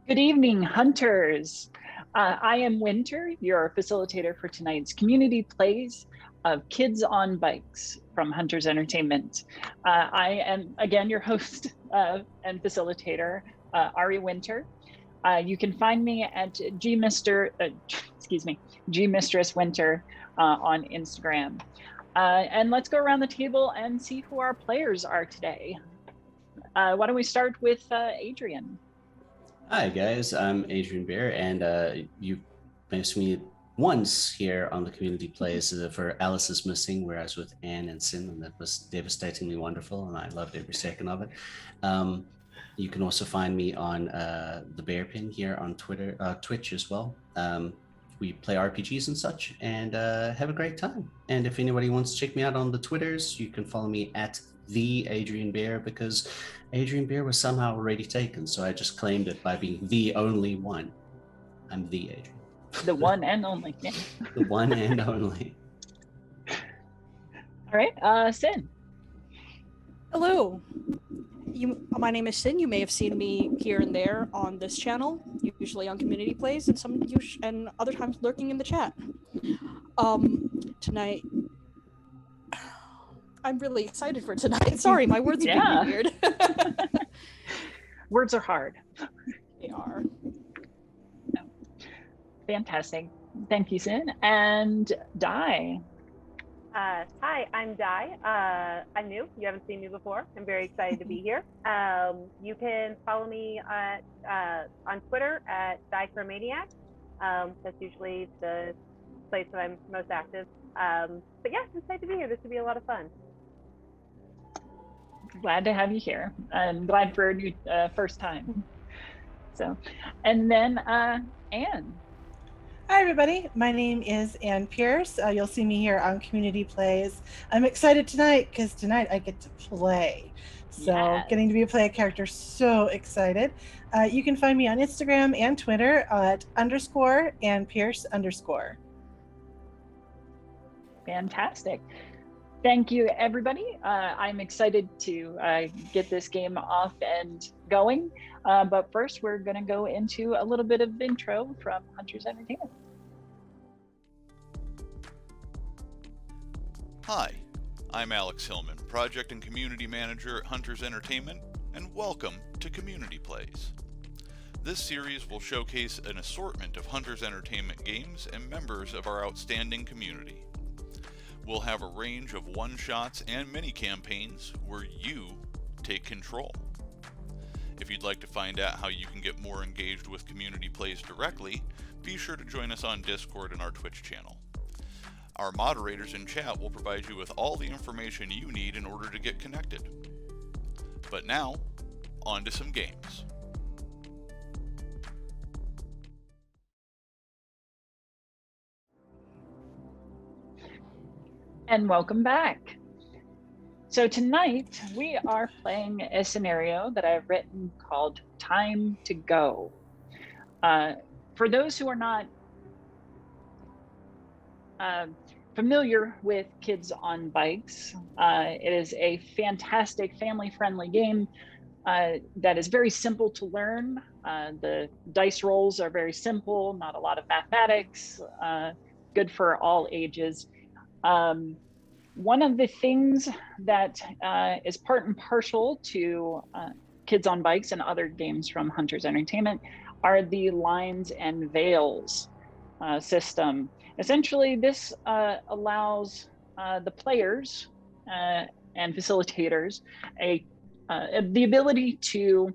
Good evening, hunters. I am Winter, your facilitator for tonight's community plays of Kids on Bikes from Hunters Entertainment. I am, again, your host and facilitator, Ari Winter. You can find me at Gmistress Winter on Instagram. And let's go around the table and see who our players are today. Why don't we start with Adrian? Hi guys, I'm Adrian Bear, and you met me once here on the community plays for Alice is Missing, where I was with Anne and Sin, and that was devastatingly wonderful, and I loved every second of it. You can also find me on the Bear Pin here on Twitch as well. We play RPGs and such, and have a great time. And if anybody wants to check me out on the Twitters, you can follow me at the Adrian Bear, because Adrian Bear was somehow already taken, so I just claimed it by being the only one. I'm the Adrian. The one and only. Yeah. The one and only. All right, Sin. Hello. My name is Sin. You may have seen me here and there on this channel, usually on community plays, and other times lurking in the chat. Tonight, I'm really excited for tonight. Sorry, my words are being weird. Words are hard. They are. Fantastic. Thank you, Sin. And Di. Hi, I'm Di. I'm new. You haven't seen me before. I'm very excited to be here. You can follow me on Twitter at DiChromaniac. That's usually the place that I'm most active. But yeah, I'm excited to be here. This will be a lot of fun. Glad to have you here. I'm glad for your first time. So, and then Anne. Hi everybody, my name is Ann Pierce. You'll see me here on Community Plays. I'm excited tonight because tonight I get to play. So getting to be a player character, so excited. You can find me on Instagram and Twitter at _AnnPierce_. Fantastic. Thank you, everybody. I'm excited to get this game off and going. But first, we're going to go into a little bit of intro from Hunters Entertainment. Hi, I'm Alex Hillman, Project and Community Manager at Hunters Entertainment, and welcome to Community Plays. This series will showcase an assortment of Hunters Entertainment games and members of our outstanding community. We'll have a range of one-shots and mini-campaigns where you take control. If you'd like to find out how you can get more engaged with Community Plays directly, be sure to join us on Discord and our Twitch channel. Our moderators in chat will provide you with all the information you need in order to get connected. But now, on to some games. And welcome back. So tonight we are playing a scenario that I've written called Time to Go. For those who are not familiar with Kids on Bikes, it is a fantastic family-friendly game that is very simple to learn. The dice rolls are very simple, not a lot of mathematics, good for all ages. One of the things that is part and parcel to Kids on Bikes and other games from Hunters Entertainment are the lines and veils system. Essentially, this allows the players and facilitators the ability to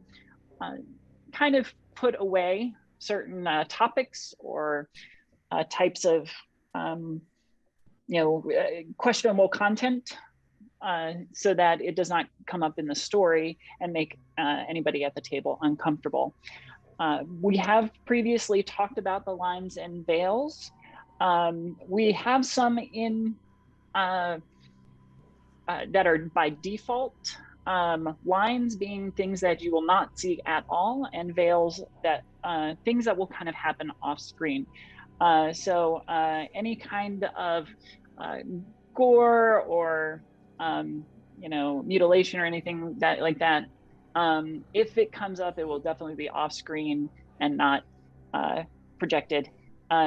kind of put away certain topics or types of questionable content so that it does not come up in the story and make anybody at the table uncomfortable. We have previously talked about the lines and veils. We have some in that are by default, lines being things that you will not see at all, and veils that things that will kind of happen off screen. So any kind of gore or mutilation or anything like that, if it comes up, it will definitely be off screen and not projected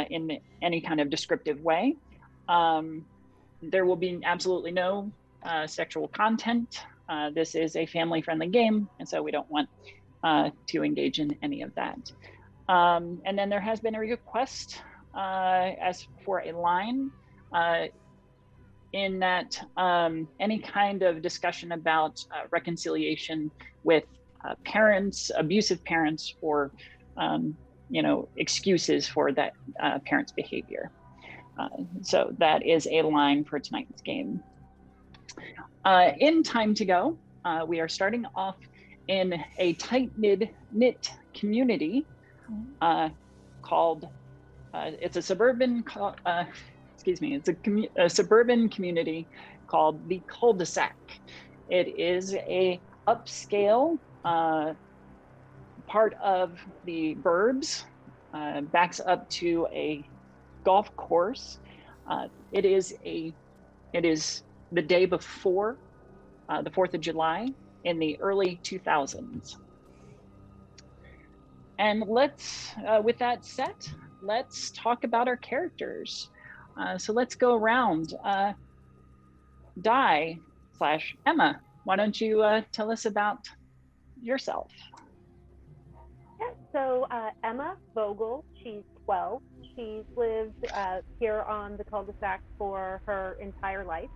in any kind of descriptive way. There will be absolutely no sexual content. This is a family-friendly game, and so we don't want to engage in any of that. And then there has been a request as for a line in that any kind of discussion about reconciliation with parents, abusive parents, or excuses for that parent's behavior. So that is a line for tonight's game. In Time to Go, we are starting off in a tight-knit community called, it's a suburban, it's a suburban community called the cul-de-sac. It is a upscale part of the burbs, backs up to a golf course. It is the day before the 4th of July in the early 2000s. And with that set, let's talk about our characters. So let's go around. Di/Emma, why don't you tell us about yourself? Yeah, so Emma Vogel, she's 12. She's lived here on the cul-de-sac for her entire life.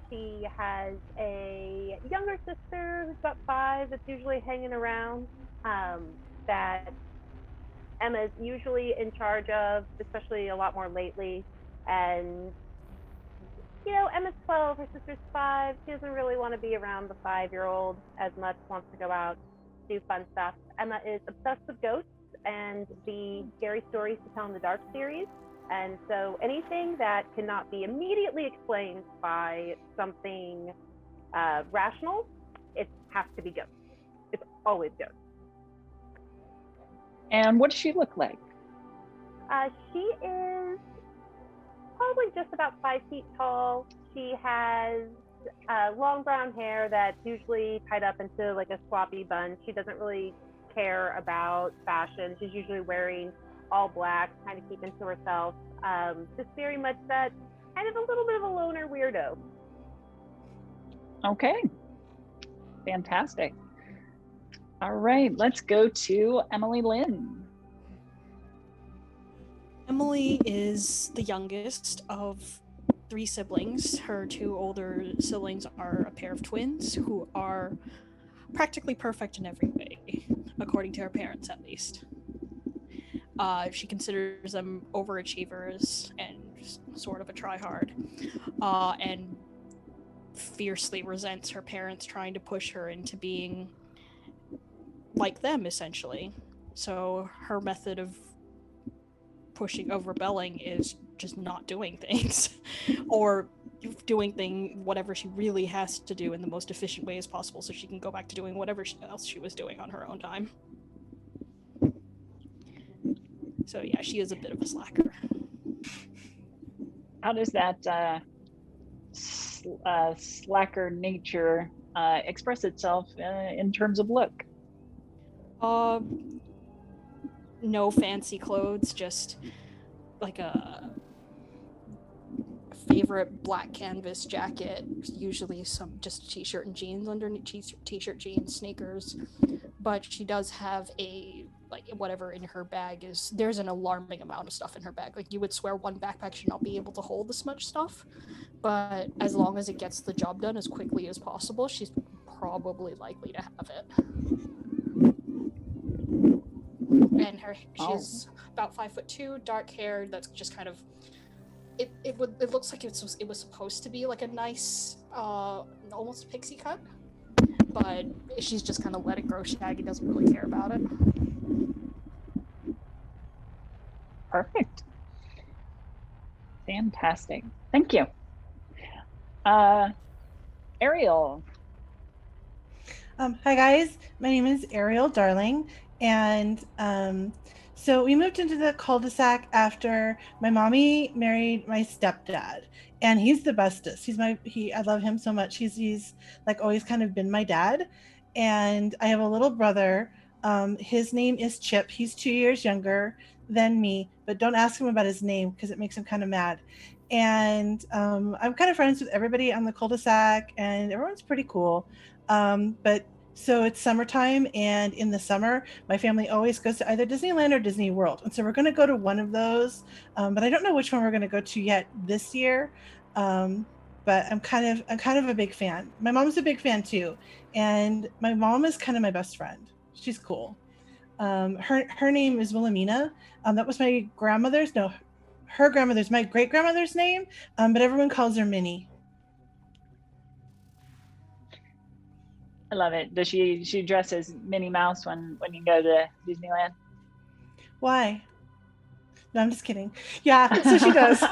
She has a younger sister who's about 5 that's usually hanging around, that Emma's usually in charge of, especially a lot more lately. And, Emma's 12, her sister's 5. She doesn't really want to be around the 5-year-old as much, wants to go out, do fun stuff. Emma is obsessed with ghosts and the Scary Stories to Tell in the Dark series. And so anything that cannot be immediately explained by something rational, it has to be ghosts. It's always ghosts. And what does she look like? She is probably just about 5 feet tall. She has long brown hair that's usually tied up into like a sloppy bun. She doesn't really care about fashion. She's usually wearing all black, kind of keeping to herself. Just very much that kind of a little bit of a loner weirdo. Okay, fantastic. All right, let's go to Emily Lynn. Emily is the youngest of 3 siblings. Her 2 older siblings are a pair of twins who are practically perfect in every way, according to her parents at least. She considers them overachievers and sort of a tryhard, and fiercely resents her parents trying to push her into being like them, essentially. So her method of rebelling is just not doing things or doing whatever she really has to do in the most efficient way as possible so she can go back to doing whatever else she was doing on her own time. So yeah, she is a bit of a slacker. How does that slacker nature express itself in terms of look? No fancy clothes, just like a favorite black canvas jacket, usually some just t-shirt and jeans underneath, t-shirt, jeans, sneakers. But she does have whatever in her bag there's an alarming amount of stuff in her bag. Like, you would swear one backpack should not be able to hold this much stuff, but as long as it gets the job done as quickly as possible, she's probably likely to have it. And she's about 5'2", dark hair. That's just kind of it looks like it was supposed to be like a nice almost pixie cut, but she's just kind of let it grow shaggy, doesn't really care about it. Perfect. Fantastic. Thank you. Ariel. Hi guys, my name is Ariel Darling, and so we moved into the cul-de-sac after my mommy married my stepdad, and he's the bestest. I love him so much. He's like always kind of been my dad, and I have a little brother His name is Chip. He's 2 years younger than me, but don't ask him about his name because it makes him kind of mad. And I'm kind of friends with everybody on the cul-de-sac, and everyone's pretty cool. But so it's summertime, and in the summer, my family always goes to either Disneyland or Disney World. And so we're going to go to one of those, but I don't know which one we're going to go to yet this year. But I'm kind of a big fan. My mom's a big fan too, and my mom is kind of my best friend. She's cool. Her name is Wilhelmina. That was my grandmother's. No, her grandmother's my great grandmother's name. But everyone calls her Minnie. I love it. Does she dress as Minnie Mouse when you go to Disneyland? Why? No, I'm just kidding. Yeah, so she does.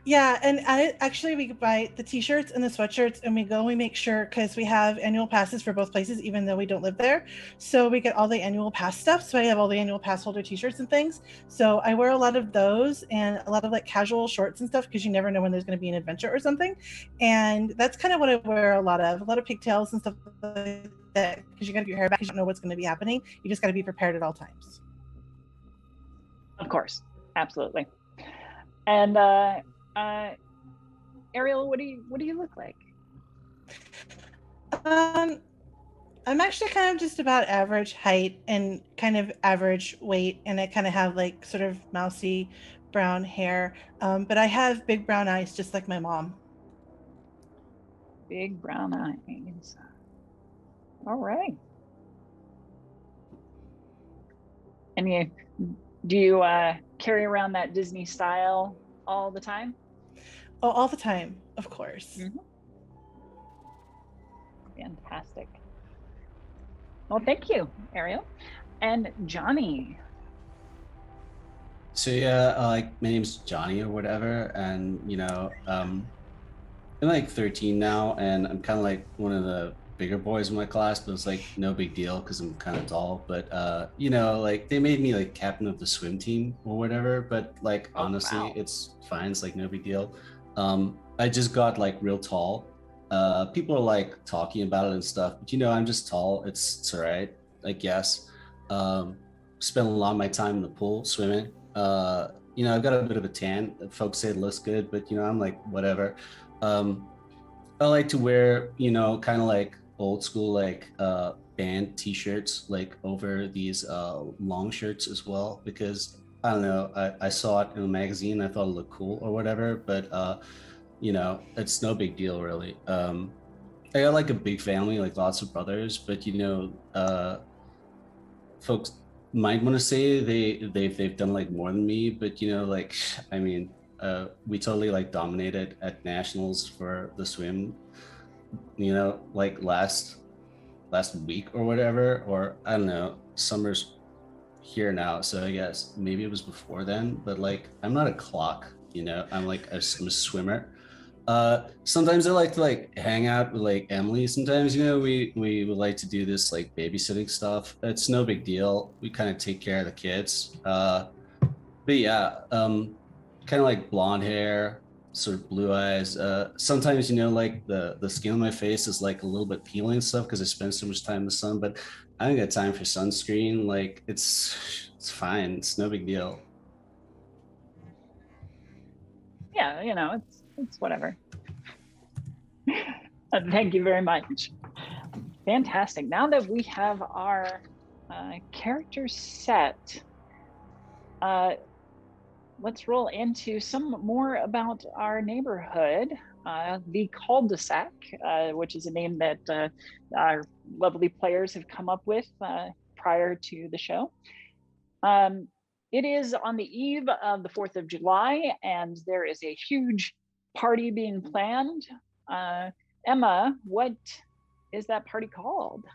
Yeah, and actually we buy the t-shirts and the sweatshirts, and we make sure, because we have annual passes for both places even though we don't live there, so we get all the annual pass stuff. So I have all the annual pass holder t-shirts and things, so I wear a lot of those and a lot of like casual shorts and stuff, because you never know when there's going to be an adventure or something. And that's kind of what I wear, a lot of pigtails and stuff like that, because you got to get your hair back because you don't know what's going to be happening. You just got to be prepared at all times. Of course, absolutely. And Ariel, what do you look like? I'm actually kind of just about average height and kind of average weight, and I kind of have like sort of mousy brown hair, but I have big brown eyes just like my mom. Big brown eyes. All right. And do you carry around that Disney style all the time? Oh, all the time, of course. Mm-hmm. Fantastic. Well, thank you, Ariel. And Johnny. So yeah, like my name's Johnny or whatever, and I'm like 13 now, and I'm kind of like one of the bigger boys in my class, but it's like no big deal because I'm kind of tall. But like they made me like captain of the swim team or whatever. But like honestly, wow. It's fine. It's like no big deal. I just got like real tall. People are like talking about it and stuff, but I'm just tall. It's all right, I guess. Spend a lot of my time in the pool swimming. I've got a bit of a tan. Folks say it looks good, but I'm like whatever. I like to wear, kind of like old school, like band t-shirts, like over these long shirts as well, because I don't know, I saw it in a magazine, I thought it looked cool or whatever, but it's no big deal really. I got like a big family, like lots of brothers, but folks might want to say they've done like more than me, but like I mean, we totally like dominated at nationals for the swim, like last week or whatever, or I don't know, summer's here now, so I guess maybe it was before then, but like I'm not a clock, I'm like I'm a swimmer. Sometimes I like to like hang out with like Emily. Sometimes, we would like to do this like babysitting stuff. It's no big deal. We kind of take care of the kids. But yeah, kind of like blonde hair, sort of blue eyes. Sometimes, like the skin on my face is like a little bit peeling and stuff because I spend so much time in the sun, but I don't got time for sunscreen. Like it's fine. It's no big deal. Yeah, it's whatever. Thank you very much. Fantastic. Now that we have our characters set, let's roll into some more about our neighborhood, the cul-de-sac, which is a name that our lovely players have come up with prior to the show. It is on the eve of the 4th of July, and there is a huge party being planned. Emma, what is that party called?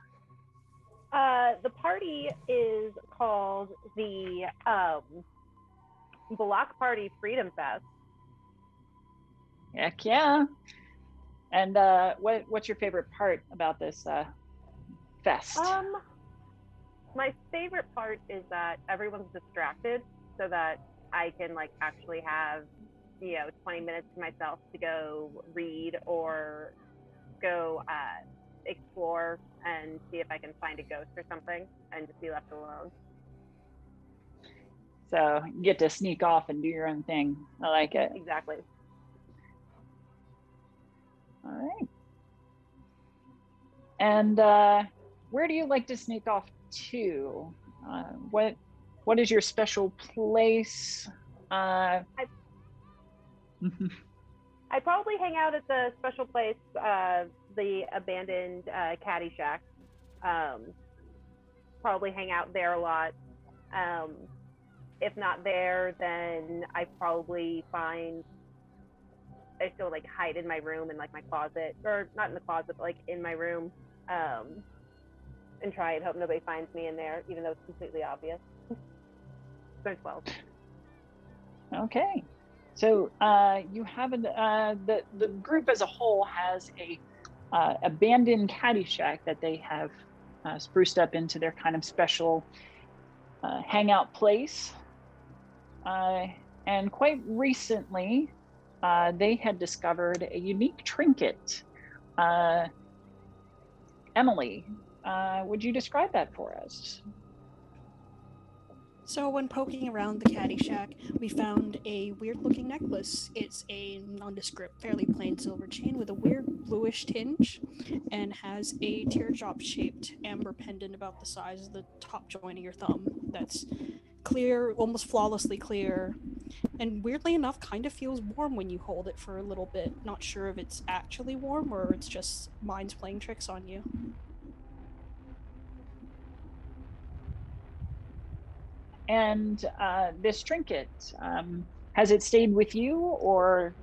The party is called the Block Party Freedom Fest. Heck yeah. And what's your favorite part about this fest? My favorite part is that everyone's distracted so that I can like actually have 20 minutes to myself to go read or go explore and see if I can find a ghost or something and just be left alone. So you get to sneak off and do your own thing. I like it. Exactly. All right. And where do you like to sneak off to? What is your special place? I probably hang out at the special place, the abandoned caddy shack. Probably hang out there a lot. If not there, then I probably I still like hide in my room in like my closet, or not in the closet, but like in my room, and try and hope nobody finds me in there, even though it's completely obvious. There's 12. Okay. So you have the group as a whole has a abandoned caddy shack that they have spruced up into their kind of special hangout place. And quite recently, they had discovered a unique trinket. Emily, would you describe that for us? So when poking around the caddy shack, we found a weird-looking necklace. It's a nondescript, fairly plain silver chain with a weird bluish tinge, and has a teardrop-shaped amber pendant about the size of the top joint of your thumb. That's clear, almost flawlessly clear, and weirdly enough, kind of feels warm when you hold it for a little bit. Not sure if it's actually warm or it's just mind's playing tricks on you. And this trinket, has it stayed with you, or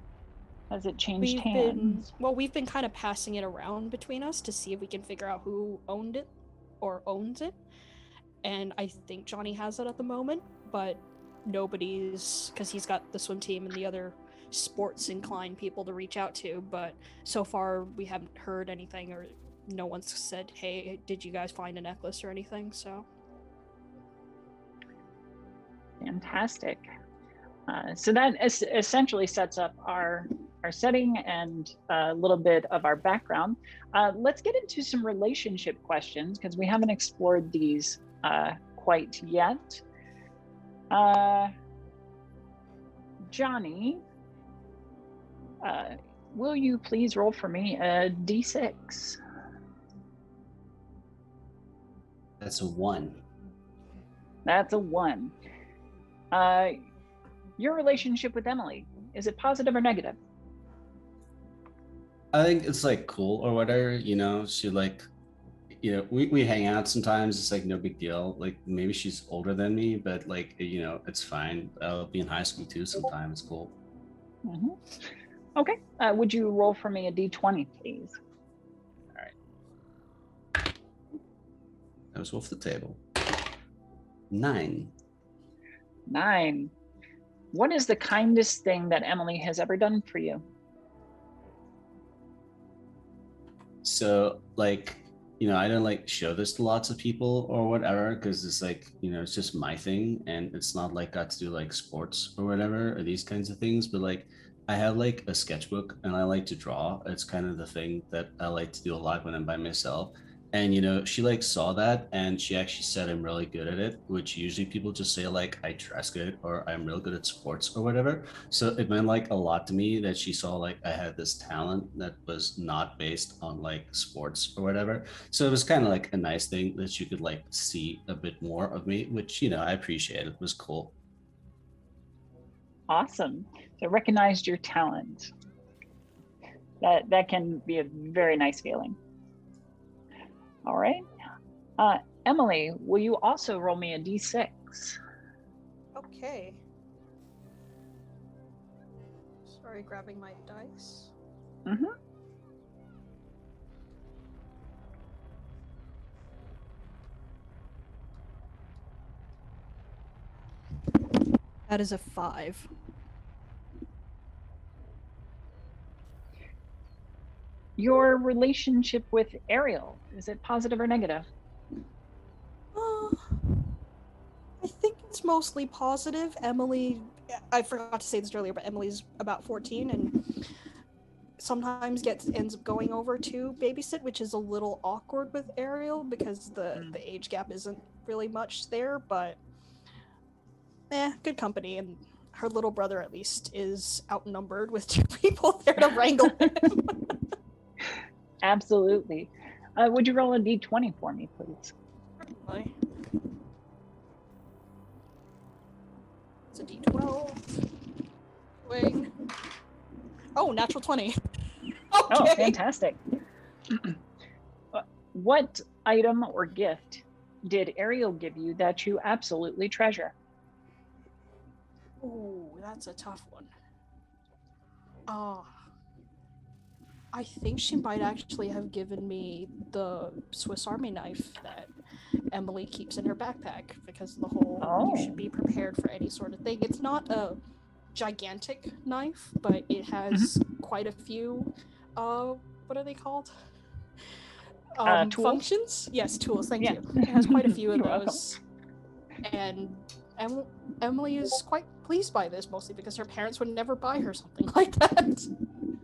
has it changed hands? We've been kind of passing it around between us to see if we can figure out who owned it or owns it. And I think Johnny has it at the moment, but nobody's, because he's got the swim team and the other sports inclined people to reach out to, but so far we haven't heard anything, or no one's said, hey, did you guys find a necklace or anything? So Fantastic. So that essentially sets up our setting and a little bit of our background. Let's get into some relationship questions, because we haven't explored these quite yet. Johnny, will you please roll for me a d6? That's a 1. That's a 1. Your relationship with Emily, is it positive or negative? I think it's like cool or whatever, you know. She like, you know, we hang out sometimes. It's like no big deal. Like maybe she's older than me, but like, you know, it's fine. I'll be in high school too sometime. It's cool. Mm-hmm. Okay. Would you roll for me a d20, please? All right. That was off the table. 9. 9. What is the kindest thing that Emily has ever done for you? So like, you know, I don't like show this to lots of people or whatever, because it's like, you know, it's just my thing, and it's not like got to do like sports or whatever or these kinds of things. But like, I have like a sketchbook and I like to draw. It's kind of the thing that I like to do a lot when I'm by myself. And you know, she like saw that and she actually said I'm really good at it, which usually people just say like I dress good or I'm real good at sports or whatever. So it meant like a lot to me that she saw like I had this talent that was not based on like sports or whatever. So it was kind of like a nice thing that she could like see a bit more of me, which, you know, I appreciate. It was cool. Awesome. So recognized your talent. That can be a very nice feeling. All right. Emily, will you also roll me a d6? okay. Sorry, grabbing my dice. Mm-hmm. That is a 5. Your relationship with Ariel, is it positive or negative? I think it's mostly positive. Emily, I forgot to say this earlier, but Emily's about 14, and sometimes ends up going over to babysit, which is a little awkward with Ariel because the age gap isn't really much there, but good company. And her little brother at least is outnumbered with 2 people there to wrangle him. Absolutely. Would you roll a d20 for me, please? Certainly. It's a d12. Wing. Oh, natural 20. Okay. Oh, fantastic. What item or gift did Ariel give you that you absolutely treasure? Ooh, that's a tough one. I think she might actually have given me the Swiss Army knife that Emily keeps in her backpack because of the whole you should be prepared for any sort of thing. It's not a gigantic knife, but it has quite a few what are they called? Tools? Functions? Yes, tools, thank you. It has quite a few of You're those. And Emily is quite pleased by this, mostly because her parents would never buy her something like that.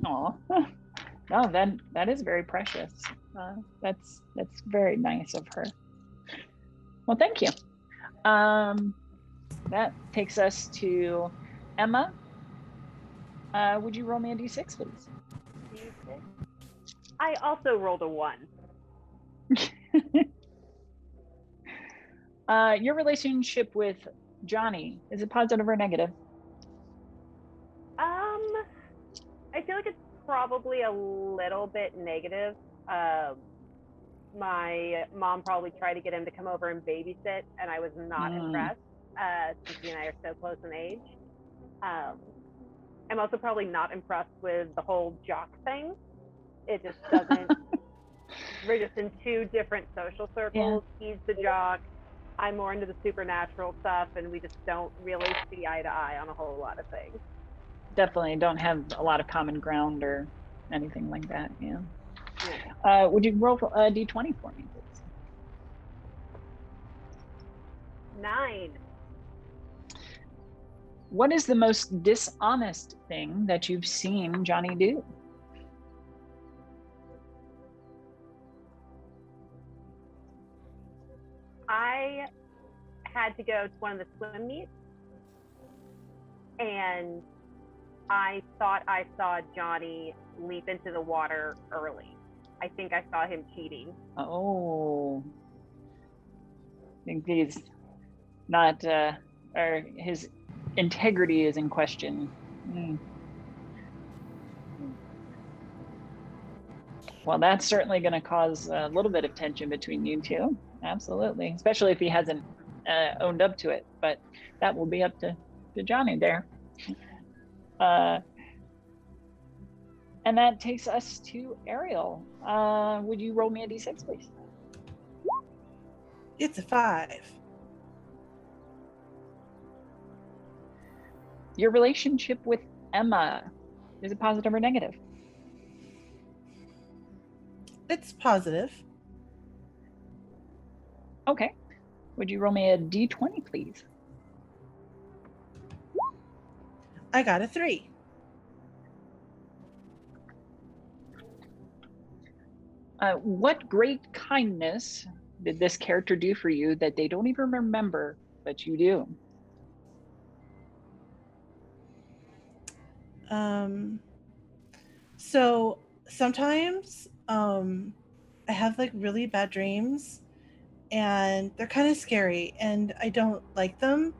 Aw. No, that is very precious. That's very nice of her. Well, thank you. That takes us to Emma. Would you roll me a d6, please? D6. I also rolled a 1. Your relationship with Johnny, is it positive or negative? I feel like it's probably a little bit negative. My mom probably tried to get him to come over and babysit, and I was not impressed, since he and I are so close in age. I'm also probably not impressed with the whole jock thing. It just doesn't, we're just in 2 different social circles. Yeah. He's the jock, I'm more into the supernatural stuff, and we just don't really see eye to eye on a whole lot of things. Definitely don't have a lot of common ground or anything like that, yeah. Would you roll a d20 for me, please? 9. What is the most dishonest thing that you've seen Johnny do? I had to go to one of the swim meets, and I thought I saw Johnny leap into the water early. I think I saw him cheating. Oh. I think he's not, or his integrity is in question. Well, that's certainly going to cause a little bit of tension between you 2. Absolutely. Especially if he hasn't owned up to it, but that will be up to Johnny there. And that takes us to Ariel. Would you roll me a d6, please? It's a 5. Your relationship with Emma, is it positive or negative? It's positive. Okay. Would you roll me a d20, please? I got a 3. What great kindness did this character do for you that they don't even remember, but you do? So sometimes I have like really bad dreams, and they're kind of scary, and I don't like them.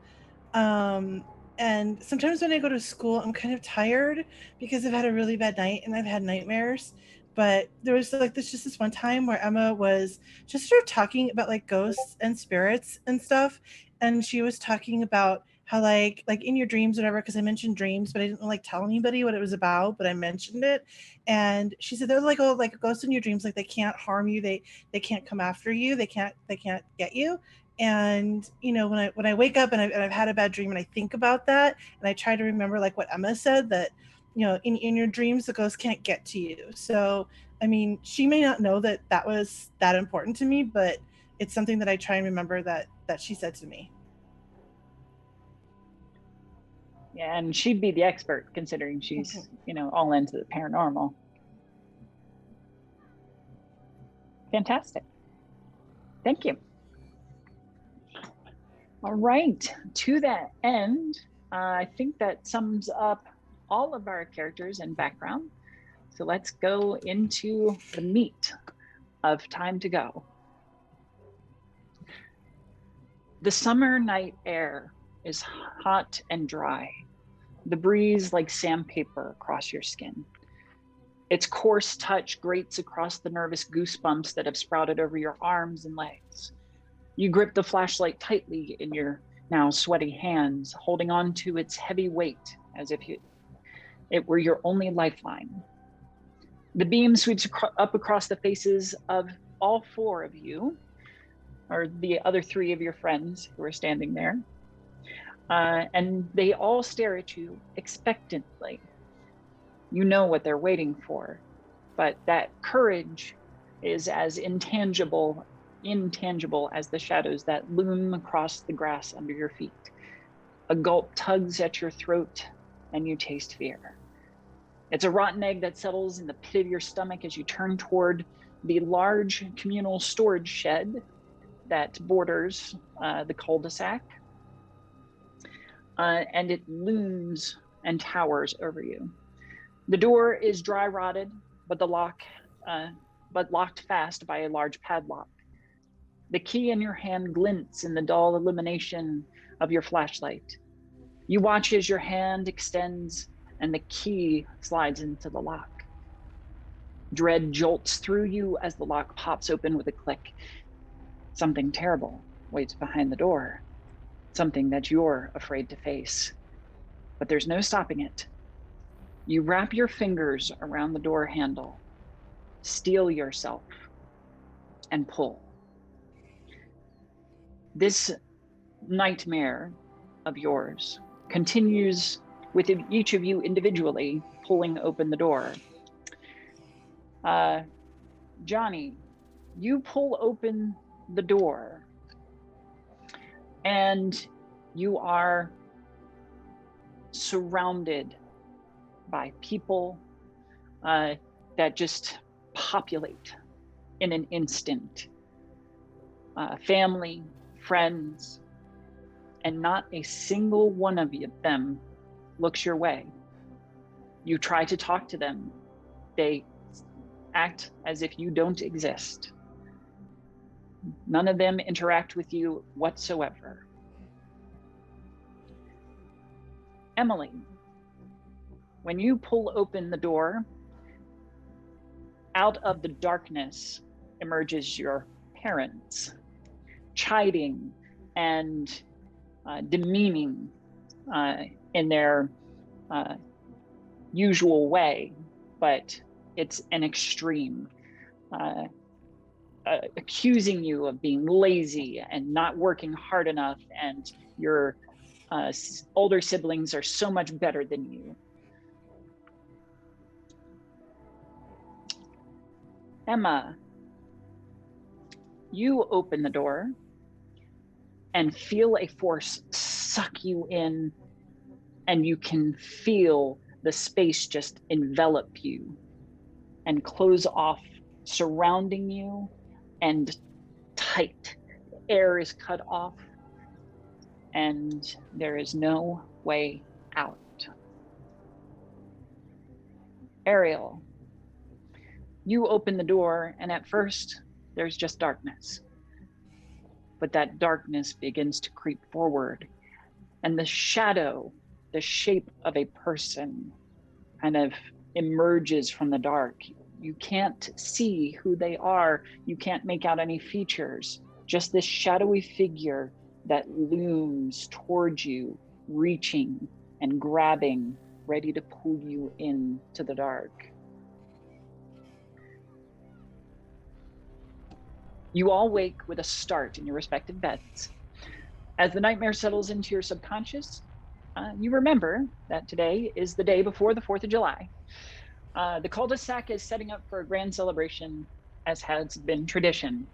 And sometimes when I go to school, I'm kind of tired because I've had a really bad night and I've had nightmares. But there was like this one time where Emma was just sort of talking about like ghosts and spirits and stuff, and she was talking about how like in your dreams, whatever, because I mentioned dreams, but I didn't like tell anybody what it was about, but I mentioned it. And she said there's like a ghost in your dreams, like they can't harm you, they can't come after you, they can't get you. And you know, when I wake up and I've had a bad dream and I think about that, and I try to remember like what Emma said, that you know, in your dreams the ghost can't get to you. So I mean, she may not know that was that important to me, but it's something that I try and remember that she said to me. Yeah, and she'd be the expert considering she's, you know, all into the paranormal. Fantastic. Thank you. All right, to that end, I think that sums up all of our characters and background. So let's go into the meat of Time to Go. The summer night air is hot and dry, the breeze like sandpaper across your skin. Its coarse touch grates across the nervous goosebumps that have sprouted over your arms and legs. You grip the flashlight tightly in your now sweaty hands, holding on to its heavy weight as if it were your only lifeline. The beam sweeps up across the faces of all four of you, or the other three of your friends who are standing there, and they all stare at you expectantly. You know what they're waiting for, but that courage is as intangible as the shadows that loom across the grass under your feet. A gulp tugs at your throat and you taste fear. It's a rotten egg that settles in the pit of your stomach as you turn toward the large communal storage shed that borders the cul-de-sac. And it looms and towers over you. The door is dry rotted, but locked fast by a large padlock. The key in your hand glints in the dull illumination of your flashlight. You watch as your hand extends and the key slides into the lock. Dread jolts through you as the lock pops open with a click. Something terrible waits behind the door, something that you're afraid to face. But there's no stopping it. You wrap your fingers around the door handle, steel yourself, and pull. This nightmare of yours continues with each of you individually pulling open the door. Johnny, you pull open the door and you are surrounded by people that just populate in an instant. Family, friends, and not a single one of them looks your way. You try to talk to them. They act as if you don't exist. None of them interact with you whatsoever. Emily, when you pull open the door, out of the darkness emerges your parents, chiding and demeaning in their usual way, but it's an extreme, accusing you of being lazy and not working hard enough, and your older siblings are so much better than you. Emma, you open the door and feel a force suck you in, and you can feel the space just envelop you and close off, surrounding you and tight. Air is cut off and there is no way out. Ariel, you open the door and at first there's just darkness. But that darkness begins to creep forward and the shadow, the shape of a person kind of emerges from the dark. You can't see who they are. You can't make out any features, just this shadowy figure that looms towards you, reaching and grabbing, ready to pull you into the dark. You all wake with a start in your respective beds. As the nightmare settles into your subconscious, you remember that today is the day before the 4th of July. The cul-de-sac is setting up for a grand celebration, as has been tradition.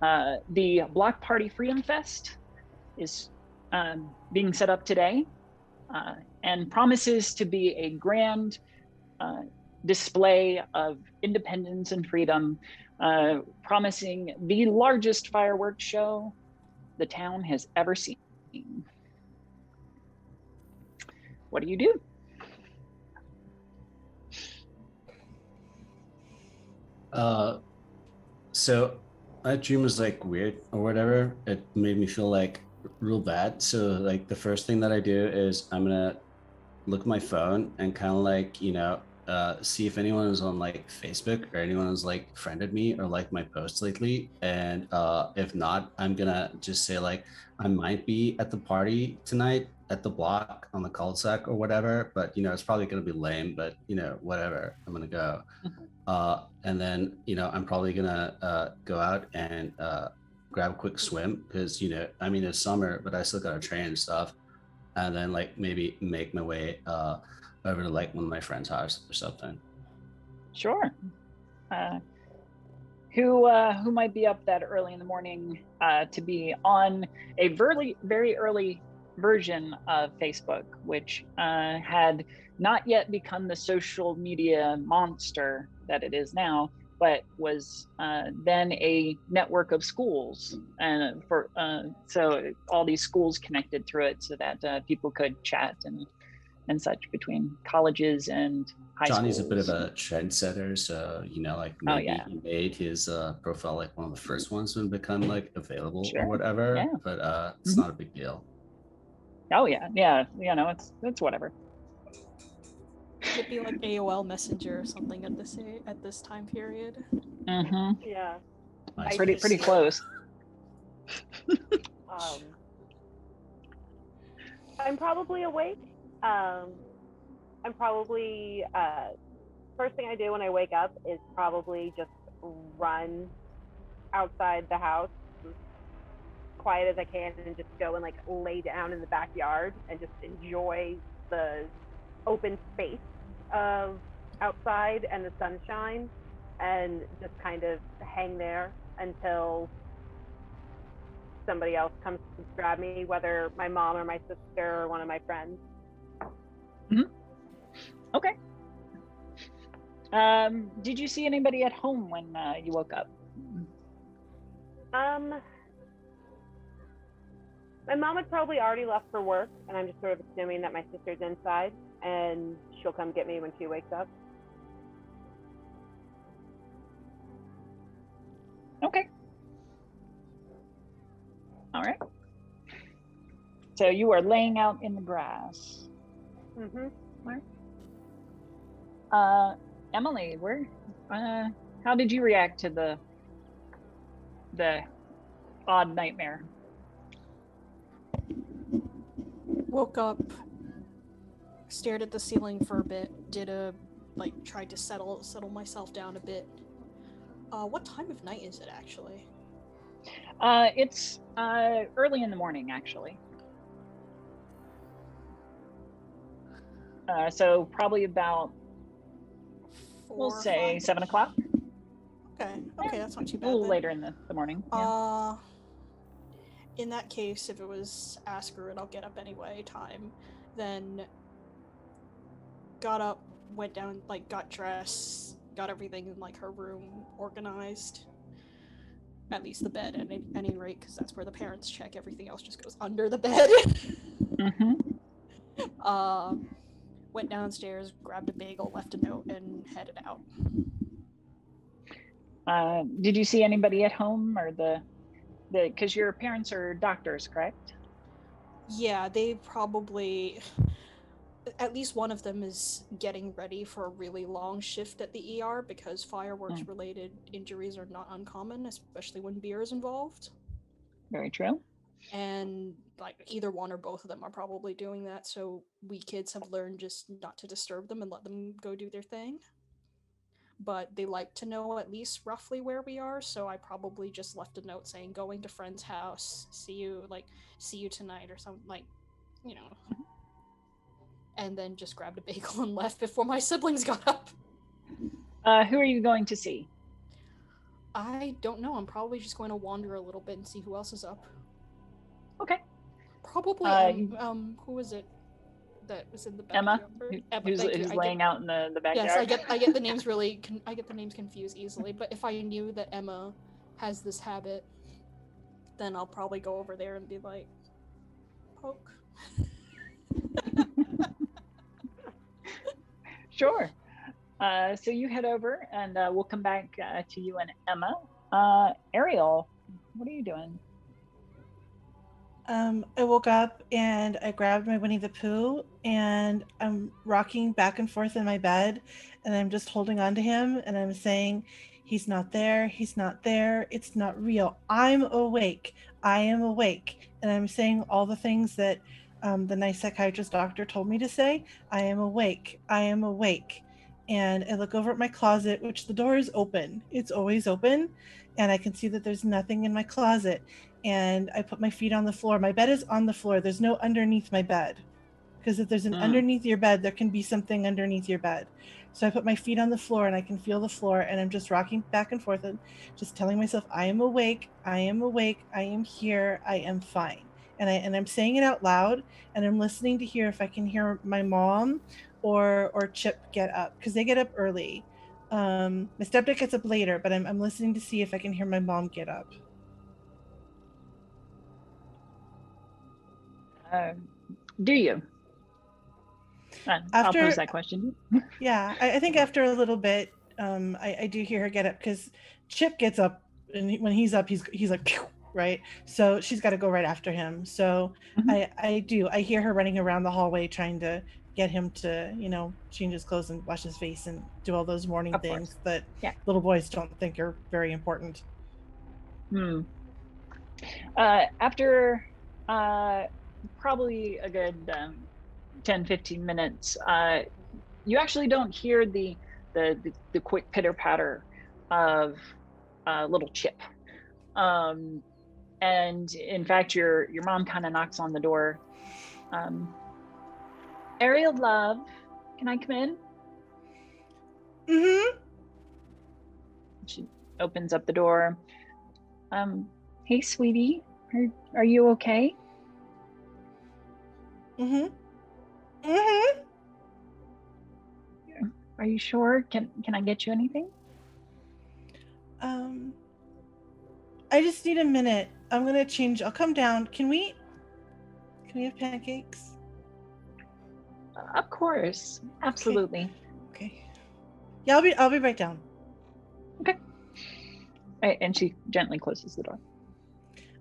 The Block Party Freedom Fest is being set up today and promises to be a grand display of independence and freedom, promising the largest fireworks show the town has ever seen. What do you do? So that dream was like weird or whatever. It made me feel like real bad. So like the first thing that I do is I'm gonna look at my phone and kind of like, see if anyone is on like Facebook or anyone has like friended me or liked my posts lately. And if not, I'm gonna just say like I might be at the party tonight at the block on the cul-de-sac or whatever, but it's probably gonna be lame, but whatever, I'm gonna go. And then I'm probably gonna go out and grab a quick swim because I mean it's summer, but I still gotta train and stuff. And then like maybe make my way over to like one of my friends' house or something. Sure. Who might be up that early in the morning to be on a very early version of Facebook, which had not yet become the social media monster that it is now, but was then a network of schools, and so all these schools connected through it, so that people could chat and such between colleges and high Johnny's schools. a bit of a trendsetter, so like maybe he made his profile like one of the first ones to become like available or whatever. Yeah. But it's not a big deal. Oh yeah, it's whatever. It'd be like AOL Messenger or something at this time period. Mm-hmm. Yeah. Nice. Pretty close. I'm probably awake. I'm probably first thing I do when I wake up is probably just run outside the house as quiet as I can and just go and like lay down in the backyard and just enjoy the open space of outside and the sunshine, and just kind of hang there until somebody else comes to grab me, whether my mom or my sister or one of my friends. Mm-hmm. Okay. Did you see anybody at home when you woke up? My mom had probably already left for work, and I'm just sort of assuming that my sister's inside and she'll come get me when she wakes up. Okay. All right. So you are laying out in the grass. Mm-hmm. All right. Emily, how did you react to the odd nightmare? Woke up, stared at the ceiling for a bit, tried to settle myself down a bit. What time of night is it actually? It's early in the morning, actually. So probably about, we'll say 7 o'clock. Okay, that's not too bad. A little later in the morning. Yeah. In that case, if it was screw it, I'll get up anyway time, then got up, went down, got dressed, got everything in her room organized. At least the bed at any rate, because that's where the parents check. Everything else just goes under the bed. Mm-hmm. Went downstairs, grabbed a bagel, left a note, and headed out. Did you see anybody at home, or because your parents are doctors, correct? Yeah, they probably, at least one of them is getting ready for a really long shift at the ER, because fireworks related injuries are not uncommon, especially when beer is involved. Very true. And either one or both of them are probably doing that, so we kids have learned just not to disturb them and let them go do their thing. But they like to know at least roughly where we are, so I probably just left a note saying going to friend's house, see you tonight or something, and then just grabbed a bagel and left before my siblings got up. Who are you going to see? I don't know. I'm probably just going to wander a little bit and see who else is up. Okay. Probably who is it? that was in the Emma, backyard. Emma, who's thank you. laying out in the backyard. Yes, I get the names I get the names confused easily. But if I knew that Emma has this habit, then I'll probably go over there and be like, poke. Sure. So you head over, and we'll come back to you and Emma. Ariel, what are you doing? I woke up and I grabbed my Winnie the Pooh and I'm rocking back and forth in my bed and I'm just holding on to him and I'm saying, he's not there, he's not there, it's not real. I'm awake, I am awake. And I'm saying all the things that the nice psychiatrist doctor told me to say. I am awake, I am awake. And I look over at my closet, which the door is open. It's always open. And I can see that there's nothing in my closet. And I put my feet on the floor. My bed is on the floor. There's no underneath my bed. Because if there's an underneath your bed, there can be something underneath your bed. So I put my feet on the floor and I can feel the floor and I'm just rocking back and forth and just telling myself, I am awake, I am awake, I am here, I am fine. And I'm saying it out loud and I'm listening to hear if I can hear my mom or Chip get up because they get up early. My stepdad gets up later, but I'm listening to see if I can hear my mom get up. Do you? I'll pose that question. Yeah, I think after a little bit, I do hear her get up because Chip gets up, and when he's up, he's like, pew, right? So she's got to go right after him. So I hear her running around the hallway trying to get him to, change his clothes and wash his face and do all those morning things that little boys don't think are very important. After probably a good 10-15 minutes, you actually don't hear the quick pitter patter of little Chip, and in fact your mom kind of knocks on the door. Ariel, love, can I come in? She opens up the door. Hey sweetie, are you okay? Are you sure? Can I get you anything? I just need a minute. I'm gonna change. I'll come down. Can we have pancakes? Of course, absolutely. Okay. Yeah, I'll be right down. Okay. And she gently closes the door.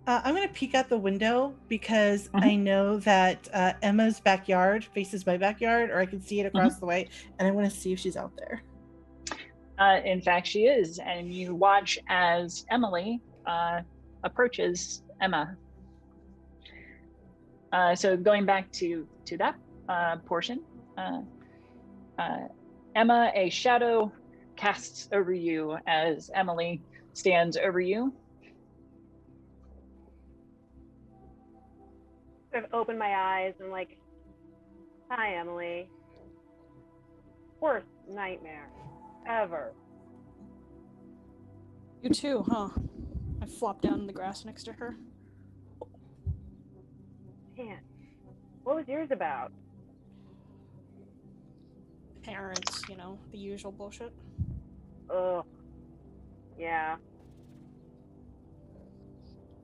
I'm going to peek out the window because I know that Emma's backyard faces my backyard, or I can see it across the way, and I want to see if she's out there. In fact, she is, and you watch as Emily approaches Emma. So going back to that portion, Emma, a shadow casts over you as Emily stands over you. I've opened my eyes and like, hi, Emily. Worst nightmare ever. You too, huh? I flopped down in the grass next to her. Man, what was yours about? Parents, the usual bullshit. Ugh. Yeah.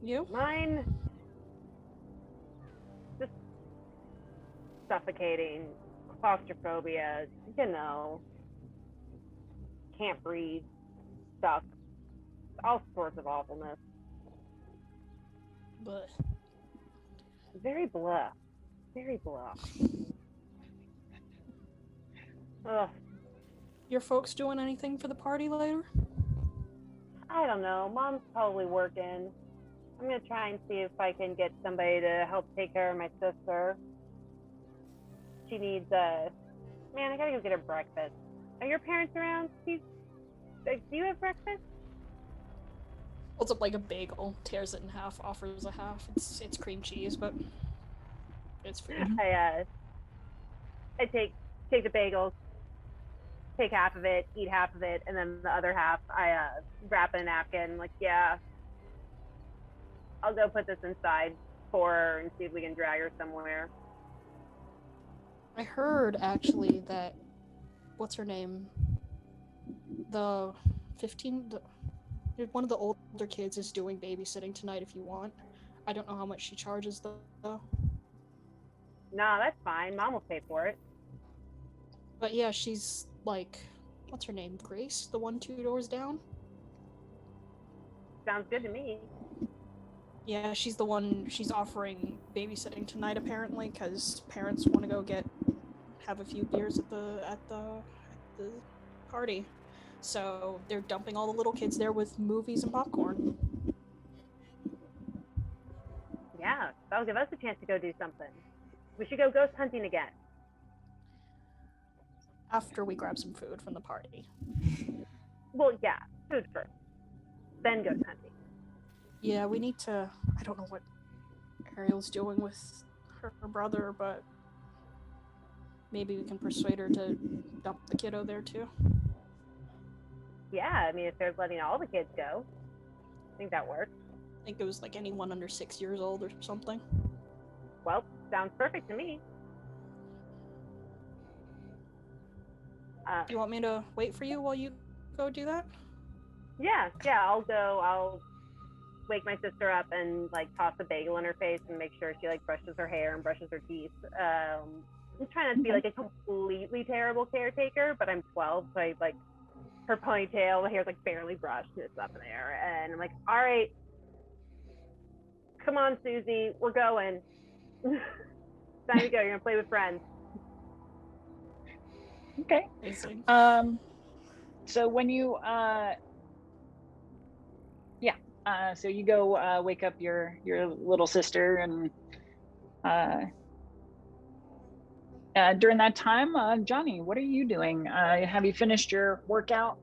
You? Mine, just suffocating, claustrophobia, can't breathe, stuck, all sorts of awfulness. But very blah. Ugh. Your folks doing anything for the party later? I don't know. Mom's probably working. I'm gonna try and see if I can get somebody to help take care of my sister. She needs man, I gotta go get her breakfast. Are your parents around? Do you have breakfast? Holds up like a bagel, tears it in half, offers a half. It's cream cheese, but it's food. I take the bagels, take half of it, eat half of it, and then the other half I wrap in a napkin. Like, yeah, I'll go put this inside for her and see if we can drag her somewhere. I heard actually that what's her name? The 15 one of the older kids is doing babysitting tonight if you want. I don't know how much she charges though. Nah, that's fine. Mom will pay for it. But yeah, she's like, what's her name? Grace, the one 2 doors down? Sounds good to me. Yeah, she's the one. She's offering babysitting tonight apparently because parents want to go have a few beers at the party. So they're dumping all the little kids there with movies and popcorn. Yeah, that'll give us a chance to go do something. We should go ghost hunting again. After we grab some food from the party. Well, yeah, food first, then ghost hunting. Yeah, we need to. I don't know what Ariel's doing with her brother, but maybe we can persuade her to dump the kiddo there too. Yeah, I mean, if they're letting all the kids go, I think that works. I think it was like anyone under 6 years old or something. Well, sounds perfect to me. Do you want me to wait for you while you go do that? Yeah, I'll go. I'll wake my sister up and like toss a bagel in her face and make sure she like brushes her hair and brushes her teeth. I'm trying not to be like a completely terrible caretaker, but I'm 12, so I like her ponytail, the hair's like barely brushed, and it's up in there, and I'm like, all right, come on, Susie, we're going. Time to go. You're gonna play with friends. Okay. Amazing. So when you so you go wake up your little sister, and during that time, Johnny, what are you doing? Have you finished your workout?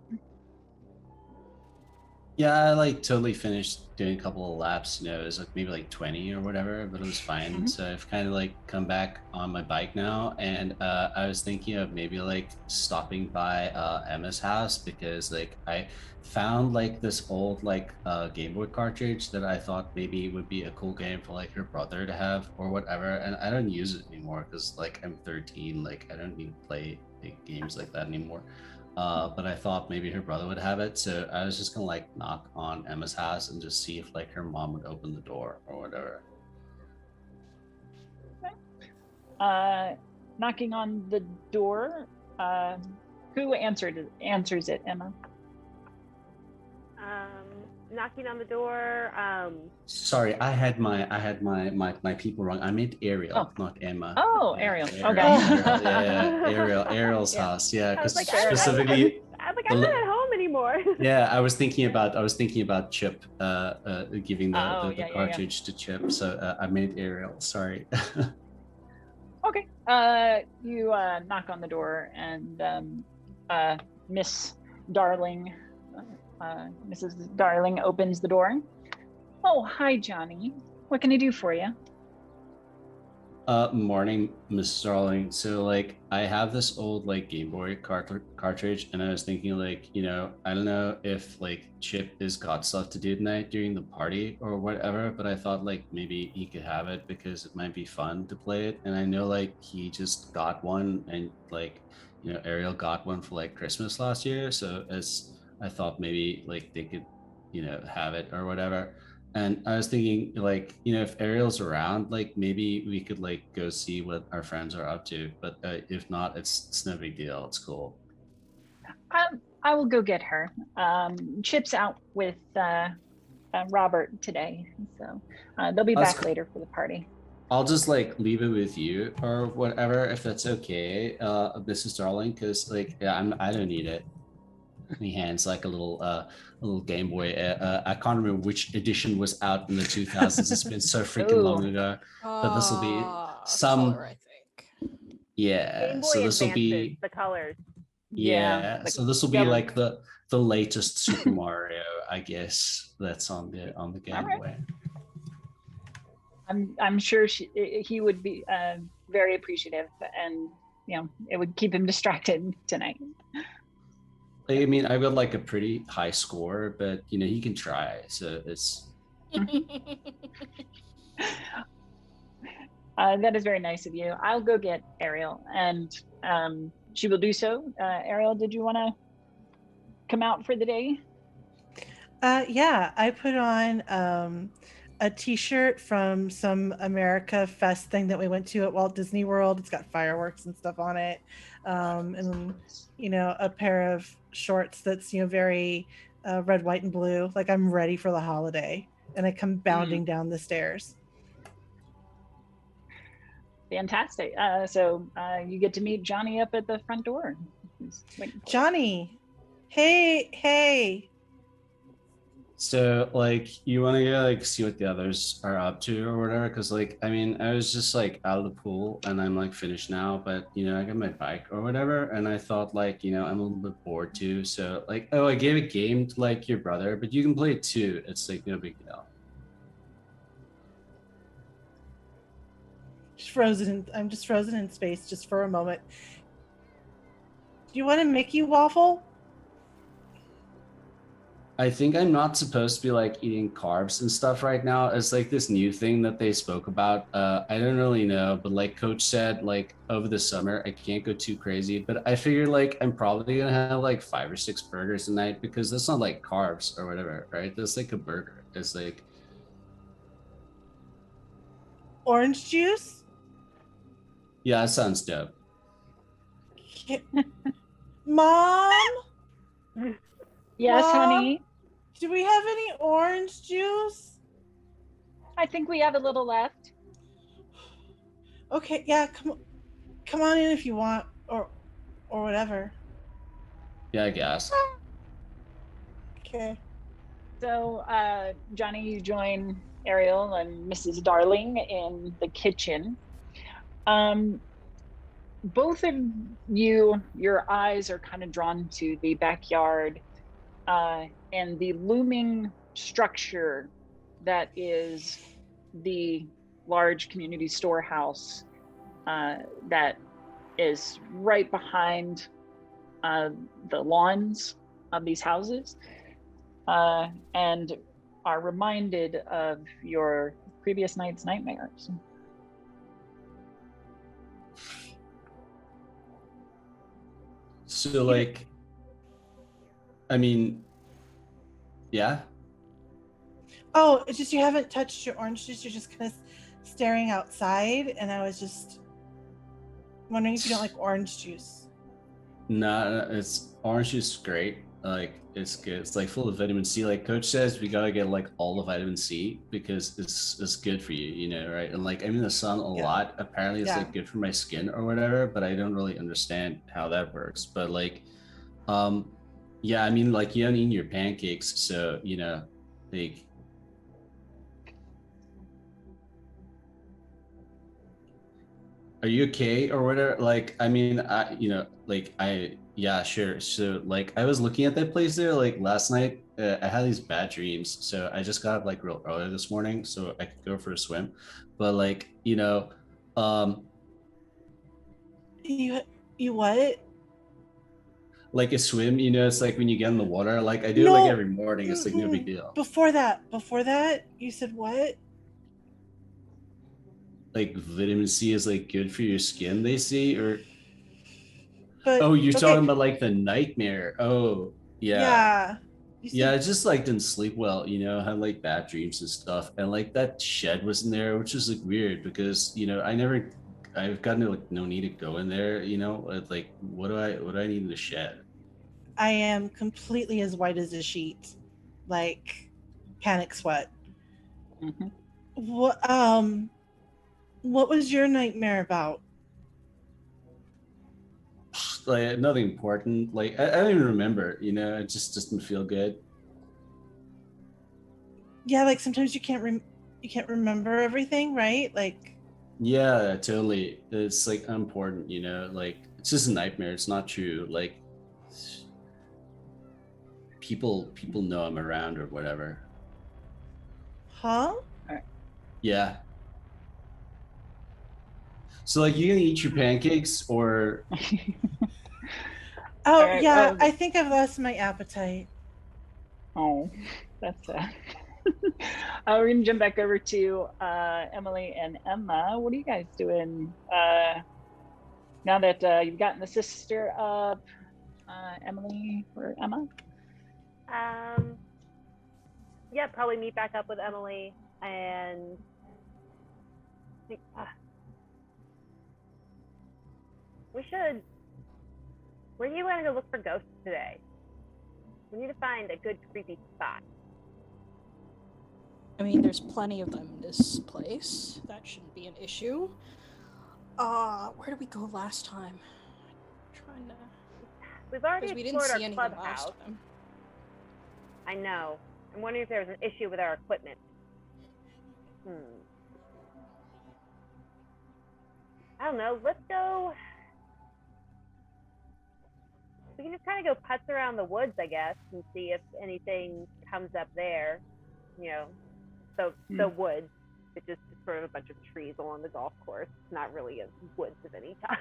Yeah, I like totally finished doing a couple of laps. You know, it was like maybe like 20 or whatever, but it was fine. Mhm. So I've kind of like come back on my bike now, and I was thinking of maybe like stopping by Emma's house because like I found like this old like Game Boy cartridge that I thought maybe would be a cool game for like her brother to have or whatever, and I don't use it anymore because like I'm 13, like I don't need to play big games like that anymore. But I thought maybe her brother would have it, so I was just gonna like knock on Emma's house and just see if like her mom would open the door or whatever. Knocking on the door. Who answers it, Emma? Knocking on the door. Sorry, I had my people wrong. I meant Ariel, not Emma. Oh, Yeah, Ariel. Ariel. Okay. Ariel's Yeah. house. Yeah, I was because like, specifically. I'm not at home anymore. Yeah, I was thinking about Chip, giving the Yeah. cartridge to Chip. So I made Ariel. Sorry. Okay. You knock on the door, and Miss Darling, Mrs. Darling opens the door. Oh, hi, Johnny. What can I do for you? Morning, Miss Darling. So like I have this old like Game Boy cartridge, and I was thinking like, you know, I don't know if like Chip is got stuff to do tonight during the party or whatever, but I thought like maybe he could have it because it might be fun to play it. And I know like he just got one, and like, you know, Ariel got one for like Christmas last year. So as I thought maybe like they could, you know, have it or whatever. And I was thinking, like, you know, if Ariel's around, like maybe we could like go see what our friends are up to. But if not, it's no big deal. It's cool. I will go get her. Chip's out with Robert today, so they'll be That's back cool. later for the party. I'll just like leave it with you or whatever, if that's okay, Mrs. Darling, because like I don't need it. He hands like a little Game Boy. I can't remember which edition was out in the 2000s. It's been so freaking long ago. But this will be some color, I think. Yeah. Game Boy So this will Advances, be the colors. yeah. like- So this will be yeah. like the latest Super Mario, I guess. That's on the Game Alright. Boy. I'm sure he would be very appreciative, and you know, it would keep him distracted tonight. I mean, I got like a pretty high score, but you know, he can try. So it's That is very nice of you. I'll go get Ariel, and she will do so. Ariel, did you want to come out for the day? Yeah, I put on a t-shirt from some America Fest thing that we went to at Walt Disney World. It's got fireworks and stuff on it. And a pair of shorts that's very red, white, and blue. Like I'm ready for the holiday. And I come bounding down the stairs. Fantastic. So you get to meet Johnny up at the front door. Johnny, hey. So like you want to go like see what the others are up to or whatever, because like I mean I was just like out of the pool and I'm like finished now, but I got my bike or whatever, and I thought like I'm a little bit bored too, so like I gave a game to like your brother, but you can play it too. It's like no big deal. I'm just frozen in space just for a moment. Do you want a Mickey waffle? I think I'm not supposed to be like eating carbs and stuff right now. It's like this new thing that they spoke about. I don't really know, but like Coach said, like over the summer, I can't go too crazy. But I figured like I'm probably gonna have like 5 or 6 burgers a night, because that's not like carbs or whatever, right? That's like a burger. It's like Orange juice? Yeah, that sounds dope. Mom? Yes, Mom? honey. Do we have any orange juice? I think we have a little left. Okay, yeah, come on in if you want, or whatever. Yeah, I guess. Okay. So, Johnny, you join Ariel and Mrs. Darling in the kitchen. Both of you, your eyes are kind of drawn to the backyard and the looming structure that is the large community storehouse that is right behind the lawns of these houses, and are reminded of your previous night's nightmares. So like, I mean, yeah. Oh, it's just you haven't touched your orange juice. You're just kind of staring outside, and I was just wondering if you don't like orange juice. Nah, it's orange juice is great. Like it's good. It's like full of vitamin C. Like Coach says, we gotta get like all the vitamin C because it's good for you, right? And like I'm in the sun a lot. Apparently, it's like good for my skin or whatever. But I don't really understand how that works. But like, yeah, I mean, like you haven't eaten your pancakes, so like. Are you okay or whatever? Like, I mean, yeah, sure. So like I was looking at that place there like last night. I had these bad dreams, so I just got up like real early this morning so I could go for a swim. But like, you what? Like a swim, it's like when you get in the water. Like I do it like every morning. It's like no big deal. Before that, you said what? Like vitamin C is like good for your skin, they say, or but, you're talking about like the nightmare. Oh yeah. Yeah, I just like didn't sleep well, had like bad dreams and stuff, and like that shed was in there, which is like weird because I've got no need to go in there, like what do I need in the shed? I am completely as white as a sheet, like panic sweat. Mm-hmm. What was your nightmare about? Like nothing important. Like I don't even remember. It just doesn't feel good. Yeah, like sometimes you can't remember everything, right? Like. Yeah, totally. It's like unimportant. Like it's just a nightmare. It's not true. Like people know I'm around or whatever. Huh? Yeah. So like you gonna eat your pancakes or? Right, yeah, I think I've lost my appetite. Oh, that's sad. We're gonna jump back over to Emily and Emma. What are you guys doing now that you've gotten the sister up? Emily or Emma? Yeah, probably meet back up with Emily and think, we should. Where do you want to go look for ghosts today? We need to find a good creepy spot. I mean, there's plenty of them in this place. That shouldn't be an issue. Where did we go last time? I'm trying to. We've already We didn't explored see our anything clubhouse. last time. I know. I'm wondering if there was an issue with our equipment. I don't know. Let's go. We can just kind of go putz around the woods, I guess, and see if anything comes up there. You know, the woods. It's just sort of a bunch of trees along the golf course. It's not really a woods of any type.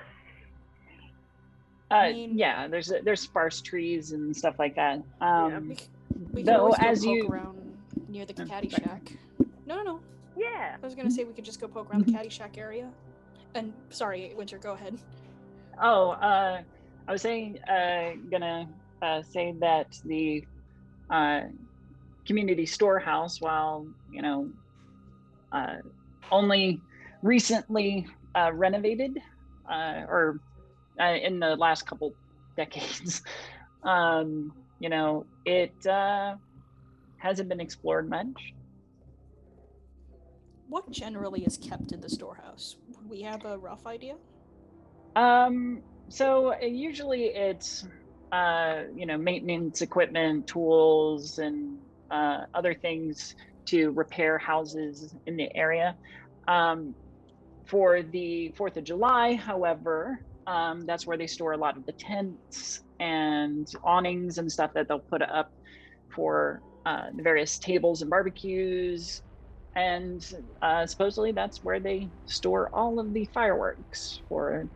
Yeah, there's sparse trees and stuff like that. We can though, always go as poke you around near the caddy shack. No. Yeah. I was gonna say we could just go poke around the caddy shack area. And sorry, Winter, go ahead. Oh, I was saying, gonna say that the community storehouse, while only recently renovated, or in the last couple decades, it hasn't been explored much. What generally is kept in the storehouse? Would we have a rough idea? So usually it's maintenance equipment, tools, and other things to repair houses in the area. For the 4th of July, however, that's where they store a lot of the tents and awnings and stuff that they'll put up for the various tables and barbecues. And supposedly that's where they store all of the fireworks for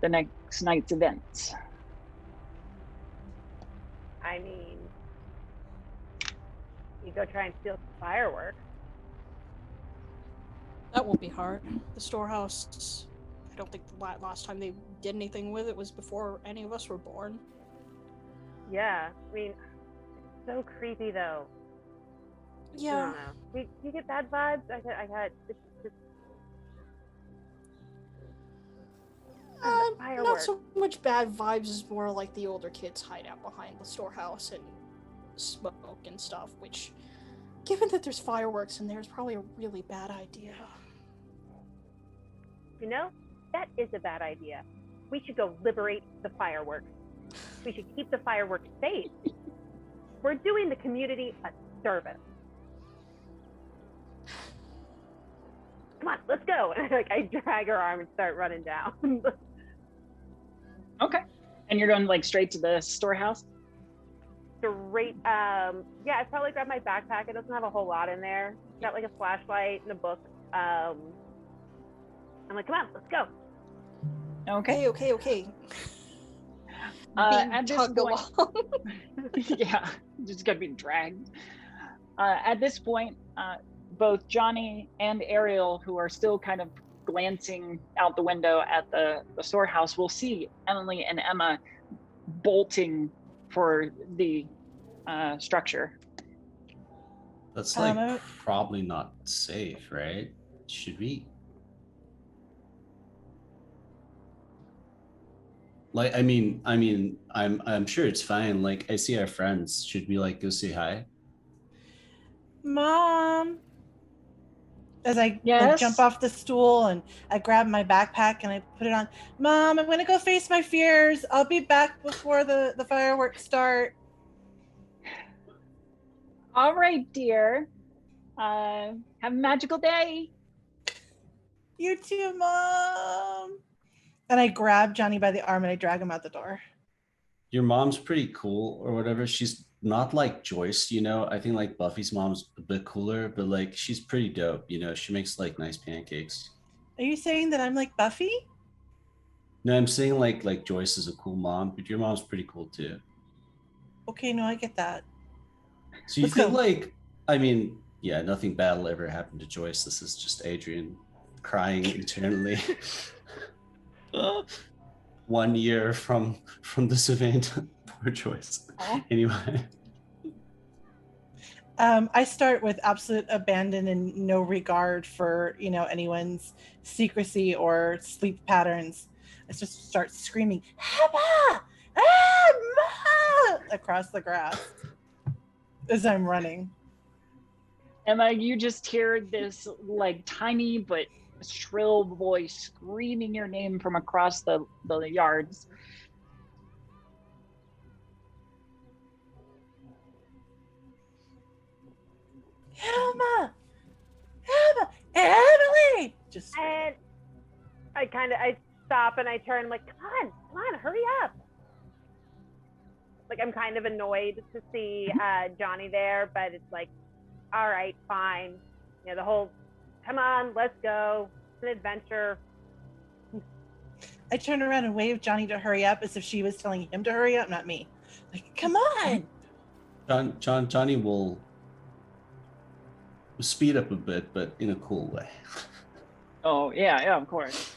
the next night's events. I mean, you go try and steal some fireworks. That won't be hard. The storehouse, I don't think the last time they did anything with it was before any of us were born. Yeah, I mean, it's so creepy though. Yeah. I don't know. Do you get bad vibes? I got it's just not so much bad vibes, as more like the older kids hide out behind the storehouse and smoke and stuff, which, given that there's fireworks in there, is probably a really bad idea. You know, that is a bad idea. We should go liberate the fireworks. We should keep the fireworks safe. We're doing the community a service. Come on, let's go. And I drag her arm and start running down. Okay. And you're going like straight to the storehouse? Straight, yeah, I'd probably grab my backpack. It doesn't have a whole lot in there. It's got like a flashlight and a book. I'm like, come on, let's go. Okay. Okay. At this point, along. yeah, just gotta be dragged. At this point, both Johnny and Ariel, who are still kind of glancing out the window at the storehouse, will see Emily and Emma bolting for the structure. That's probably not safe, right? Should we? Like, I mean, I'm sure it's fine. Like, I see our friends. Should we like go say hi? Mom. As I Yes? jump off the stool and I grab my backpack and I put it on. Mom, I'm going to go face my fears. I'll be back before the fireworks start. All right, dear. Have a magical day. You too, Mom. And I grab Johnny by the arm and I drag him out the door. Your mom's pretty cool or whatever. She's not like Joyce, I think like Buffy's mom's a bit cooler, but like she's pretty dope, she makes like nice pancakes. Are you saying that I'm like Buffy? No, I'm saying like Joyce is a cool mom, but your mom's pretty cool too. Okay, no, I get that. So you think like, I mean, yeah, nothing bad will ever happen to Joyce. This is just Adrian crying internally. 1 year from this event. Poor Joyce. Anyway. I start with absolute abandon and no regard for, anyone's secrecy or sleep patterns. I just start screaming, Emma! Emma! Across the grass as I'm running. Emma, you just hear this like tiny but shrill voice screaming your name from across the yards. Emma! Emma! Emily! Just And I stop and I turn, I'm like, come on, hurry up. Like, I'm kind of annoyed to see Johnny there, but it's like, all right, fine. The whole, come on, let's go. It's an adventure. I turned around and waved Johnny to hurry up as if she was telling him to hurry up, not me. Like, come on! Johnny will speed up a bit, but in a cool way. Oh, yeah, of course.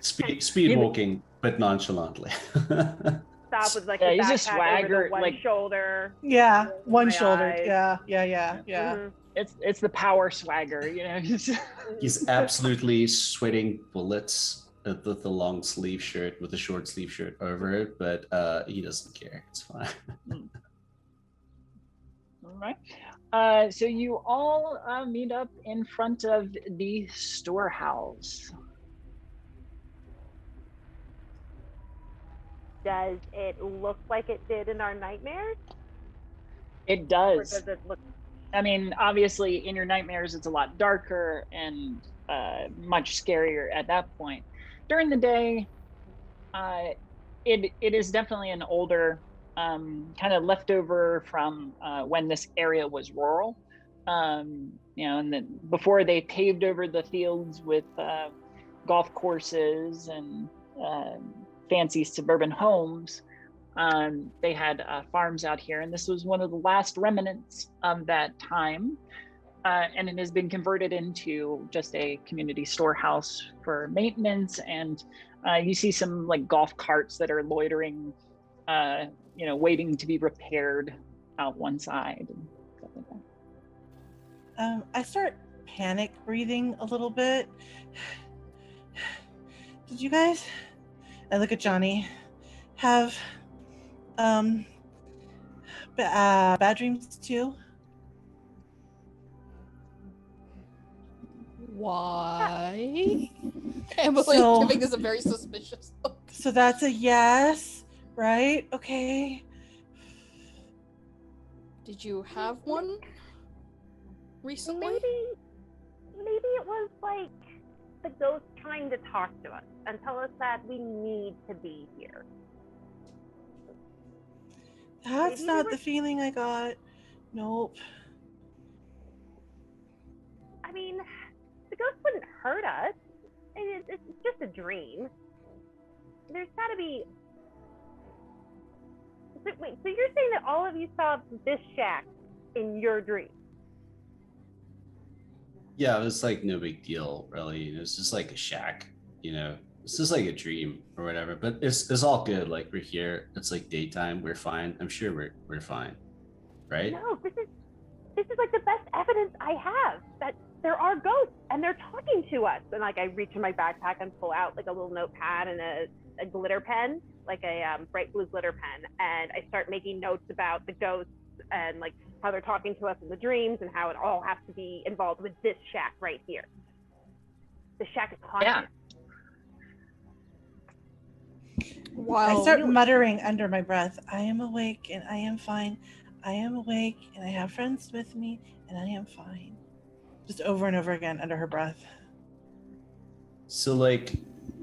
Speed walking, but nonchalantly. Stop with like Yeah, the he's a backpack swagger, over the one like- shoulder. Yeah, one-shouldered. eyes. Yeah. Mhm. It's the power swagger, He's absolutely sweating bullets with the long sleeve shirt, with the short sleeve shirt over it, but he doesn't care. It's fine. All right. So you all meet up in front of the storehouse. Does it look like it did in our nightmares? It Or does. does it look? I mean, obviously, in your nightmares, it's a lot darker and much scarier at that point. During the day, it is definitely an older, kind of leftover from when this area was rural. And then before they paved over the fields with golf courses and fancy suburban homes, they had farms out here, and this was one of the last remnants of that time. And it has been converted into just a community storehouse for maintenance. And you see some like golf carts that are loitering, waiting to be repaired out one side and stuff like that. I start panic breathing a little bit. Did you guys, I look at Johnny, have bad dreams too? Why? Emily So- giving us a very suspicious look. So that's a yes, right? Okay. Did you have one recently? Maybe it was like the ghost trying to talk to us and tell us that we need to be here. That's Maybe not we the were- feeling I got. Nope. I mean, the ghost wouldn't hurt us. It's just a dream. There's got to be. Wait, so you're saying that all of you saw this shack in your dream? Yeah, it was like no big deal, really. It was just like a shack, It's just like a dream or whatever. But it's all good. Like, we're here. It's like daytime. We're fine. I'm sure we're fine, right? No, this is like the best evidence I have that there are ghosts and they're talking to us. And like I reach in my backpack and pull out like a little notepad and a glitter pen, like a bright blue glitter pen, and I start making notes about the ghosts and like how they're talking to us in the dreams and how it all has to be involved with this shack right here. The shack is haunted. Yeah. Wow. I start muttering under my breath, I am awake and I am fine. I am awake and I have friends with me and I am fine. Just over and over again under her breath. So, like,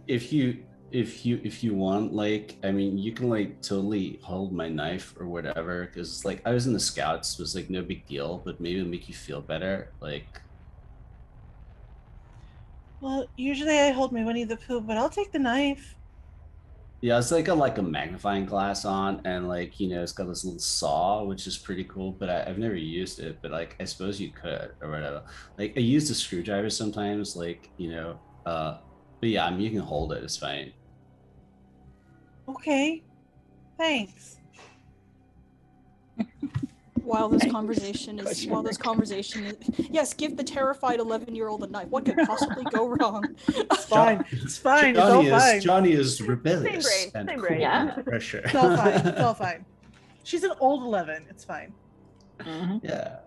if you want, like, I mean, you can like totally hold my knife or whatever, because like I was in the scouts, it was like no big deal, but maybe it'll make you feel better. Like, Well, usually I hold my Winnie the Pooh, but I'll take the knife. Yeah, it's like a magnifying glass on, and like it's got this little saw, which is pretty cool. But I've never used it. But like, I suppose you could or whatever. Like, I use the screwdriver sometimes. But yeah, I mean, you can hold it. It's fine. Okay, thanks. While this Thanks. conversation is, Question while this mark. conversation is, yes, give the terrified 11-year-old a knife. What could possibly go wrong? It's fine. It's fine. It's all fine. Johnny is rebellious brain, and same cool brain. Yeah. under pressure. It's all fine. It's all fine. She's an old 11. It's fine. Mhm. Yeah.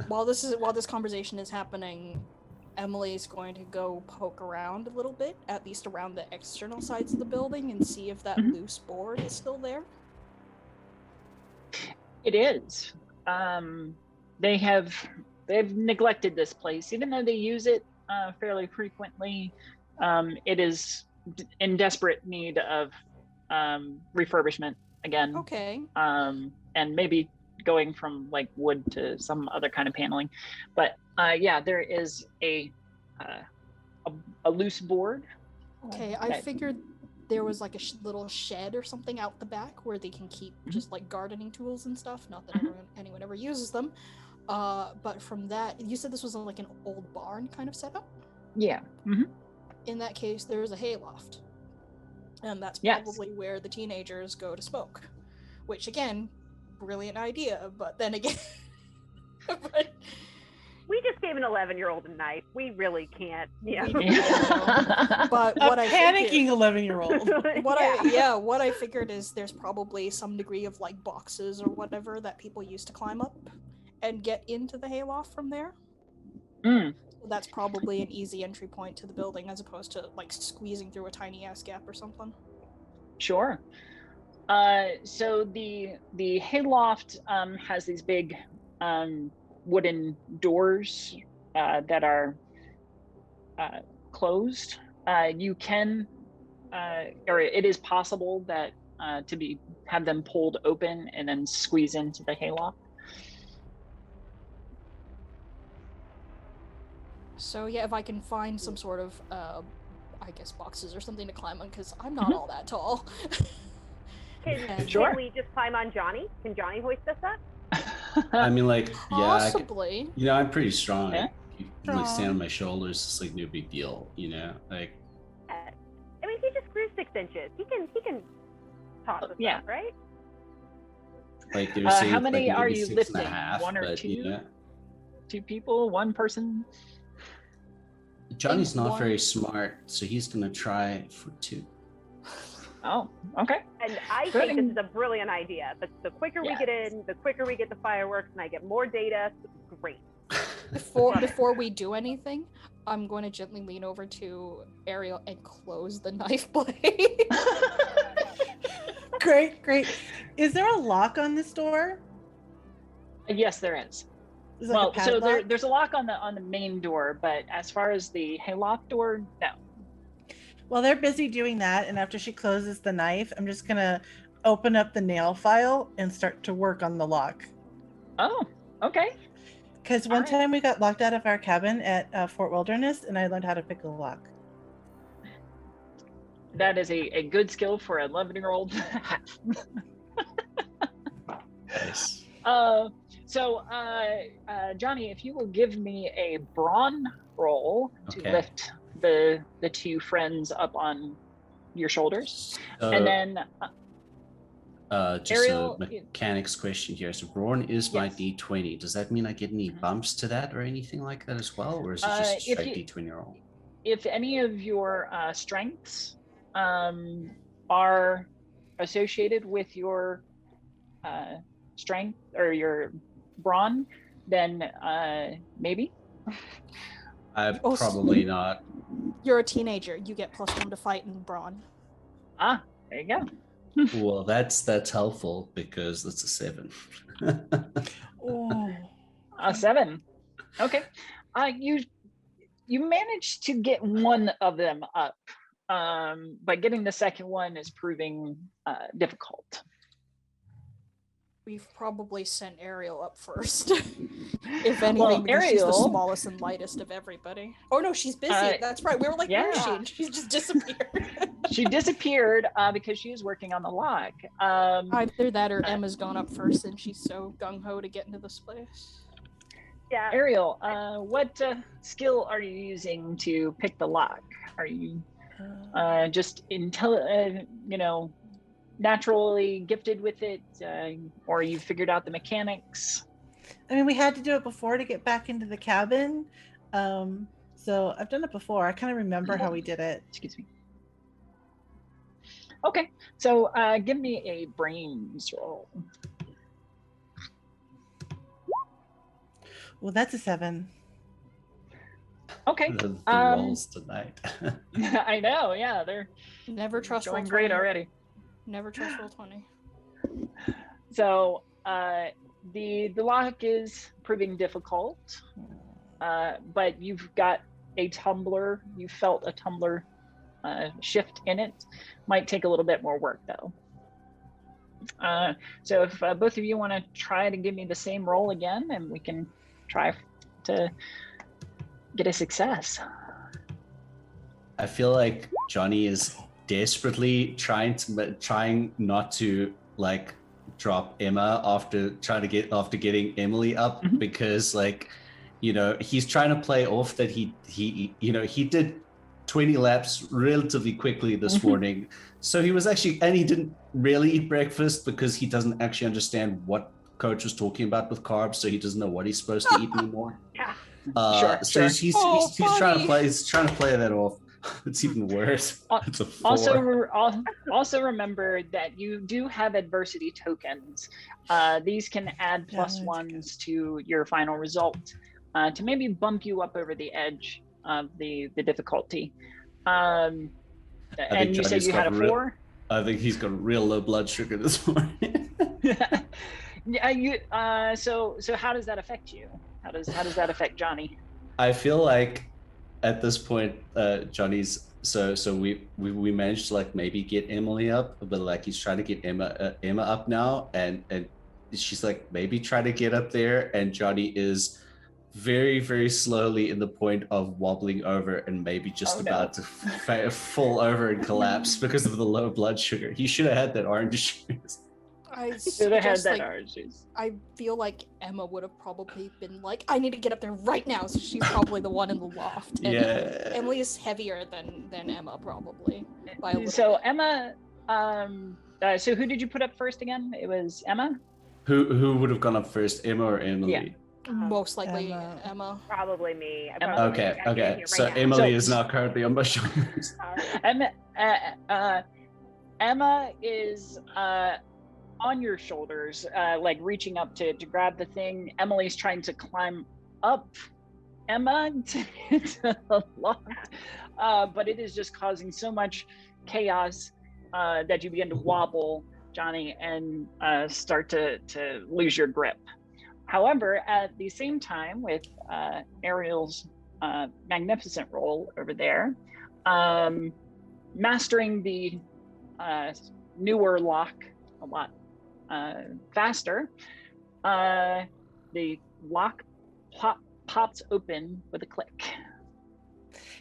While this conversation is happening, Emily's going to go poke around a little bit, at least around the external sides of the building, and see if that Mhm. loose board is still there. It is. They've neglected this place, even though they use it fairly frequently. It is in desperate need of refurbishment again. Okay. And maybe going from like wood to some other kind of paneling. But yeah, there is a loose board. Okay, I figured there was like a little shed or something out the back where they can keep just like gardening tools and stuff. Not that anyone ever uses them. But from that, you said this was like an old barn kind of setup? Yeah. Mm-hmm. In that case, there is a hayloft. And that's Yes. probably where the teenagers go to smoke. Which, again, brilliant idea, but then again... but We just gave an 11-year-old a knife. We really can't. Yeah. But A what I panicking 11-year-old. what I figured is there's probably some degree of like boxes or whatever that people use to climb up and get into the hayloft from there. Mm. So that's probably an easy entry point to the building as opposed to like squeezing through a tiny ass gap or something. Sure. So the hayloft has these big wooden doors that are closed. You can, or it is possible that have them pulled open and then squeeze into the hayloft. So yeah, if I can find some sort of, I guess boxes or something to climb on, because I'm not all that tall. Sure. Can we just climb on Johnny? Can Johnny hoist us up? I mean, like, Possibly. yeah, I'm pretty strong. Yeah. You can like stand on my shoulders. It's like no big deal, like. I mean, he just grew 6 inches. He can toss us Yeah. up, right? Like they were saying, how many like, are maybe you 6.5, lifting? One or but, two? 2 people, 1 person? Johnny's not one- very smart, so he's gonna try for 2. Oh, okay. And I Good. think this is a brilliant idea. The quicker we get in, the quicker we get the fireworks, and I get more data. Great. Before we do anything, I'm going to gently lean over to Ariel and close the knife blade. Great. Is there a lock on this door? Yes, there is. Is it like a So padlock? there's a lock on the main door, but as far as the hayloft door, no. Well, they're busy doing that, and after she closes the knife, I'm just gonna open up the nail file and start to work on the lock. Oh, okay. Because one time we got locked out of our cabin at Fort Wilderness, and I learned how to pick a lock. That is a good skill for an 11-year-old. Nice. Johnny, if you will give me a brawn roll to Okay. lift the 2 friends up on your shoulders, and then Just Ariel, a mechanics question here. So brawn is my Yes. D20. Does that mean I get any bumps to that or anything like that as well, or is it just a if straight you- D20 roll? if any of your strengths are associated with your strength or your brawn, then maybe. Oh, Probably not. You're a teenager. You get +1 to fight in brawn. There you go. Well, that's helpful because that's a 7. Oh, A 7. Okay. You managed to get one of them up, but getting the second one is proving difficult. we've probably sent Ariel up first. If anything, Well, because she's the Ariel- smallest and lightest of everybody. Oh no, she's busy. That's right. We were like, where is she? yeah. And she just disappeared. She disappeared because she was working on the lock. Either that or Emma's gone up first and she's so gung-ho to get into this place. Yeah. Ariel, what skill are you using to pick the lock? Are you just naturally gifted with it, or you figured out the mechanics? I mean, we had to do it before to get back into the cabin. So I've done it before. I kind of remember how we did it. Excuse me. Okay, so give me a brains roll. Well, that's a 7. Okay. The rolls tonight. I know, yeah, they're Never trust going roll great 20. already. Never trust roll 20. So the lock is proving difficult, but you've got a tumbler. You felt a tumbler shift in it. Might take a little bit more work though. So if both of you want to try to give me the same roll again, and we can try to get a success. I feel like Johnny is desperately trying not to like drop Emma after getting Emily up, Mhm. because he's trying to play off that he did 20 laps relatively quickly this Mhm. morning, so he was actually, and he didn't really eat breakfast because he doesn't actually understand what coach was talking about with carbs, so he doesn't know what he's supposed to eat anymore. Yeah. Sure. He's trying to play that off. It's even worse. It's a 4. Also remember that you do have adversity tokens. These can add +1s to your final result to maybe bump you up over the edge of the difficulty. And you said you had a 4? I think he's got real low blood sugar this morning. Yeah, so how does that affect you? How does that affect Johnny? I feel like at this point, Johnny's so we managed to like maybe get Emily up, but like he's trying to get Emma up now, and she's like maybe try to get up there, and Johnny is very, very slowly in the point of wobbling over and maybe just about to fall over and collapse because of the low blood sugar. He should have had that orange juice. I Should have had suggest, that orange juice. I feel like Emma would have probably been like, I need to get up there right now, so she's probably the one in the loft. And Yeah. Emily is heavier than Emma, probably. By a little So bit. Emma, so who did you put up first again? It was Emma? Who would have gone up first, Emma or Emily? Yeah. Most likely Emma. Probably me. I Emma. probably Okay. got here So right now. Emily is now currently on my shoulders. Emma is on your shoulders, like reaching up to grab the thing. Emily's trying to climb up Emma to the loft, but it is just causing so much chaos that you begin to wobble, Johnny, and start to lose your grip. However, at the same time, with Ariel's magnificent roll over there, mastering the newer lock a lot faster, the lock pops open with a click.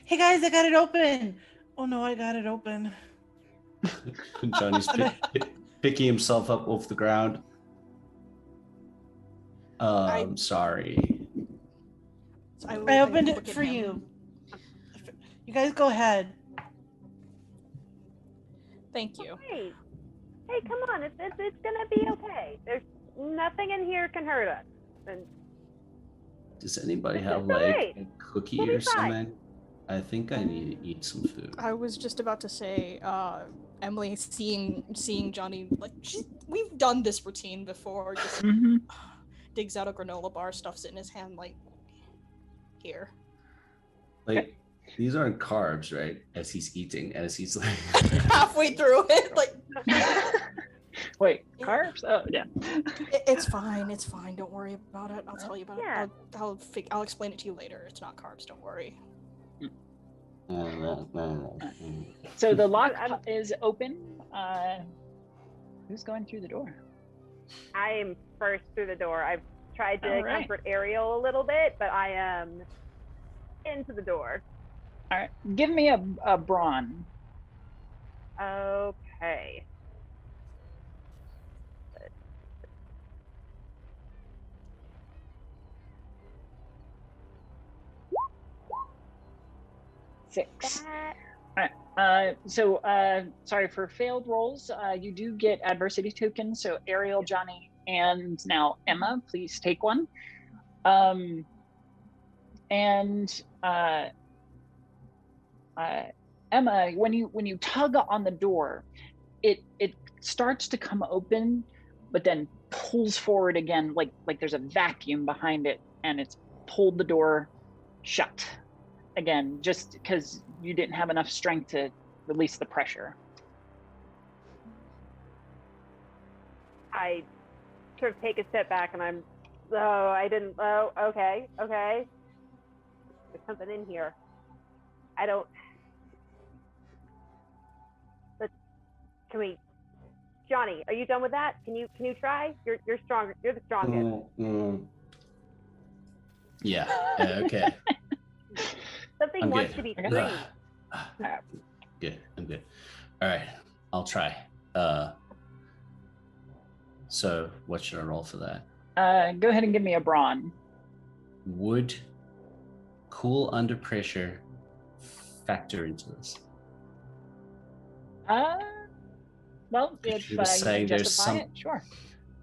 Hey guys, I got it open. Oh no, I got it open. Johnny's picking himself up off the ground. I'm sorry. I opened it for you. You guys go ahead. Thank you. Hey, come on. It's gonna be okay. There's nothing in here can hurt us. And Does anybody have It's like alright. a cookie We'll be or fine. something? I think I need to eat some food. I was just about to say, Emily, seeing Johnny, like, we've done this routine before. Just digs out a granola bar, stuffs it in his hand, like, here. Like, these aren't carbs, right? As he's eating, as he's like halfway through it, like. Wait, carbs? Oh yeah. It's fine. It's fine. Don't worry about it. I'll tell you about Yeah. it. I'll explain it to you later. It's not carbs. Don't worry. So the lock is open. Who's going through the door? I am first through the door. I've tried to All right. comfort Ariel a little bit, but I am into the door. All right, give me a brawn. Okay. Six. That So sorry for failed rolls. You do get adversity tokens. So Ariel, Johnny, and now Emma, please take one. Emma, when you tug on the door, it starts to come open, but then pulls forward again, like there's a vacuum behind it, and it's pulled the door shut again, just because you didn't have enough strength to release the pressure. I sort of take a step back, and I'm, okay. There's something in here. I don't. Can we, Johnny? Are you done with that? Can you try? You're stronger. You're the strongest. Yeah. Okay. Something I'm wants good. to be Okay. free. Good. I'm good. All right. I'll try. So what should I roll for that? Go ahead and give me a brawn. Would cool under pressure factor into this? Well, Because if she was you saying can there's justify some- it, sure.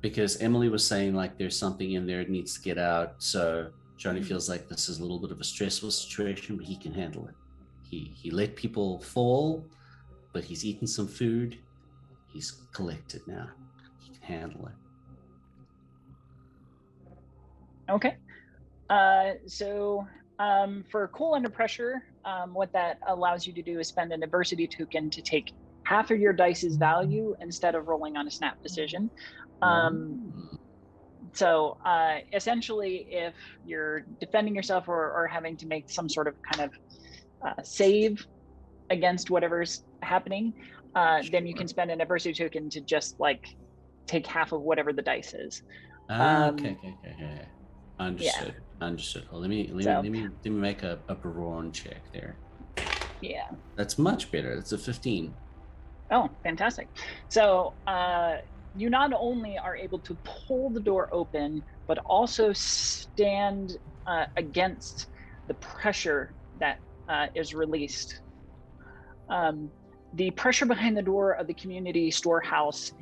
Because Emily was saying like there's something in there that needs to get out. So Johnny feels like this is a little bit of a stressful situation, but he can handle it. He let people fall, but he's eaten some food. He's collected now. He can handle it. Okay. So for cool under pressure, what that allows you to do is spend an adversity token to take half of your dice's value instead of rolling on a snap decision. So essentially, if you're defending yourself or having to make some sort of kind of save against whatever's happening, then you can spend an adversity token to just like take half of whatever the dice is. Okay. Understood. Yeah. Understood. Well, let me make a brawn check there. Yeah. That's much better. That's a 15. Oh, fantastic. So you not only are able to pull the door open, but also stand against the pressure that is released. The pressure behind the door of the community storehouse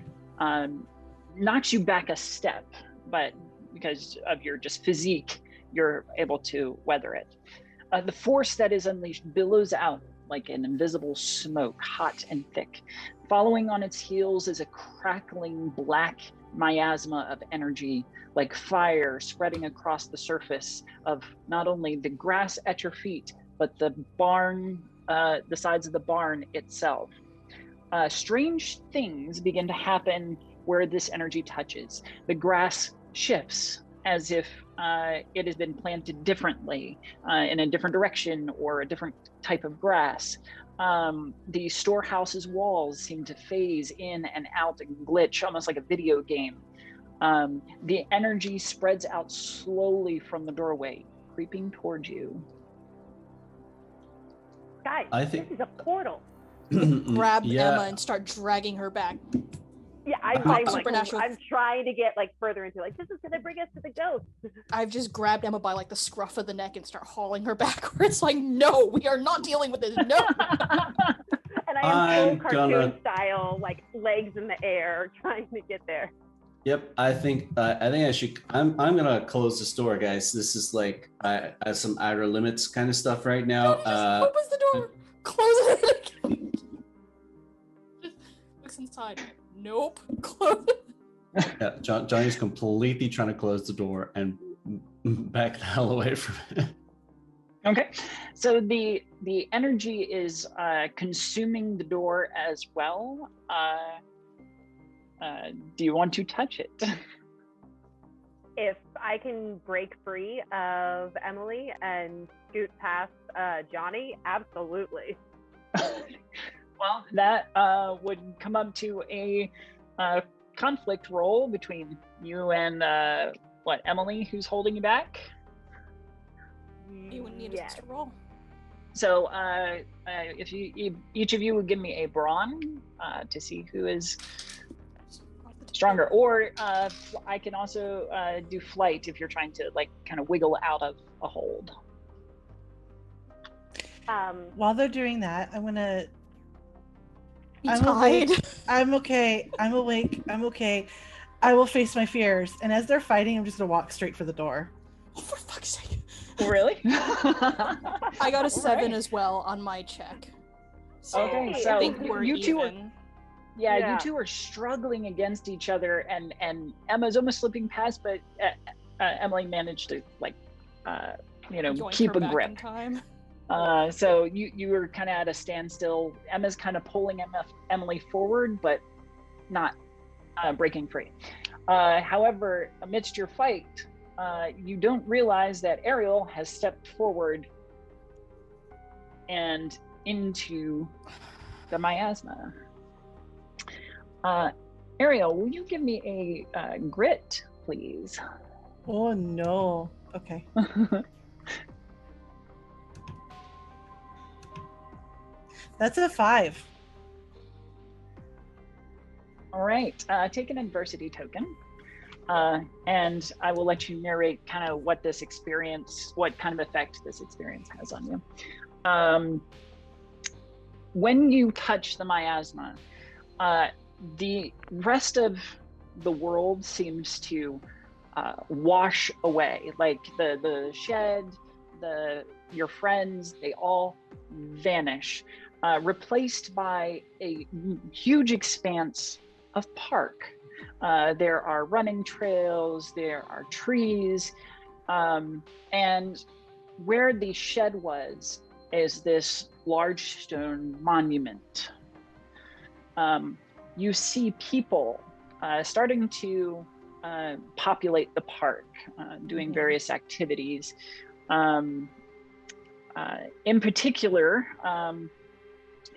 knocks you back a step, but because of your just physique, you're able to weather it. The force that is unleashed billows out like an invisible smoke, hot and thick. Following on its heels is a crackling black miasma of energy, like fire spreading across the surface of not only the grass at your feet, but the barn, the sides of the barn itself. Strange things begin to happen where this energy touches. The grass shifts as if it has been planted differently in a different direction or a different type of grass. The storehouse's walls seem to phase in and out and glitch, almost like a video game. The energy spreads out slowly from the doorway, creeping towards you. Guys, I think- this is a portal. Grab Yeah. Emma and start dragging her back. Yeah, I'm Supernatural. I'm trying to get like further into like this is gonna bring us to the ghost. I've just grabbed Emma by like the scruff of the neck and start hauling her backwards. Like, no, we are not dealing with this. No. And I am I'm full cartoon gonna- style, like legs in the air, trying to get there. Yep, I think I should. I'm gonna close this door, guys. This is like I have some outer limits kind of stuff right now. Just opens the door, closes it again. Just looks inside. Nope. Close it. Yeah, Johnny's completely trying to close the door and back the hell away from it. Okay, so the energy is consuming the door as well. Do you want to touch it? If I can break free of Emily and scoot past Johnny, absolutely. Well, that would come up to a conflict roll between you and Emily, who's holding you back. You would need us to roll. So if each of you would give me a brawn to see who is stronger, or I can also do flight if you're trying to like kind of wiggle out of a hold. While they're doing that, I'm gonna. I'm awake. I'm okay. I'm awake. I'm okay. I will face my fears, and as they're fighting, I'm just gonna walk straight for the door. Oh, for fuck's sake! Really? I got a 7 as well on my check. So okay, I so think we're you two even. you two are struggling against each other, and Emma's almost slipping past, but Emily managed to Yoink keep her a back grip. in time. So you were kind of at a standstill. Emma's kind of pulling Emily forward, but not breaking free. However, amidst your fight, you don't realize that Ariel has stepped forward and into the miasma. Ariel, will you give me a grit, please? Oh no. Okay. That's a 5. All right, take an adversity token, and I will let you narrate kind of what kind of effect this experience has on you. When you touch the miasma, the rest of the world seems to wash away. Like the shed, your friends, they all vanish. Replaced by a huge expanse of park. There are running trails, there are trees, and where the shed was is this large stone monument. You see people starting to populate the park, doing various activities. In particular,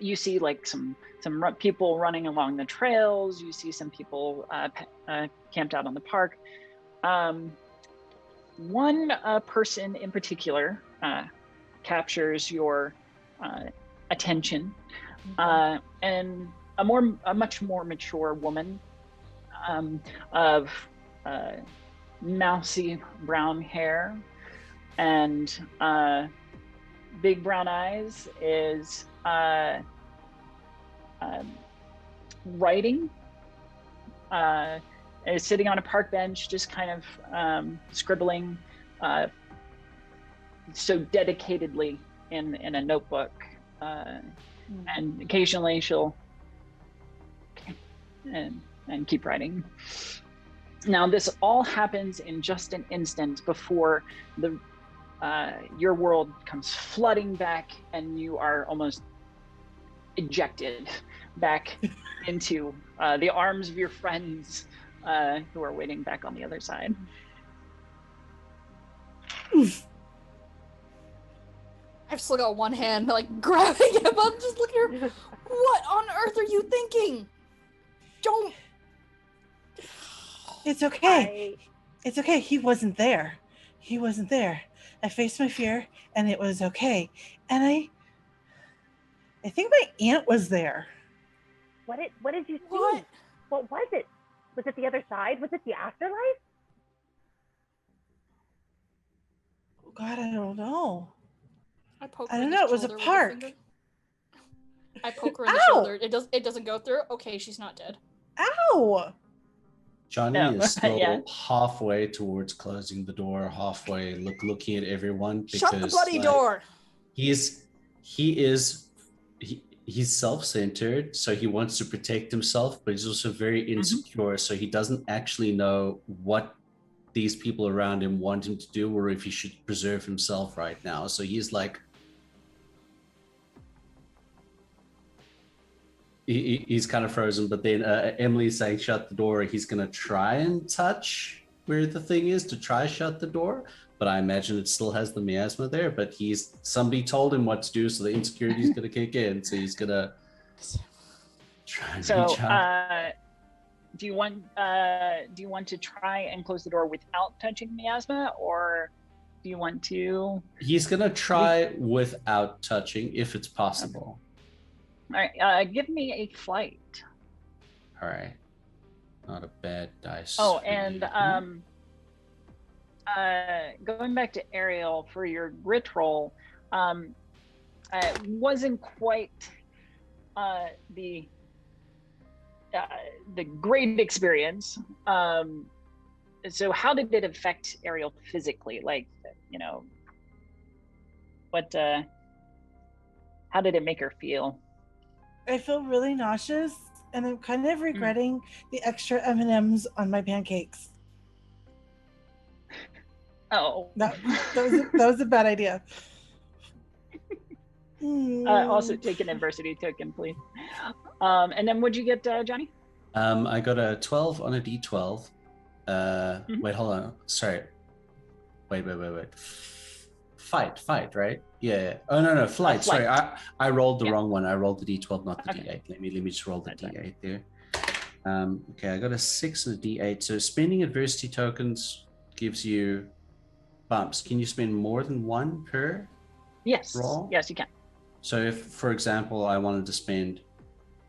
you see like some people running along the trails. You see some people camped out on the park. One person in particular captures your attention, and a much more mature woman of mousy brown hair and big brown eyes is writing, is sitting on a park bench, just kind of scribbling so dedicatedly in a notebook, and occasionally she'll and keep writing. Now this all happens in just an instant before your world comes flooding back, and you are almost ejected back into the arms of your friends who are waiting back on the other side. I've still got one hand, like, grabbing him. I'm just looking at her. What on earth are you thinking? Don't. It's okay. It's okay. He wasn't there. He wasn't there. I faced my fear, and it was okay. And I think my aunt was there. What did you see? What? What was it? Was it the other side? Was it the afterlife? Oh God, I don't know. I poke I her don't in know. the It was a shoulder with park. finger. I poke her in the shoulder. It doesn't go through. Okay, she's not dead. Ow! Johnny No. is still Yeah. halfway towards closing the door, halfway looking at everyone because Shut the bloody door! He's self-centered, so he wants to protect himself, but he's also very insecure, so he doesn't actually know what these people around him want him to do or if he should preserve himself right now. So he's like, he's kind of frozen, but then Emily's saying shut the door. He's going to try and touch where the thing is to try shut the door, but I imagine it still has the miasma there, but somebody told him what to do, so the insecurity is going to kick in, so he's going to try and reach out. do you want to try and close the door without touching miasma, or do you want to? He's gonna try without touching if it's possible. All right, give me a flight. All right, not a bad dice. Oh, and going back to Ariel for your grit roll, it wasn't quite the great experience. So how did it affect Ariel physically? Like, what? How did it make her feel? I feel really nauseous, and I'm kind of regretting the extra M&Ms on my pancakes. Oh, that was a bad idea. Also take an adversity token, please. And then what'd you get, Johnny? I got a 12 on a D12. Wait, hold on. Sorry. Wait. Fight, right? Yeah. Oh no, flight. Sorry, I rolled the wrong one. I rolled the D12, not the D8. Let me just roll the D8 there. Okay, I got a 6 on the D8. So spending adversity tokens gives you bumps. Can you spend more than one per roll? Yes, you can. So if, for example, I wanted to spend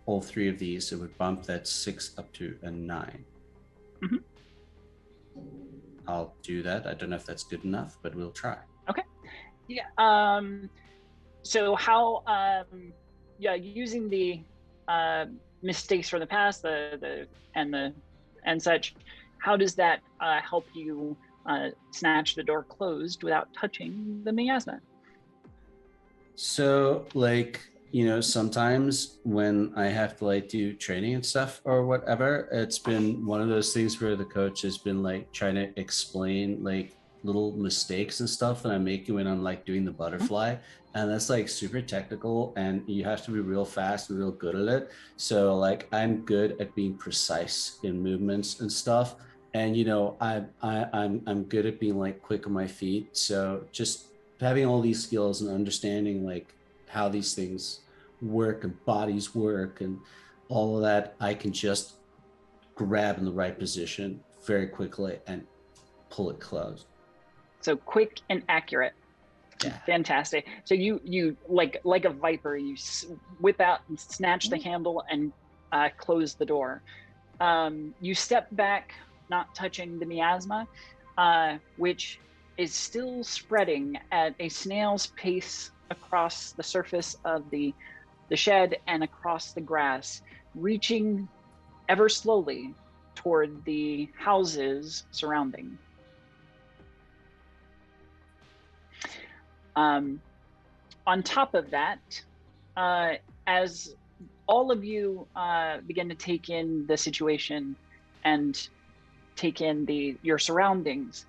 all 3 of these, it would bump that 6 up to a 9. Mm-hmm. I'll do that. I don't know if that's good enough, but we'll try. Okay. Yeah. So how? Using the mistakes from the past, and such. How does that help you snatch the door closed without touching the miasma? So, sometimes when I have to do training and stuff or whatever, it's been one of those things where the coach has been trying to explain little mistakes and stuff that I'm making when I'm doing the butterfly, and that's super technical, and you have to be real fast and real good at it. So I'm good at being precise in movements and stuff, and I'm good at being quick on my feet. So just having all these skills and understanding how these things work and bodies work and all of that, I can just grab in the right position very quickly and pull it closed. So quick and accurate. Yeah. Fantastic. So you like a viper, you whip out and snatch the handle and close the door. You step back, not touching the miasma, which is still spreading at a snail's pace across the surface of the shed and across the grass, reaching ever slowly toward the houses surrounding. On top of that, as all of you begin to take in the situation and take in your surroundings,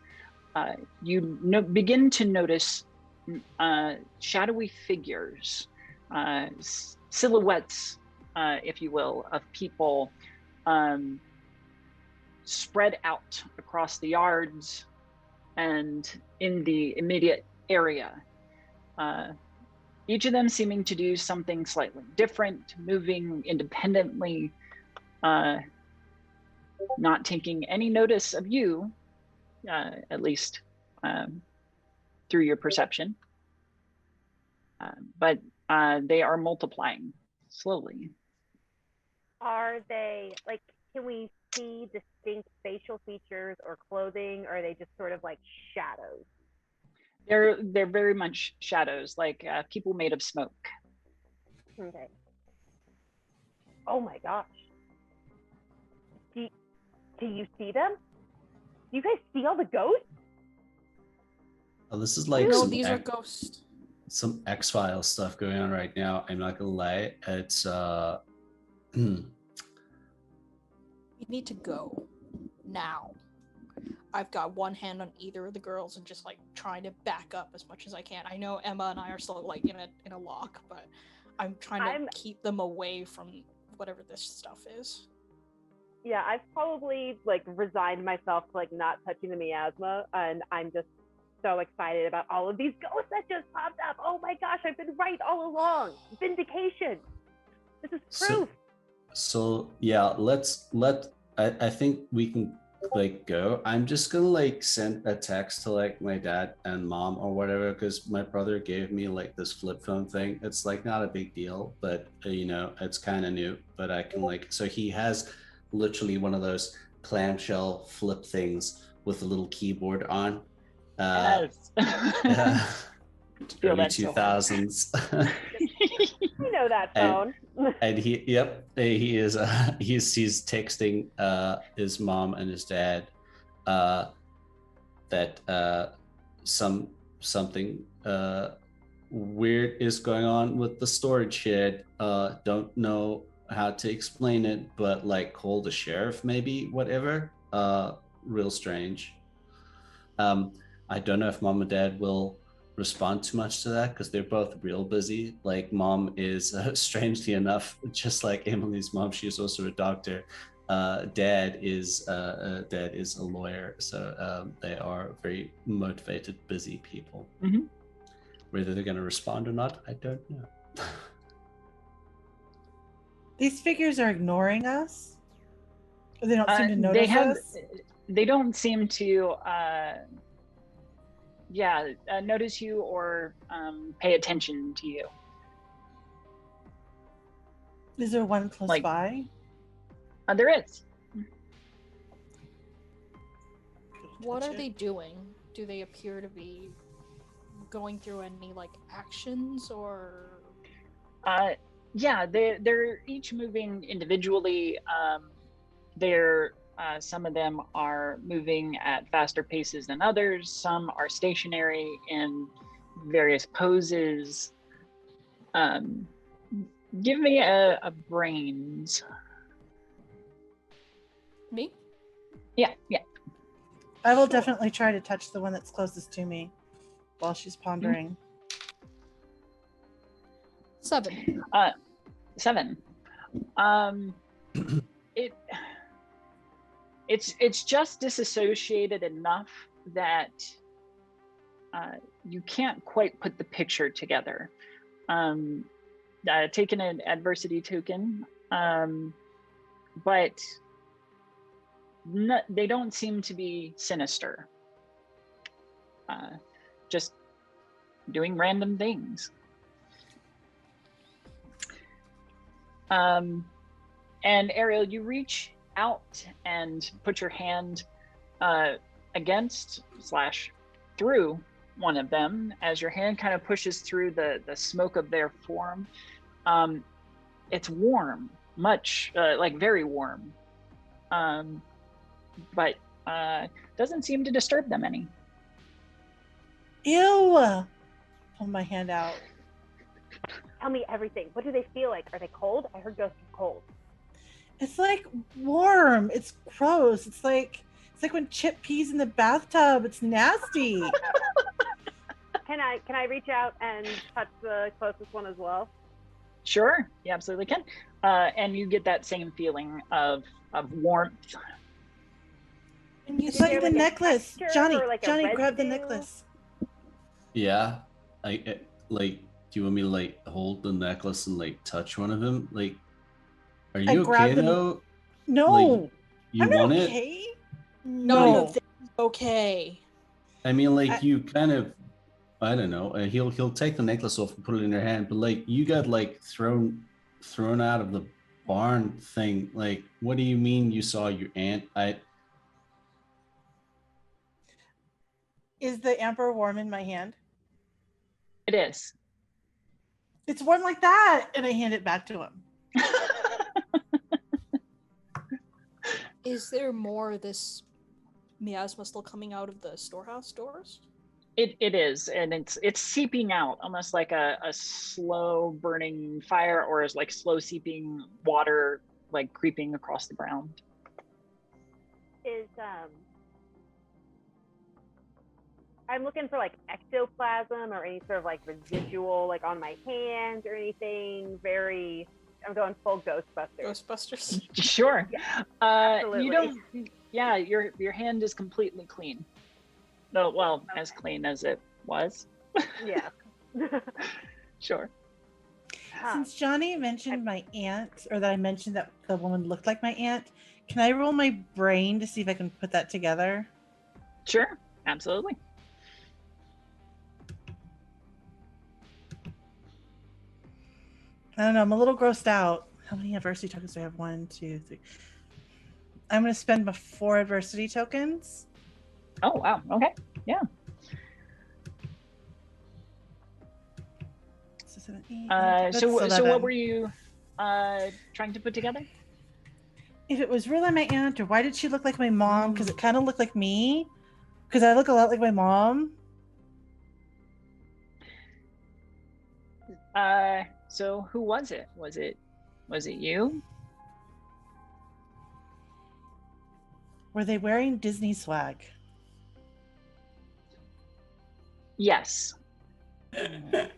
you begin to notice shadowy figures, silhouettes, if you will, of people spread out across the yards and in the immediate area. Each of them seeming to do something slightly different, moving independently, not taking any notice of you, at least through your perception. But they are multiplying slowly. Are they, can we see distinct facial features or clothing, or are they just sort of shadows? They're very much shadows, people made of smoke. Okay. Oh my gosh. Can you see them? Do you guys see all the ghosts? Oh, this is no, these are ghosts. Some X-Files stuff going on right now. I'm not gonna lie. It's You need to go now. I've got one hand on either of the girls and just trying to back up as much as I can. I know Emma and I are still in a lock, but I'm trying to keep them away from whatever this stuff is. Yeah, I've probably resigned myself to not touching the miasma, and I'm just so excited about all of these ghosts that just popped up. Oh my gosh, I've been right all along. Vindication. This is proof. So yeah, let I think we can like go. I'm just gonna like send a text to like my dad and mom or whatever, because my brother gave me like this flip phone thing. It's like not a big deal, but you know, it's kind of new. But I can like, so he has literally one of those clamshell flip things with a little keyboard on. Yes. Feel Early that so hard. 2000s. I know that phone. And he is he's texting his mom and his dad that something weird is going on with the storage shed. Don't know how to explain it, but like call the sheriff maybe, whatever. Real strange. I don't know if mom and dad will respond too much to that, because they're both real busy. Like mom is strangely enough, just like Emily's mom, she's also a doctor. Dad is a lawyer, so they are very motivated, busy people. Mhm. Whether they're going to respond or not, I don't know. These figures are ignoring us? Or they don't seem to notice us? They don't seem to notice you or pay attention to you. Is there one close Like- by? There is. What are they doing? Do they appear to be going through any like actions or? Yeah, they're each moving individually. Some of them are moving at faster paces than others. Some are stationary in various poses. Give me a brains. Me? Yeah. I will Sure. definitely try to touch the one that's closest to me while she's pondering. 7. 7. It's just disassociated enough that you can't quite put the picture together. Taking an adversity token, but they don't seem to be sinister. Just doing random things. And Ariel, you reach out and put your hand against / through one of them. As your hand kind of pushes through the smoke of their form, it's warm, much like very warm, but doesn't seem to disturb them any. Ew! Pull my hand out. Tell me everything. What do they feel like? Are they cold? I heard ghosts are cold. It's like warm. It's gross. It's like when Chip pees in the bathtub. It's nasty. Can I reach out and touch the closest one as well? Sure, you absolutely can. And you get that same feeling of warmth. And you It's like the like a necklace. texture Johnny, or like a Johnny, grab the residue? necklace. Yeah, I like. Do you want me to like hold the necklace and like touch one of them? Like, are I you grab okay them- though? No, Like, you I'm not want it? okay. None No. of this is okay. I mean, like I- you kind of, I don't know. He'll take the necklace off and put it in your hand, but like you got like thrown out of the barn thing. Like, what do you mean you saw your aunt? Is the amber warm in my hand? It is. It's warm like that, and I hand it back to him. Is there more of this miasma still coming out of the storehouse doors? It is, and it's seeping out almost like a slow burning fire, or is like slow seeping water, like creeping across the ground. Is I'm looking for like ectoplasm or any sort of like residual like on my hands or anything. I'm going full Ghostbusters. Ghostbusters? Sure. Absolutely. You don't. Yeah, your hand is completely clean. No, well, as clean as it was. Yeah. Sure. Since Johnny mentioned my aunt, or that I mentioned that the woman looked like my aunt, Can I roll my brain to see if I can put that together? Sure, absolutely. I don't know. I'm a little grossed out. How many adversity tokens do I have? 1, 2, 3. I'm going to spend my 4 adversity tokens. Oh, wow. Okay. Yeah. So 7, 8, So, that's so what 11. were you trying to put together? If it was really my aunt, or why did she look like my mom? Because it kind of looked like me. Because I look a lot like my mom. So who was it? Was it you? Were they wearing Disney swag? Yes. There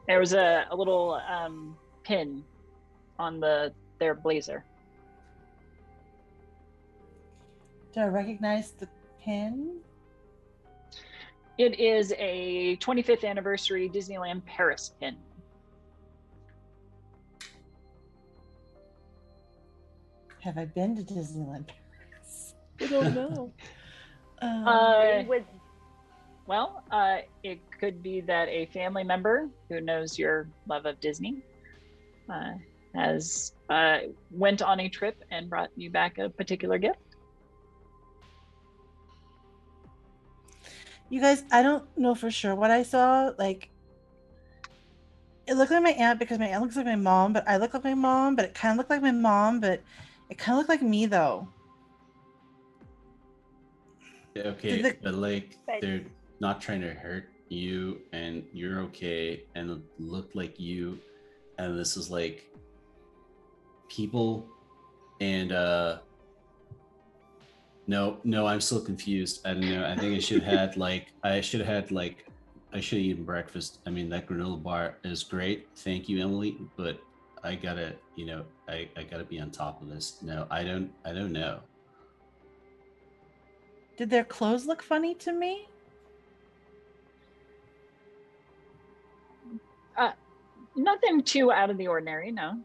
was a little pin on their blazer. Do I recognize the pin? It is a 25th anniversary Disneyland Paris pin. Have I been to Disneyland Paris? I don't know. Well, it could be that a family member who knows your love of Disney has went on a trip and brought you back a particular gift. You guys, I don't know for sure what I saw. Like, it looked like my aunt because my aunt looks like my mom, but I look like my mom, but it kind of looked like my mom, but it kind of looked like me though. Okay, but like they're not trying to hurt you, and you're okay, and it looked like you, and this is like people, and no, I'm still confused. I don't know. I think I should have eaten breakfast. I mean, that granola bar is great. Thank you, Emily, but I gotta, I gotta be on top of this. No, I don't know. Did their clothes look funny to me? Nothing too out of the ordinary, no.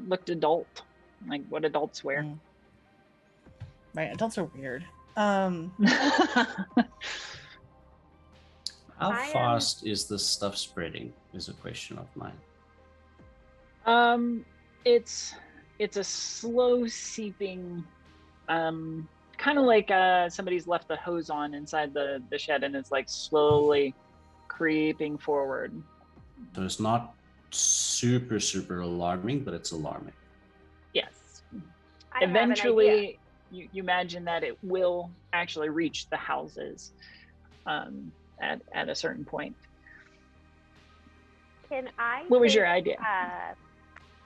Looked adult, like what adults wear. Right, adults are weird. How fast is this stuff spreading? Is a question of mine. It's a slow seeping, kind of like somebody's left the hose on inside the shed, and it's like slowly creeping forward. So it's not super alarming, but it's alarming. Yes. Eventually, you imagine that it will actually reach the houses at a certain point. What was your idea?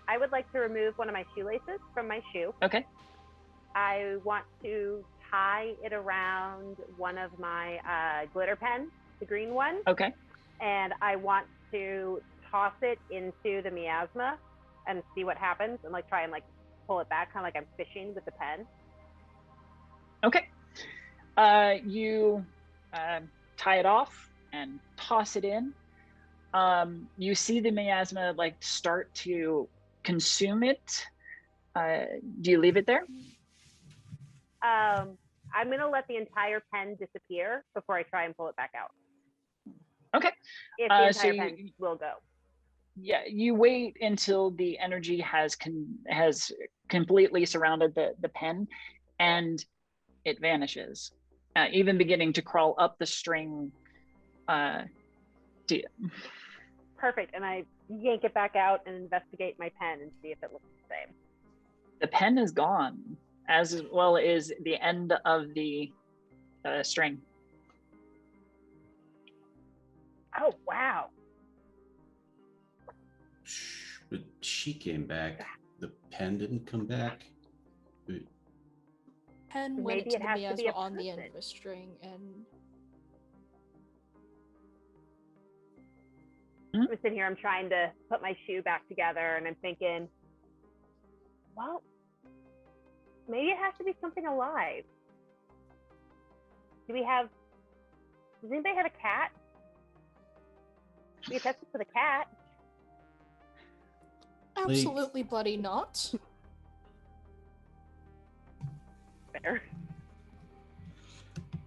I would like to remove one of my shoelaces from my shoe. Okay. I want to tie it around one of my glitter pens, the green one. Okay. And I want to toss it into the miasma and see what happens, and like try and like pull it back, kind of like I'm fishing with the pen. Okay. You tie it off and toss it in. You see the miasma like start to consume it. Do you leave it there? I'm gonna let the entire pen disappear before I try and pull it back out. Okay. If the entire pen will go. Yeah, you wait until the energy has completely surrounded the pen, and it vanishes, even beginning to crawl up the string. Perfect, and I yank it back out and investigate my pen and see if it looks the same. The pen is gone, as well as the end of the string. Oh, wow. But she came back. The pen didn't come back. Pen went to the miasma on the end of a string, and I'm sitting here, I'm trying to put my shoe back together, and I'm thinking, well, maybe it has to be something alive. Does anybody have a cat? We can test it for the cat. Absolutely bloody not. Fair.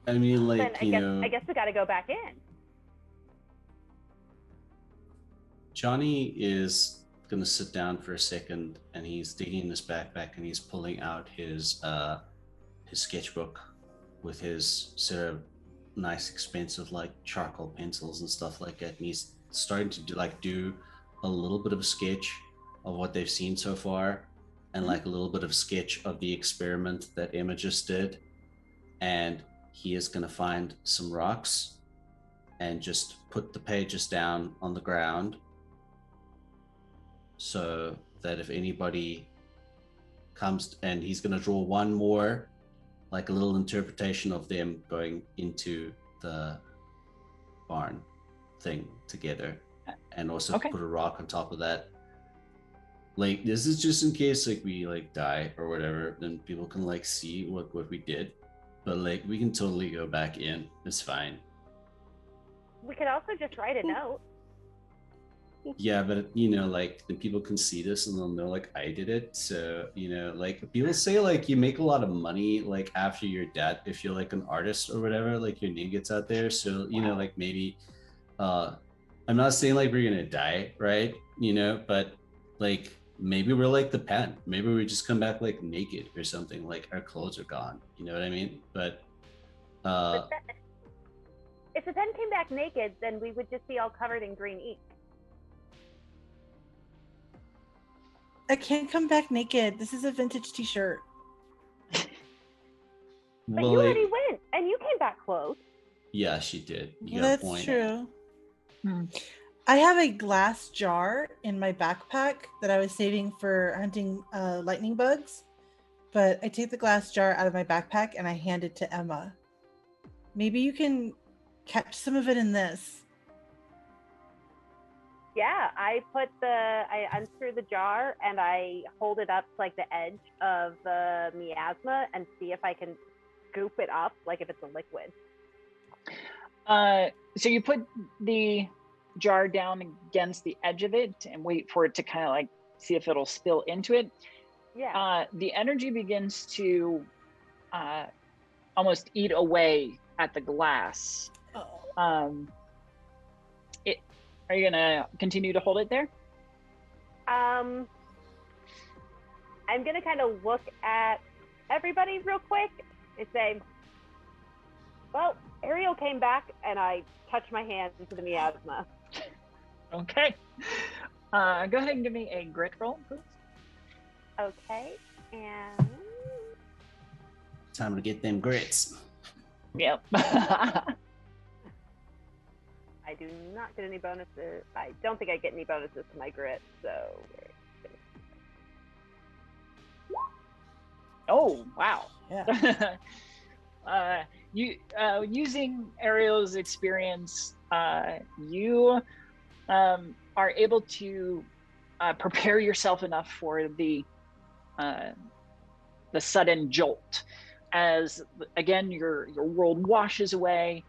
I mean, Then like, I guess we got to go back in. Johnny is gonna sit down for a second, and he's digging in his backpack, and he's pulling out his sketchbook with his sort of nice, expensive like charcoal pencils and stuff like that. And he's starting to do a little bit of a sketch of what they've seen so far, and like a little bit of sketch of the experiment that Emma just did. And he is gonna find some rocks and just put the pages down on the ground, so that if anybody comes, and he's going to draw one more, like a little interpretation of them going into the barn thing together, and also put a rock on top of that. Like, this is just in case like we like die or whatever, then people can like see what we did, but like we can totally go back in. It's fine. We could also just write a note. Yeah, but like then people can see this and they'll know like I did it. So like people say like you make a lot of money like after you're dead if you're like an artist or whatever, like your name gets out there. So like maybe I'm not saying like we're gonna die, right? But like maybe we're like the pen. Maybe we just come back like naked or something, like our clothes are gone. You know what I mean? But if the pen came back naked, then we would just be all covered in green ink. I can't come back naked. This is a vintage t-shirt. But well, you already went, and you came back clothes. Yeah, she did. You got That's a point. true. I have a glass jar in my backpack that I was saving for hunting lightning bugs, but I take the glass jar out of my backpack and I hand it to Emma. Maybe you can catch some of it in this. Yeah, I unscrew the jar and I hold it up to like the edge of the miasma and see if I can scoop it up, like if it's a liquid. So you put the jar down against the edge of it and wait for it to kind of like see if it'll spill into it. Yeah. The energy begins to almost eat away at the glass. Are you gonna continue to hold it there? I'm gonna kind of look at everybody real quick and say, well, Ariel came back and I touched my hand into the miasma. Okay. Go ahead and give me a grit roll, please. Okay, and Time to get them grits. Yep. I do not get any bonuses. I don't think I get any bonuses to my grit, so. Oh, wow. Yeah. Using Ariel's experience, you are able to prepare yourself enough for the sudden jolt, as again your world washes away.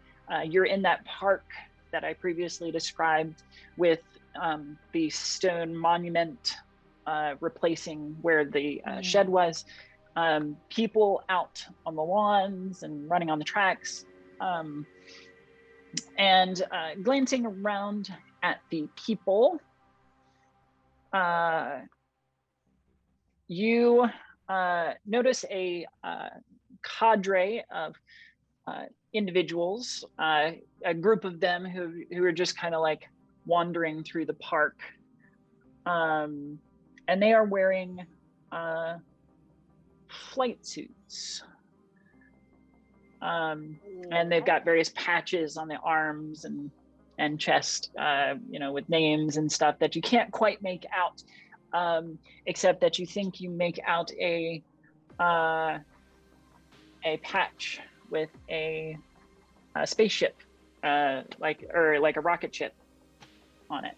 You're in that park that I previously described, with the stone monument replacing where the shed was. People out on the lawns and running on the tracks, and glancing around at the people, you notice a cadre of individuals, a group of them who are just kind of like wandering through the park, and they are wearing flight suits, and they've got various patches on the arms and chest, with names and stuff that you can't quite make out, except that you think you make out a patch with a spaceship, like a rocket ship on it.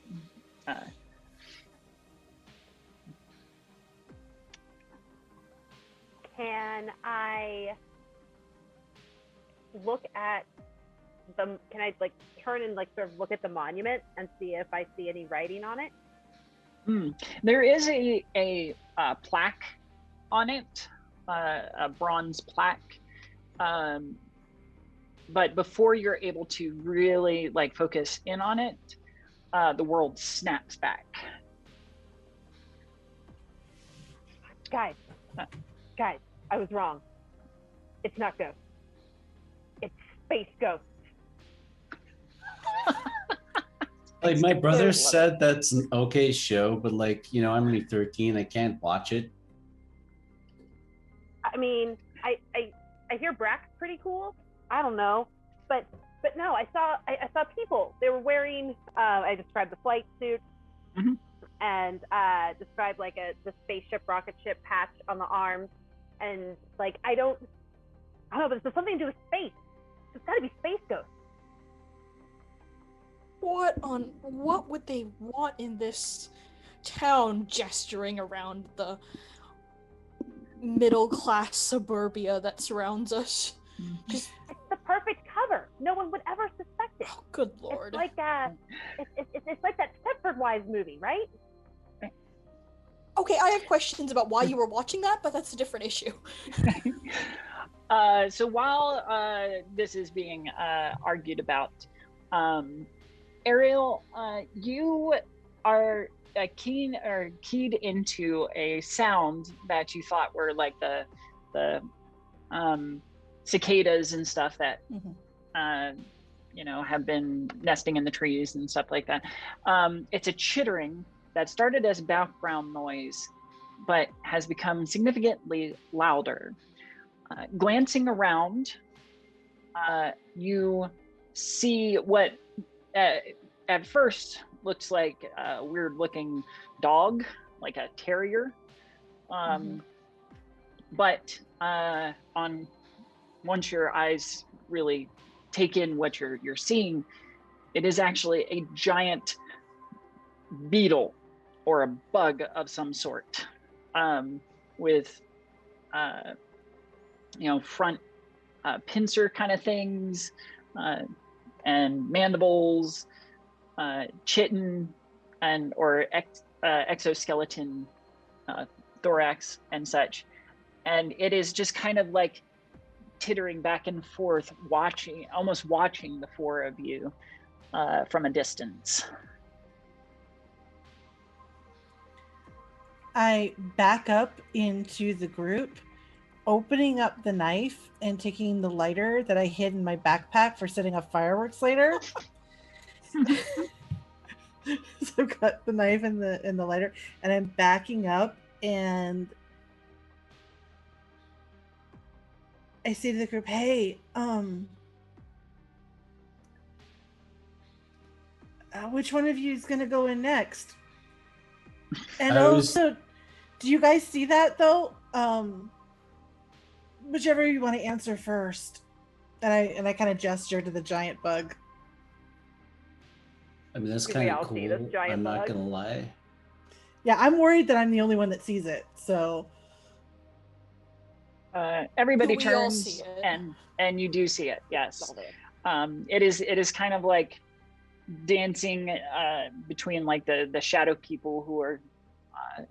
Can I look at can I like turn and like sort of look at the monument and see if I see any writing on it? There is a plaque on it, a bronze plaque. But before you're able to really like focus in on it, the world snaps back. Guys, I was wrong. It's not ghosts. It's space ghosts. Like my brother said that's an okay show, but like, you know, I'm only 13, I can't watch it. I mean, I hear Brack's pretty cool. I don't know. But no, I saw people. They were wearing I described the flight suit and described like the spaceship rocket ship patch on the arms, and like I don't know, but it's something to do with space. It's gotta be space ghosts. What would they want in this town, gesturing around the middle class suburbia that surrounds us? It's the perfect cover. No one would ever suspect it. Oh, good lord. It's like it's like that Stepford Wives movie, right? Okay, I have questions about why you were watching that, but that's a different issue. So while this is being argued about, Ariel, you are keyed into a sound that you thought were like the cicadas and stuff that you know, have been nesting in the trees and stuff like that. It's a chittering that started as background noise, but has become significantly louder. Glancing around, you see what at first looks like a weird looking dog, like a terrier. But once your eyes really take in what you're seeing, it is actually a giant beetle or a bug of some sort, with you know, front pincer kind of things, and mandibles, chitin and or exoskeleton, thorax and such. And it is just kind of like tittering back and forth, almost watching the four of you from a distance. I back up into the group, opening up the knife and taking the lighter that I hid in my backpack for setting off fireworks later. So I've got the knife and the lighter, and I'm backing up, and I say to the group, "Hey, which one of you is going to go in next?" And also, do you guys see that though? Whichever you want to answer first. And I kind of gesture to the giant bug. I mean, that's kind of cool. I'm not gonna lie. Yeah, I'm worried that I'm the only one that sees it. So everybody turns, and you do see it. Yes, it is kind of like dancing between like the shadow people who are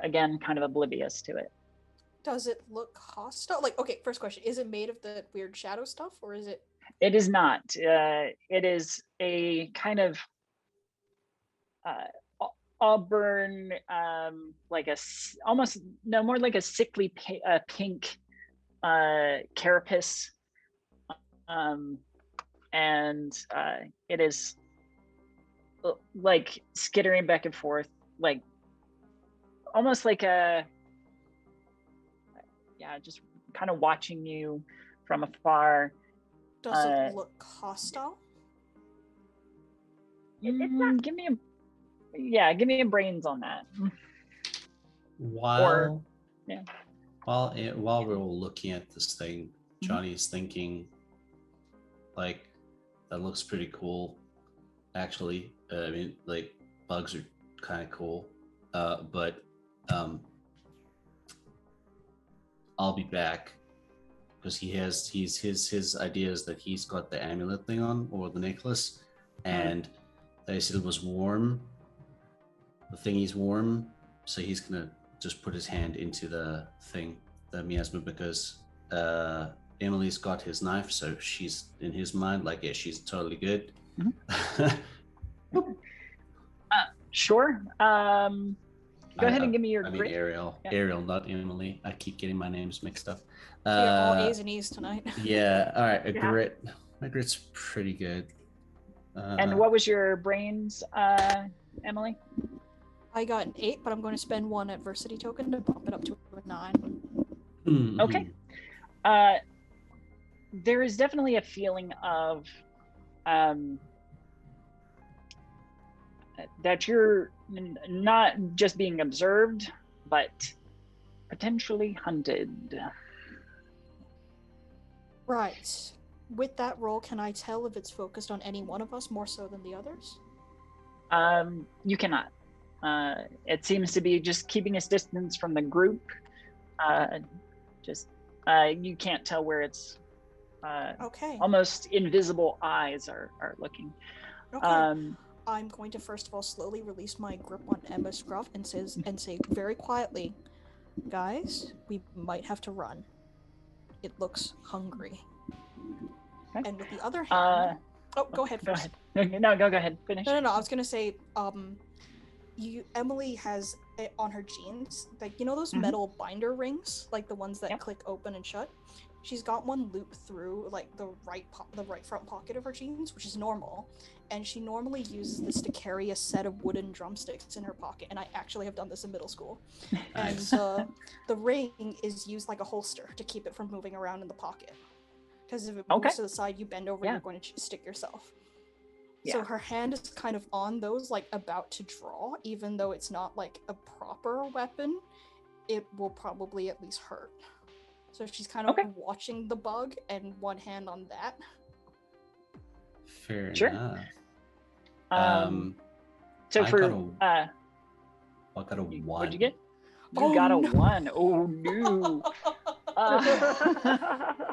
again kind of oblivious to it. Does it look hostile? Like, okay, first question: is it made of the weird shadow stuff, or is it? It is not. It is a kind of auburn, like almost more like a sickly pink carapace, and it is like skittering back and forth, like almost like just kind of watching you from afar. Does it look hostile? Give me a brains on that. While we're all looking at this thing, Johnny's thinking, like, that looks pretty cool. Actually, I mean, like, bugs are kind of cool, but I'll be back. because his idea is that he's got the amulet thing on, or the necklace, and they said it was warm. The thingy's warm, so he's gonna just put his hand into the thing, the miasma, because Emily's got his knife, so she's in his mind like, yeah, she's totally good. Sure. Go ahead and give me your grit. Ariel. Yeah. Ariel, not Emily. I keep getting my names mixed up. We are all A's and E's tonight. Yeah. All right. Grit. My grit's pretty good. And what was your brains, Emily? I got an 8, but I'm going to spend 1 adversity token to bump it up to a 9. Mm-hmm. Okay. There is definitely a feeling of that you're not just being observed, but potentially hunted. Right. With that roll, can I tell if it's focused on any one of us more so than the others? You cannot. It seems to be just keeping its distance from the group. You can't tell where its okay. almost invisible eyes are looking. Okay. I'm going to first of all slowly release my grip on Emma's scruff and say very quietly, guys, we might have to run. It looks hungry. Okay. And with the other hand, go ahead first. Go ahead. No, go ahead. Finish. No. I was gonna say, Emily has on her jeans, like, you know those metal binder rings, like the ones that click open and shut. She's got one loop through like the right front pocket of her jeans, which is normal, and she normally uses this to carry a set of wooden drumsticks in her pocket. And I actually have done this in middle school. Nice. And the ring is used like a holster to keep it from moving around in the pocket. Because if it moves to the side, you bend over, you're going to stick yourself. Yeah. So her hand is kind of on those, like about to draw, even though it's not like a proper weapon, it will probably at least hurt. So she's kind of watching the bug and one hand on that. Fair enough. So I for got a 1. What'd you get? You got a 1. Oh no.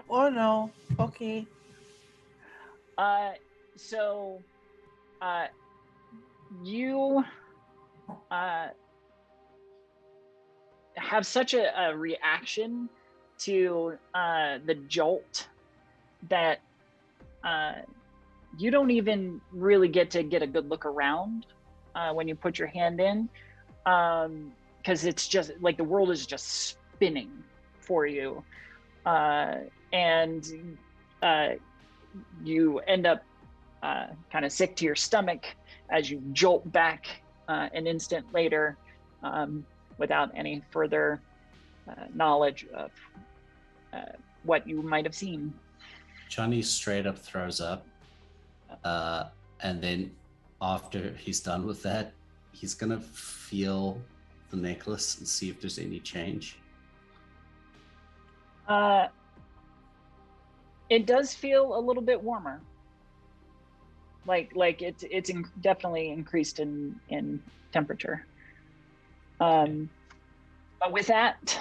Oh no. Okay. So you have such a reaction to the jolt that you don't even really get a good look around when you put your hand in, because it's just like the world is just spinning for you, and you end up kind of sick to your stomach as you jolt back an instant later, without any further knowledge of what you might have seen. Johnny straight up throws up, and then after he's done with that, he's gonna feel the necklace and see if there's any change. It does feel a little bit warmer. Like it's definitely increased in temperature. But with that,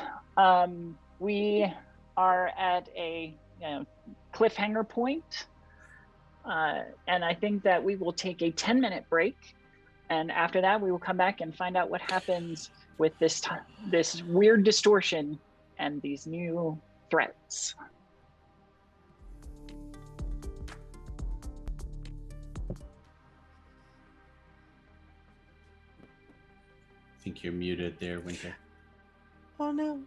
we are at a cliffhanger point, and I think that we will take a 10-minute break, and after that we will come back and find out what happens with this weird distortion and these new threats. I think you're muted there, Winter. Oh no.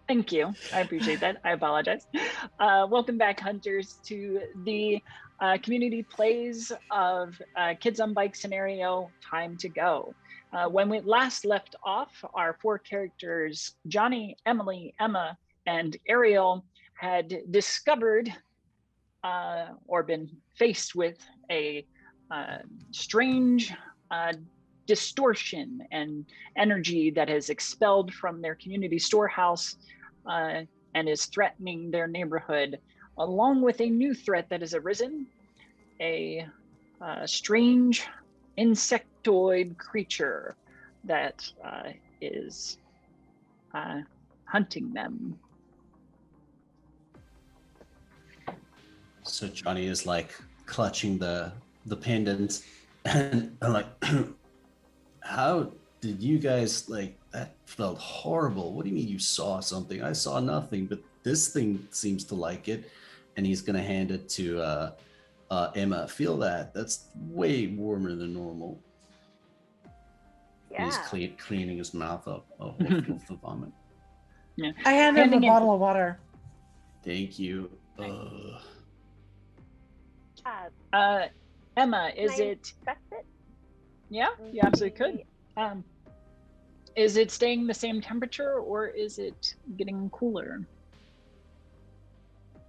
Thank you. I appreciate that. I apologize. Welcome back, hunters, to the community plays of Kids on Bike scenario, Time to Go. When we last left off, our 4 characters, Johnny, Emily, Emma, and Ariel, had discovered or been faced with a strange distortion and energy that is expelled from their community storehouse and is threatening their neighborhood, along with a new threat that has arisen, a strange insectoid creature that is hunting them. So Johnny is like clutching the pendant, and I'm like, how did you guys like that? Felt horrible. What do you mean you saw something? I saw nothing, but this thing seems to like it. And he's gonna hand it to Emma. Feel that? That's way warmer than normal. Yeah. He's cleaning his mouth up of the vomit. Yeah. I hand him a Handing it- bottle of water. Thank you. Emma, is Can I it? inspect it? Yeah, you absolutely could. Is it staying the same temperature or is it getting cooler?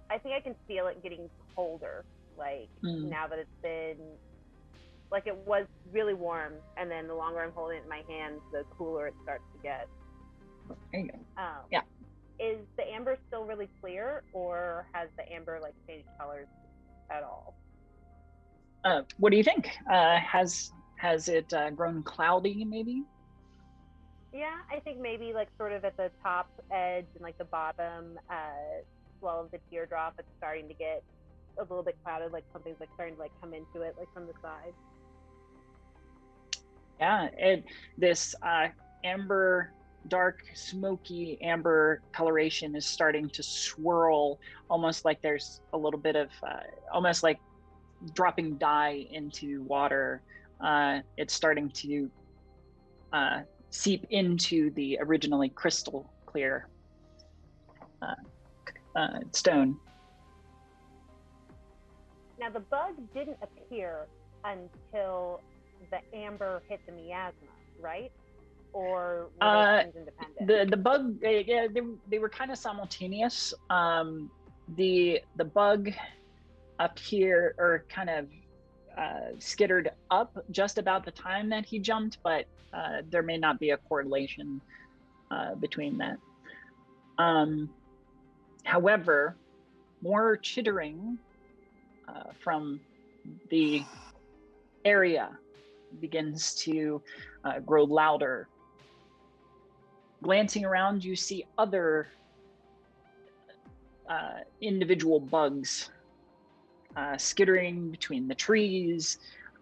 I think I can feel it getting colder. Like now that it's been, like it was really warm, and then the longer I'm holding it in my hands, the cooler it starts to get. There you go. Yeah. Is the amber still really clear, or has the amber like changed colors at all? What do you think? Has it grown cloudy maybe? Yeah, I think maybe like sort of at the top edge and like the bottom swell of the teardrop, it's starting to get a little bit clouded, like something's like starting to like come into it, like from the side. Yeah, this amber, dark, smoky amber coloration is starting to swirl, almost like there's a little bit of, almost like dropping dye into water. It's starting to seep into the originally crystal clear stone. Now the bug didn't appear until the amber hit the miasma, right? Or were those things independent? The bug, yeah, they were kind of simultaneous. The bug up here, or kind of skittered up just about the time that he jumped, but there may not be a correlation between that. However, more chittering from the area begins to grow louder. Glancing around, you see other individual bugs skittering between the trees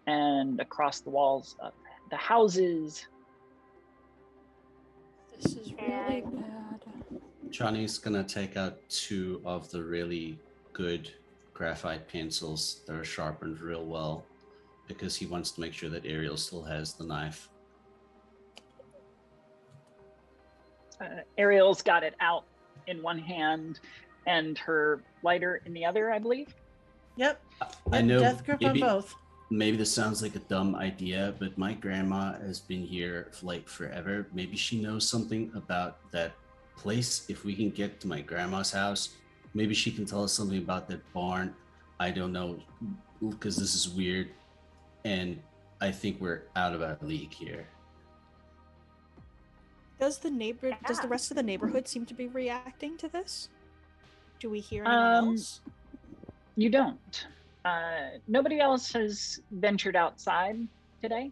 and across the walls of the houses. This is really bad. Johnny's gonna take out 2 of the really good graphite pencils that are sharpened real well, because he wants to make sure that Ariel still has the knife. Ariel's got it out in one hand and her lighter in the other, I believe. Yep. I know Death grip on both. Maybe this sounds like a dumb idea, but my grandma has been here for like forever. Maybe she knows something about that place. If we can get to my grandma's house, maybe she can tell us something about that barn. I don't know, because this is weird, and I think we're out of our league here. Does the rest of the neighborhood seem to be reacting to this? Do we hear anyone else? You don't. Nobody else has ventured outside today.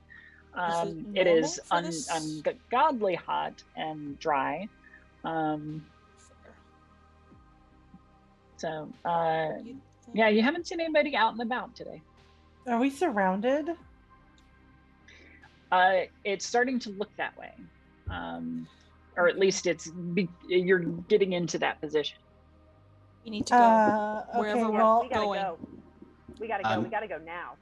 It is ungodly hot and dry. So, yeah, you haven't seen anybody out and about today. Are we surrounded? It's starting to look that way. Or at least you're getting into that position. You need to go Okay, wherever well, we gotta go. We gotta go. We gotta go now.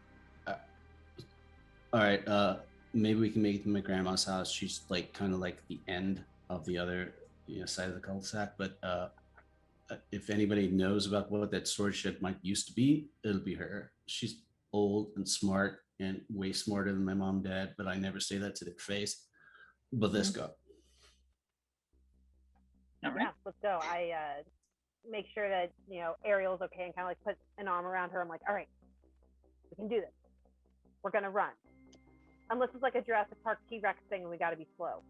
All right. Maybe we can make it to my grandma's house. She's like kind of like the end of the other side of the cul-de-sac. But if anybody knows about what that storage shed might used to be, it'll be her. She's old and smart and way smarter than my mom and dad, but I never say that to their face. But let's go. All right. Yeah, let's go. I make sure that Ariel's okay and kind of like put an arm around her. I'm like, all right, we can do this. We're gonna run. Unless it's like a Jurassic Park T-Rex thing and we gotta be slow.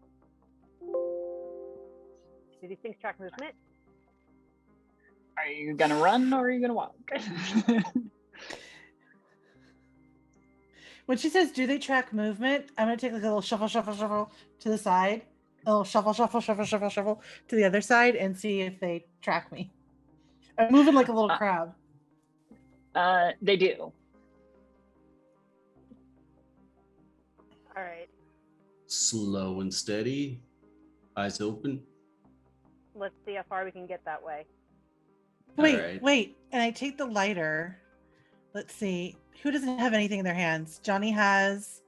Do these things track movement? Are you gonna run or are you gonna walk? When she says, do they track movement? I'm going to take like a little shuffle to the side. A little shuffle to the other side and see if they track me. I'm moving like a little crab. They do. All right. Slow and steady, eyes open. Let's see how far we can get that way. Wait, Alright. wait. And I take the lighter. Let's see. Who doesn't have anything in their hands? Johnny has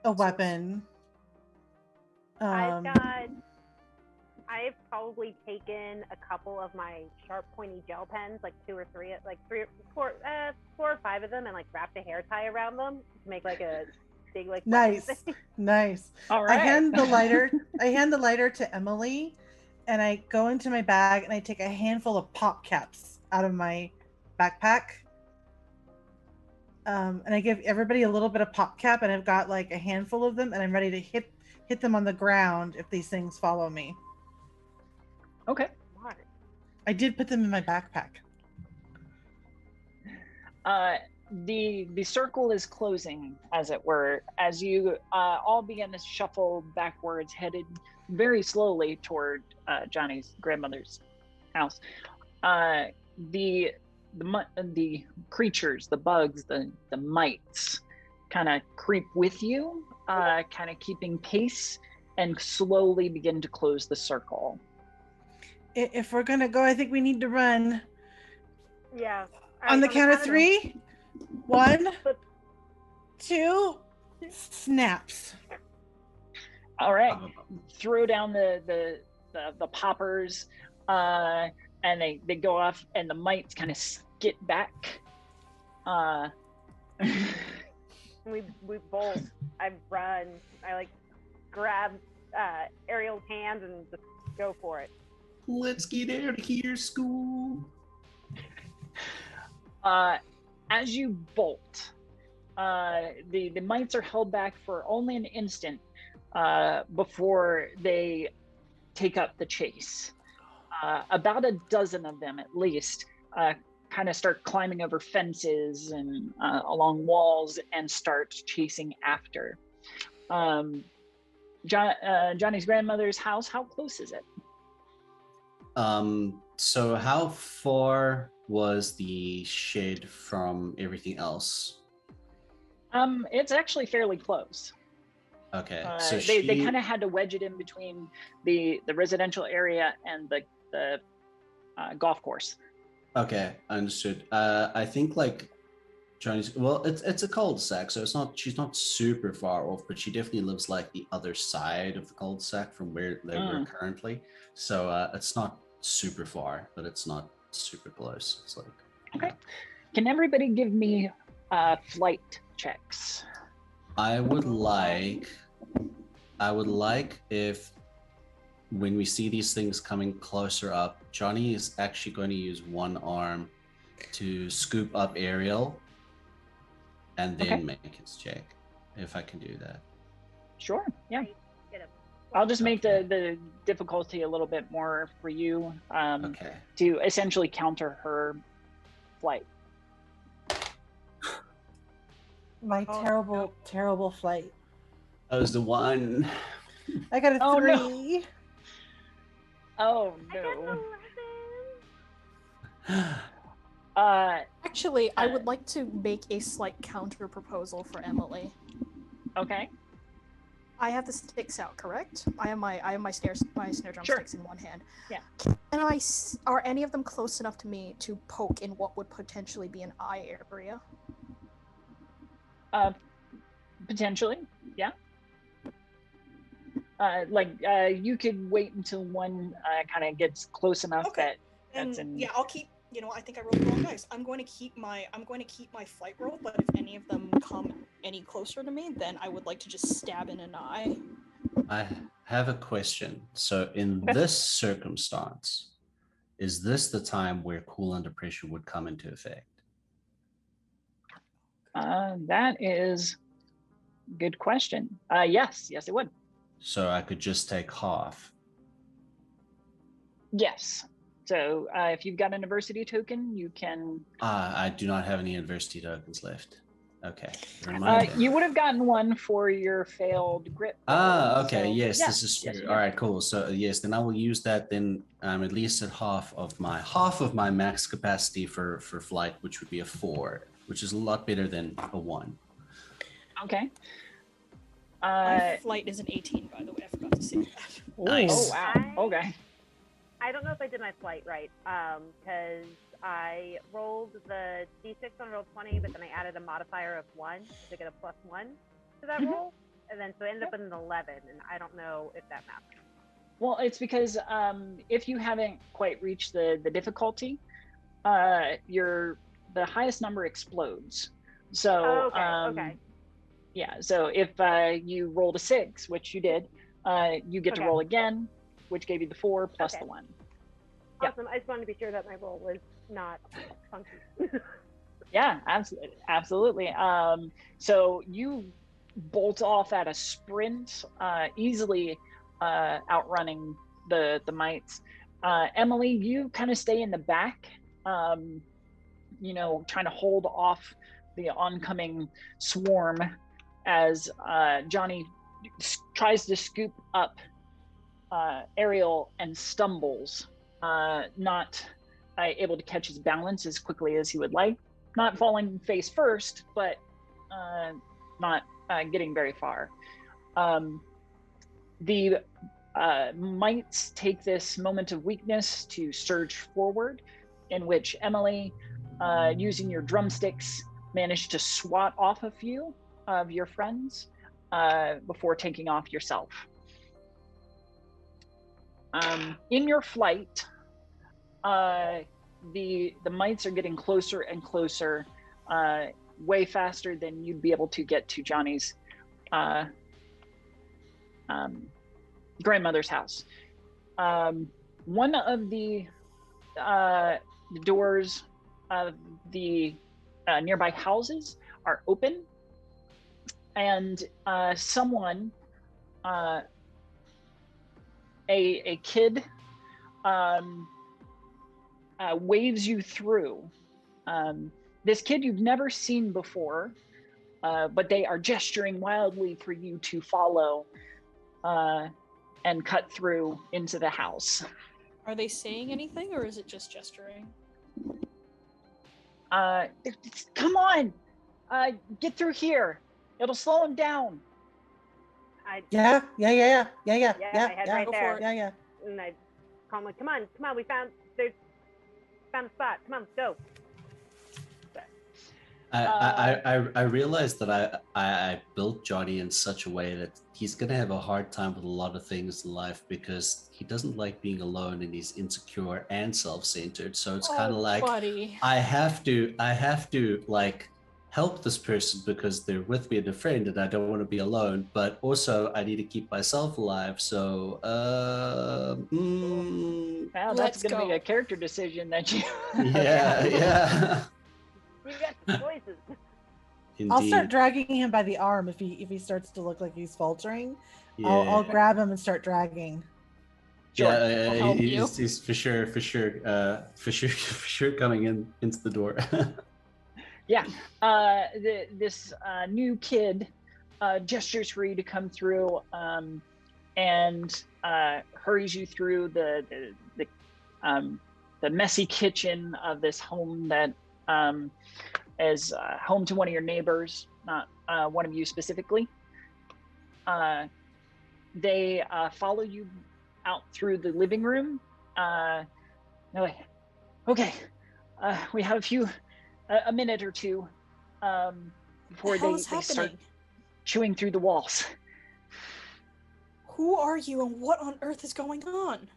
a weapon. I've probably taken a couple of my sharp, pointy gel pens, like 2 or 3, like 4 or 5 of them, and like wrapped a hair tie around them to make like a big like. Nice, thing. nice. All right. I hand the lighter. I hand the lighter to Emily, and I go into my bag and I take a handful of pop caps out of my backpack. And I give everybody a little bit of pop cap, and I've got like a handful of them, and I'm ready to hit them on the ground if these things follow me. Okay. Smart. I did put them in my backpack. The circle is closing, as it were, as you all begin to shuffle backwards, headed very slowly toward Johnny's grandmother's house. The creatures, the bugs, the mites, kind of creep with you, kind of keeping pace, and slowly begin to close the circle. If we're gonna go, I think we need to run. Yeah. On the count of 3, 1, 2, snaps. All right, throw down the poppers, and they go off, and the mites kind of skit back. We bolt. I run. I like grab Ariel's hands and just go for it. Let's get out of here, school. As you bolt, the mites are held back for only an instant before they take up the chase. About a dozen of them, at least, kind of start climbing over fences and along walls and start chasing after. Johnny's grandmother's house, how close is it? So how far was the shed from everything else? It's actually fairly close. Okay, So they kind of had to wedge it in between the residential area and the golf course. Okay, understood. I think like Johnny's, well, it's a cul-de-sac, so she's not super far off, but she definitely lives like the other side of the cul-de-sac from where they were currently. So it's not super far, but it's not super close. It's like, okay. Can everybody give me flight checks? I would like if when we see these things coming closer up, Johnny is actually going to use one arm to scoop up Ariel and then make his check, if I can do that. Sure, yeah. Get him. I'll just make the difficulty a little bit more for you Okay. to essentially counter her flight. My terrible flight. That was the one. I got a Oh, 3. no. Oh I got no. 11. Actually, I would like to make a slight counter proposal for Emily. Okay. I have the sticks out, correct? I have my snare drum Sure. sticks in one hand. Yeah. Are any of them close enough to me to poke in what would potentially be an eye area? Potentially, yeah. You could wait until one kind of gets close enough Okay. that's And in. yeah, I'll keep. You know, I think I rolled the wrong dice. I'm going to keep my flight roll, but if any of them come any closer to me, then I would like to just stab in an eye. I have a question. So in this circumstance, is this the time where cool under pressure would come into effect? That is a good question. Yes, it would. So I could just take half. Yes. So if you've got an adversity token, you can. I do not have any adversity tokens left. Okay. Remind You would have gotten one for your failed grip. Okay. So, Yes, yeah, this is true. yes, you All did. right, cool. So yes, then I will use that. Then at least at half of my max capacity for flight, which would be a 4, which is a lot better than a 1. Okay. My flight is an 18, by the way. I forgot to say that. Nice. Oh wow. Okay. I don't know if I did my flight right, because I rolled the d6 on roll 20, but then I added a modifier of 1 to get a +1 to that roll, and then so it ended up with an 11, and I don't know if that matters. Well, it's because if you haven't quite reached the difficulty, the highest number explodes. So Okay. yeah. So if you rolled a 6, which you did, you get to roll again, which gave you the 4 plus the 1. Awesome. I just wanted to be sure that my roll was not funky. Yeah, absolutely. So you bolt off at a sprint, easily outrunning the mites. Emily, you kind of stay in the back, trying to hold off the oncoming swarm as Johnny tries to scoop up Ariel and stumbles, not able to catch his balance as quickly as he would like, not falling face first, but not getting very far. The mites take this moment of weakness to surge forward, in which Emily, using your drumsticks, managed to swat off a few of your friends before taking off yourself. In your flight, the mites are getting closer and closer, way faster than you'd be able to get to Johnny's grandmother's house. One of the doors of the nearby houses are open, and someone, a kid, waves you through. This kid you've never seen before, but they are gesturing wildly for you to follow and cut through into the house. Are they saying anything, or is it just gesturing? Come on! Get through here. It'll slow him down. Yeah. I head right Go there. for it. Yeah. And I call him like, come on, we found a spot. Come on, let's go. I realized that I built Johnny in such a way that he's gonna have a hard time with a lot of things in life because he doesn't like being alone and he's insecure and self-centered. So it's kind of like, buddy. I have to like help this person because they're with me and a friend and I don't want to be alone, but also I need to keep myself alive. So Wow, that's gonna be a character decision that you yeah. You got the choices. Indeed. I'll start dragging him by the arm if he starts to look like he's faltering. Yeah. I'll grab him and start dragging. Sure. Yeah, I'll help he's for sure coming into the door. Yeah. This new kid gestures for you to come through, and hurries you through the messy kitchen of this home that is home to one of your neighbors, not one of you specifically. They follow you out through the living room. They're like, okay, we have a minute or two before they start chewing through the walls. Who are you and what on earth is going on?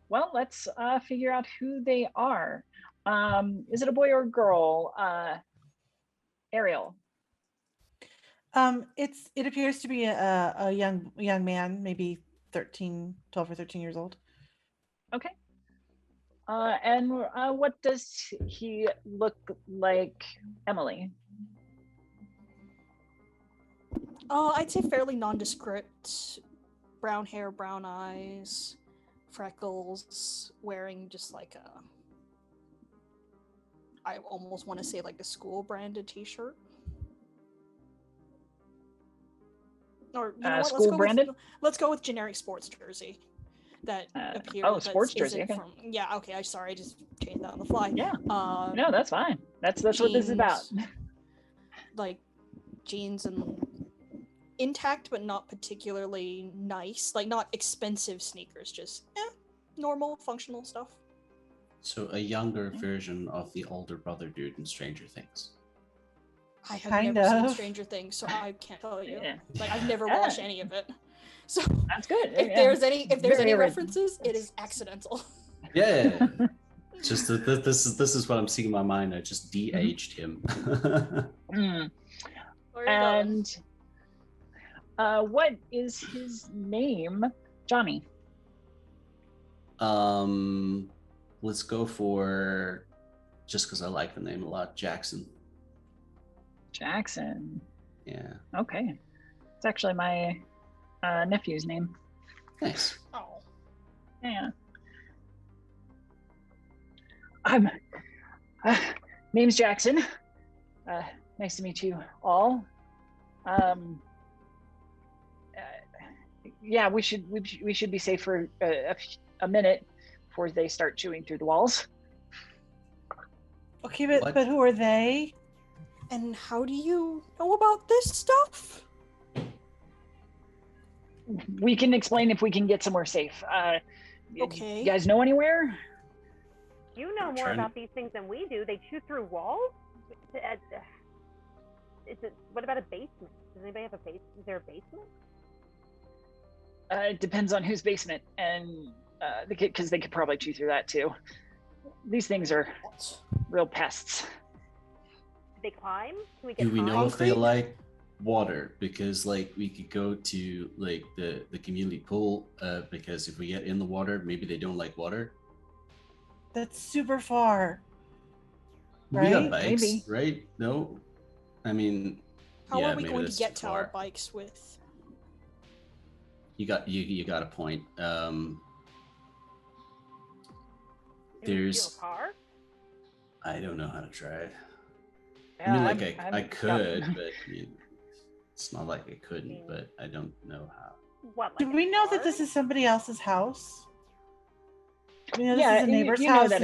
Well, let's figure out who they are. Is it a boy or a girl? Ariel. It appears to be a young man, maybe 12 or 13 years old. Okay. And what does he look like, Emily? I'd say fairly nondescript. Brown hair, brown eyes, freckles, wearing just like I almost want to say like a school branded t-shirt. Or you know what? School branded? Let's go with generic sports jersey. That appears. Oh, sports jersey. Okay. Yeah. Okay. I just changed that on the fly. Yeah. No, that's fine. That's what this is about. Like jeans and intact, but not particularly nice. Like not expensive sneakers. Just normal, functional stuff. So a younger version of the older brother dude in Stranger Things. I have never seen Stranger Things, so I can't tell you. Yeah. Like I've never watched any of it. So that's good. If there's any references, it is accidental. Yeah. Just this is what I'm seeing in my mind. I just de-aged him. And what is his name? Johnny. Let's go for, just because I like the name a lot, Jackson. Jackson. Yeah. Okay. It's actually my nephew's name. Nice. Oh. Yeah. I'm name's Jackson. Nice to meet you all. Yeah, we should be safe for a minute before they start chewing through the walls. Okay, but who are they? And how do you know about this stuff? We can explain if we can get somewhere safe. Okay. You guys know anywhere? You know more about these things than we do. They chew through walls? What about a basement? Does anybody have a basement? Is there a basement? It depends on whose basement, and because they could probably chew through that too. These things are real pests. Do they climb? Can we get Do we know concrete? if they like water? Because like we could go to like the community pool, because if we get in the water, maybe they don't like water. That's super far. We Right? got bikes, Maybe. right? No, I mean, How yeah, are we maybe going to that's get too to our far. bikes with? You got a point. Can we There's, steal a car? I don't know how to drive. Yeah, I mean, like I'm I could, but it's not like I couldn't. But I don't know how. What? Do Like we a know car? that this is somebody else's house? We know this Yeah, is a neighbor's you house, know that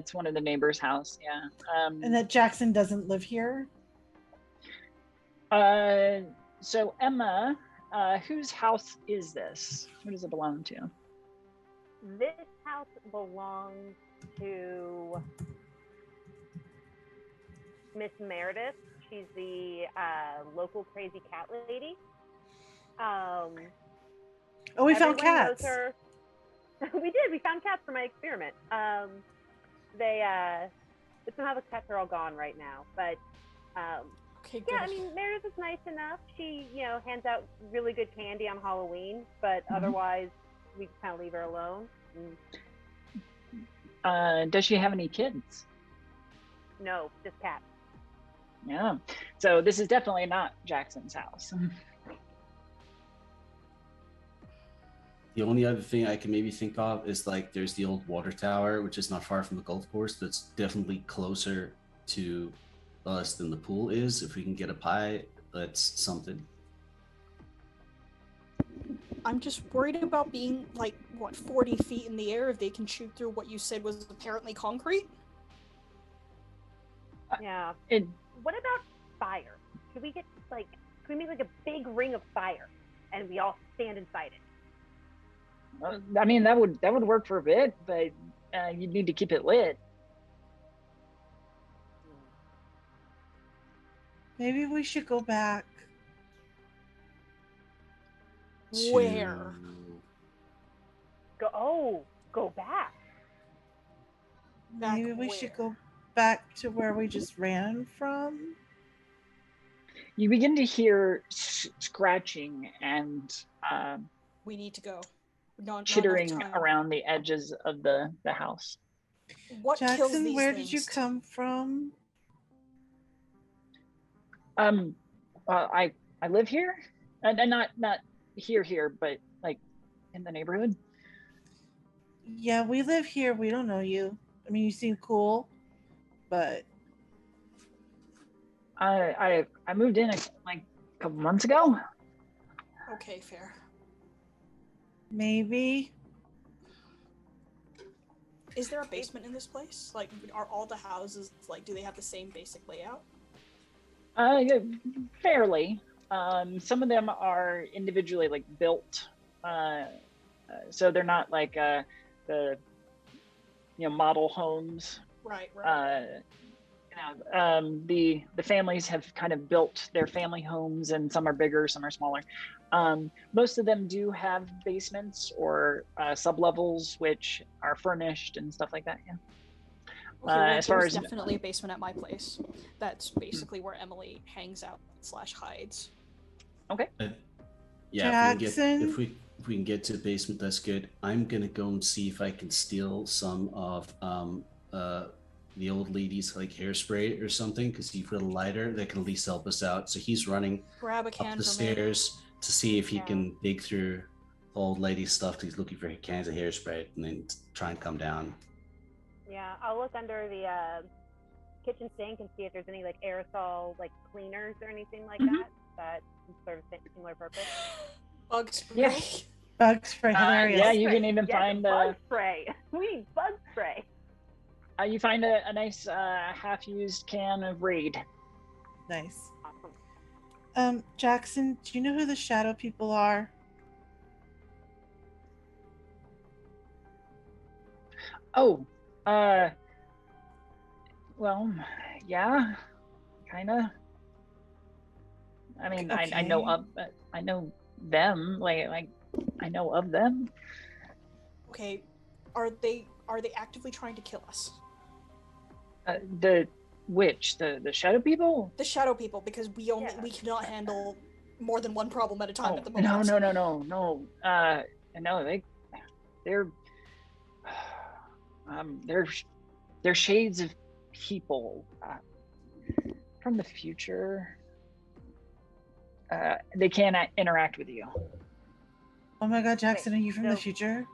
it's one of the neighbors' house. Yeah. and that Jackson doesn't live here. So Emma, whose house is this? Who does it belong to? This house belongs to Miss Meredith. She's the local crazy cat lady. Oh, we found Everyone knows cats. her. We did. We found cats for my experiment. Somehow the cats are all gone right now. But Okay, good. yeah, I mean, Meredith is nice enough. She, hands out really good candy on Halloween, but otherwise, we kind of leave her alone. Does she have any kids? No, just cats. Yeah. So this is definitely not Jackson's house. The only other thing I can maybe think of is like there's the old water tower, which is not far from the golf course. That's definitely closer to us than the pool is. If we can get a pie, that's something. I'm just worried about being like 40 feet in the air if they can shoot through what you said was apparently concrete. Yeah. It, What about fire? Could we make like a big ring of fire, and we all stand inside it? I mean, that would work for a bit, but you'd need to keep it lit. Maybe we should go back. Where? Go back. Back Maybe we where? should go back to where we just ran from. You begin to hear scratching and We need to go. Not chittering enough time. around the edges of the house. What kills Jackson, these where things? did you come from? I live here, and not here, but like in the neighborhood. Yeah, we live here. We don't know you. I mean, you seem cool. but I moved in like a couple months ago. Okay, fair. maybe. Is there a basement in this place? Like, are all the houses, like, do they have the same basic layout? Yeah, fairly. Some of them are individually like built, so they're not like the model homes. Right. The families have kind of built their family homes, and some are bigger, some are smaller. Most of them do have basements or sublevels, which are furnished and stuff like that. Yeah. Okay, well, as far there's as definitely a basement at my place. That's basically where Emily hangs out / hides. Okay. Yeah, Jackson? if we can get to the basement, that's good. I'm gonna go and see if I can steal some of the old lady's like hairspray or something, because you've got a lighter that can at least help us out. So he's running Grab a can up the for stairs to see if he Yeah. can dig through old lady's stuff. He's looking for cans of hairspray and then try and come down. Yeah, I'll look under the kitchen sink and see if there's any like aerosol like cleaners or anything like Mhm. that serve a similar purpose. Bug spray. Yes. Bug spray, hilarious. Yeah, you Spray. can even Yes, find bug spray. We need bug spray. you find a nice half-used can of Raid. Nice. Awesome. Jackson, do you know who the shadow people are? Oh, well, yeah, kind of. I mean, I know Okay. I know them, like I know of them. Okay, are they actively trying to kill us? The shadow people? The shadow people, because we Yeah. cannot handle more than one problem at a time at the moment. No. No, they're shades of people from the future. They can't interact with you. Oh my god, Jackson, Wait, are you from the so- future?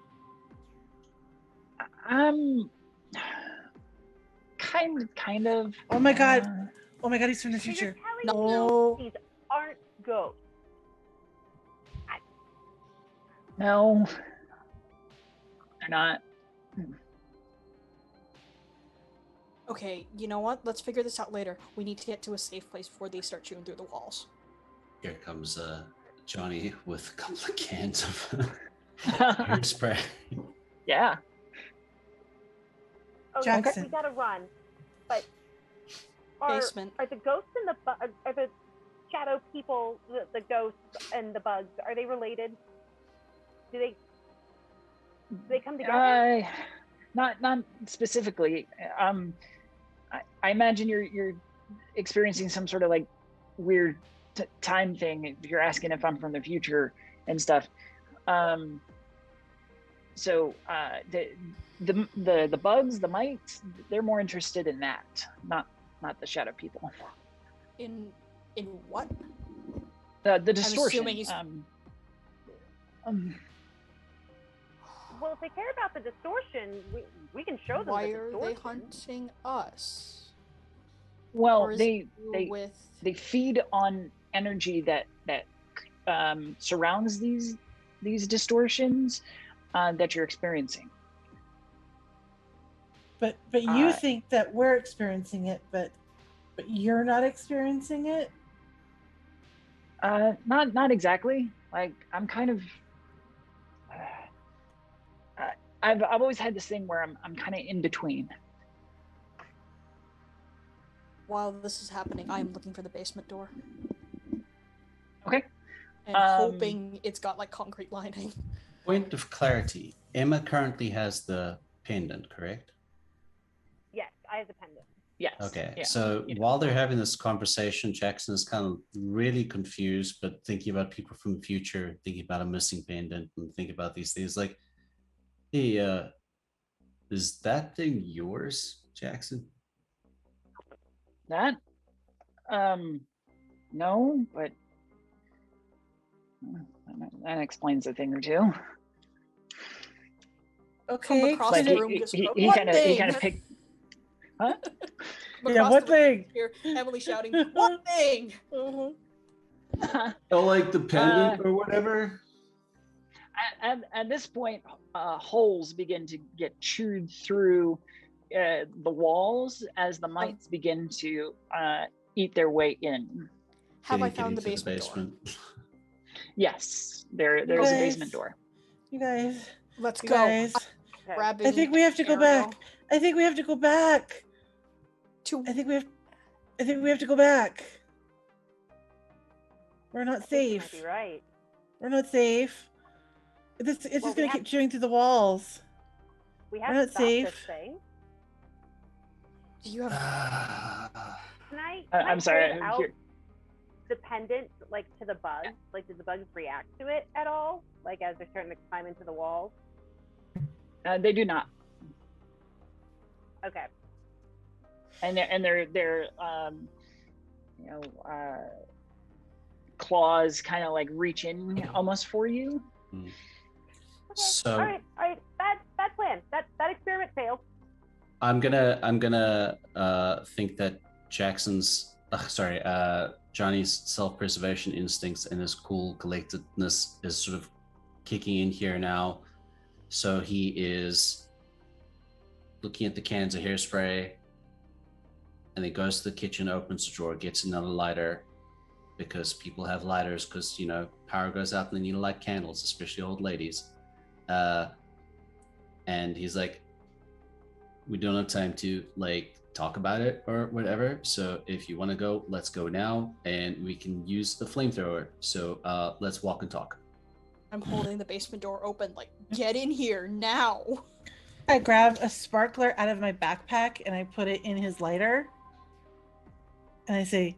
Kind of. Oh my god. Oh my god, he's from the So you're future. telling No. me these aren't ghosts? No, they're not. Okay, you know what? Let's figure this out later. We need to get to a safe place before they start chewing through the walls. Here comes Johnny with a couple of cans of hairspray. Yeah. Oh, Jackson. we gotta run. But are Basement. the ghosts and are the shadow people, the ghosts and the bugs, are they related? Do they come together? Not specifically. I imagine you're experiencing some sort of like weird time thing if you're asking if I'm from the future and stuff. So the bugs, the mites, they're more interested in that, not the shadow people. In what? The distortion. assuming he's- Well, if they care about the distortion, we can show them Why the are distortion. they hunting us? well, Or is they it you with they feed on energy that surrounds these distortions that you're experiencing. But you think that we're experiencing it, but you're not experiencing it? Not exactly. Like I'm kind of. I've always had this thing where I'm kind of in between. While this is happening, I am looking for the basement door. Okay. And hoping it's got like concrete lining. Point of clarity. Emma currently has the pendant, correct? Yes, I have the pendant. Yes. Okay. Yeah. So You know. while they're having this conversation, Jackson is kind of really confused, but thinking about people from the future, thinking about a missing pendant, and thinking about these things. Like, hey, is that thing yours, Jackson? That? No, but that explains a thing or two. Okay. across Like the room, just he one kind of thing. picked. Huh? Yeah, what thing? Hear Emily shouting, "What thing?" Oh, like the pendant or whatever. At this point, holes begin to get chewed through the walls as the mites begin to eat their way in. Have I Getting found the to basement door? Yes, there's a basement door. You guys. Let's You go. guys. Grabbing I think we have to go Ariel. back. I think we have to go back. I think we have to go back. We're not safe. You might be right. We're not safe. It's just gonna keep chewing through the walls. We have We're to not stop safe. this thing. Do you have? Can I I'm sorry. hold out the pendant like to the bugs? Like, did the bugs react to it at all? Like as they're starting to climb into the walls? They do not. Okay. And their claws kind of like reach in almost for you. Okay. So all right. Bad plan. That experiment failed. I'm gonna think that Johnny's self-preservation instincts and his cool collectedness is sort of kicking in here now. So he is looking at the cans of hairspray, and he goes to the kitchen, opens the drawer, gets another lighter, because people have lighters because, you know, power goes out and they need to light candles, especially old ladies. And he's like, we don't have time to like talk about it or whatever. So if you want to go, let's go now, and we can use the flamethrower. So let's walk and talk. I'm holding the basement door open, like, get in here now. I grab a sparkler out of my backpack and I put it in his lighter. And I say,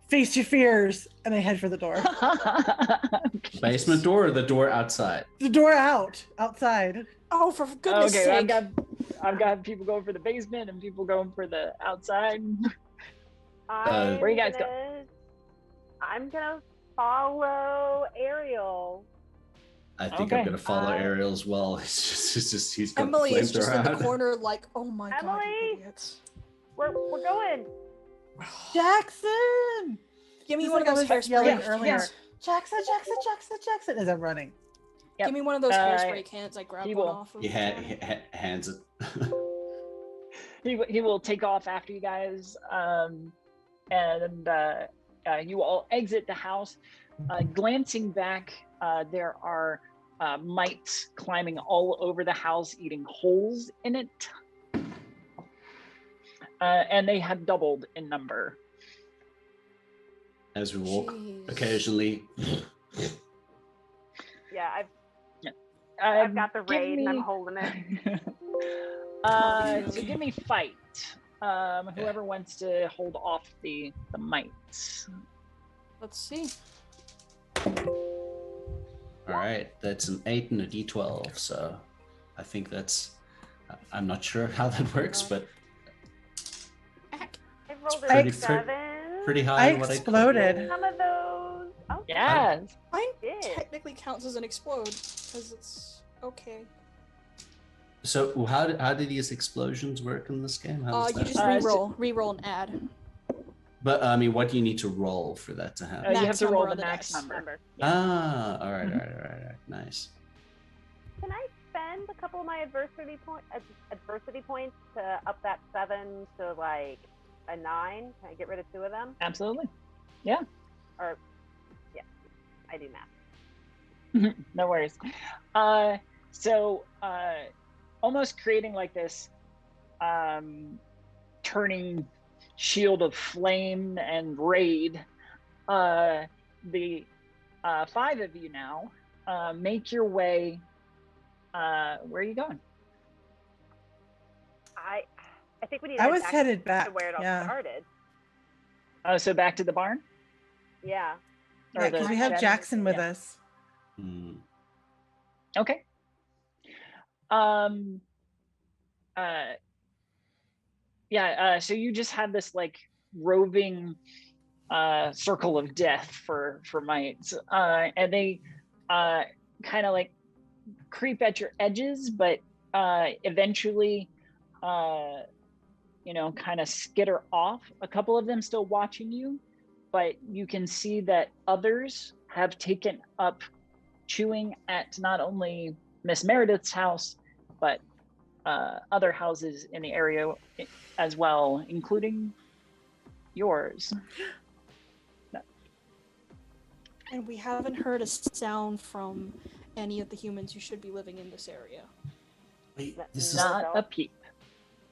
face your fears, and I head for the door. Basement door or the door outside? The door outside. Oh, for goodness sake. I've got people going for the basement and people going for the outside. Where you guys go? I'm gonna follow Ariel. I think I'm gonna follow Ariel as well. It's just he's got Emily the is just in the flamethrower. corner, like, oh my god, Emily! you idiots. We're going. Jackson! Give me Just one like of I those was yelling hairspray earlier. cans. Jackson as I'm running. Yep. Give me one of those hairspray cans. I grabbed he one will. off of He Johnny. hands it. He will take off after you guys, and you all exit the house. Glancing back, there are mites climbing all over the house, eating holes in it, and they have doubled in number. As we walk, Jeez. occasionally. Yeah, I've got the raid and I'm holding it. So give me fight. Whoever wants to hold off the mites. Let's see. All right, that's an 8 and a D12. So I think that's. I'm not sure how that works, but I rolled pretty- a 7. pretty high. I on what exploded. Some of those. Oh, Yes. Mine did. technically counts as an explode, because it's okay. So how do these explosions work in this game? How does You that- just reroll and add. But I mean, what do you need to roll for that to happen? You have Max to roll number the on the max dice. number. Ah, all right, nice. Can I spend a couple of my adversity points to up that 7 to like a 9? Can I get rid of 2 of them? Absolutely. Yeah. Or yeah, I do math. No worries. So almost creating like this turning shield of flame and raid, the 5 of you now make your way. Where are you going? I think we need to I head was back headed back. to where it all Yeah. started. So back to the barn? Yeah. Or Yeah, because the we have shed? Jackson with Yeah. us. Okay. So you just had this like roving circle of death for mites, and they kind of like creep at your edges, but eventually kind of skitter off. A couple of them still watching you, but you can see that others have taken up chewing at not only Miss Meredith's house, but other houses in the area as well, including yours. And we haven't heard a sound from any of the humans who should be living in this area. Wait, this is Not a peep.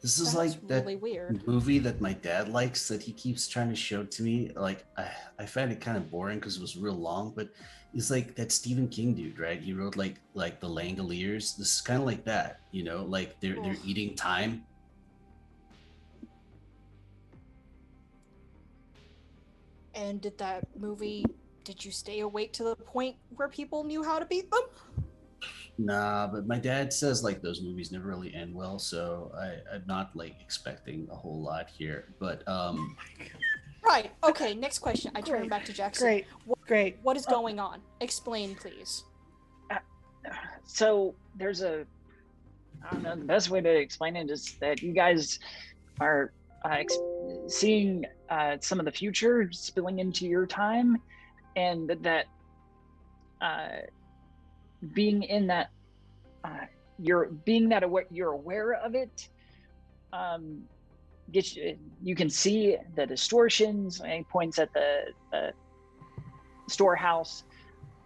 This is That's like that really weird. movie that my dad likes that he keeps trying to show to me. Like I find it kind of boring because it was real long, but it's like that Stephen King dude, right? He wrote like the Langoliers. This is kind of like that, like they're eating time. And did you stay awake to the point where people knew how to beat them? Nah, but my dad says like those movies never really end well, so I'm not like expecting a whole lot here. But Right. Okay. Next question. I turn back to Jackson. Great. What is going on? Explain, please. So there's I don't know, the best way to explain it is that you guys are seeing some of the future spilling into your time, and that being in that you're aware of it, you can see the distortions. And he points at the storehouse,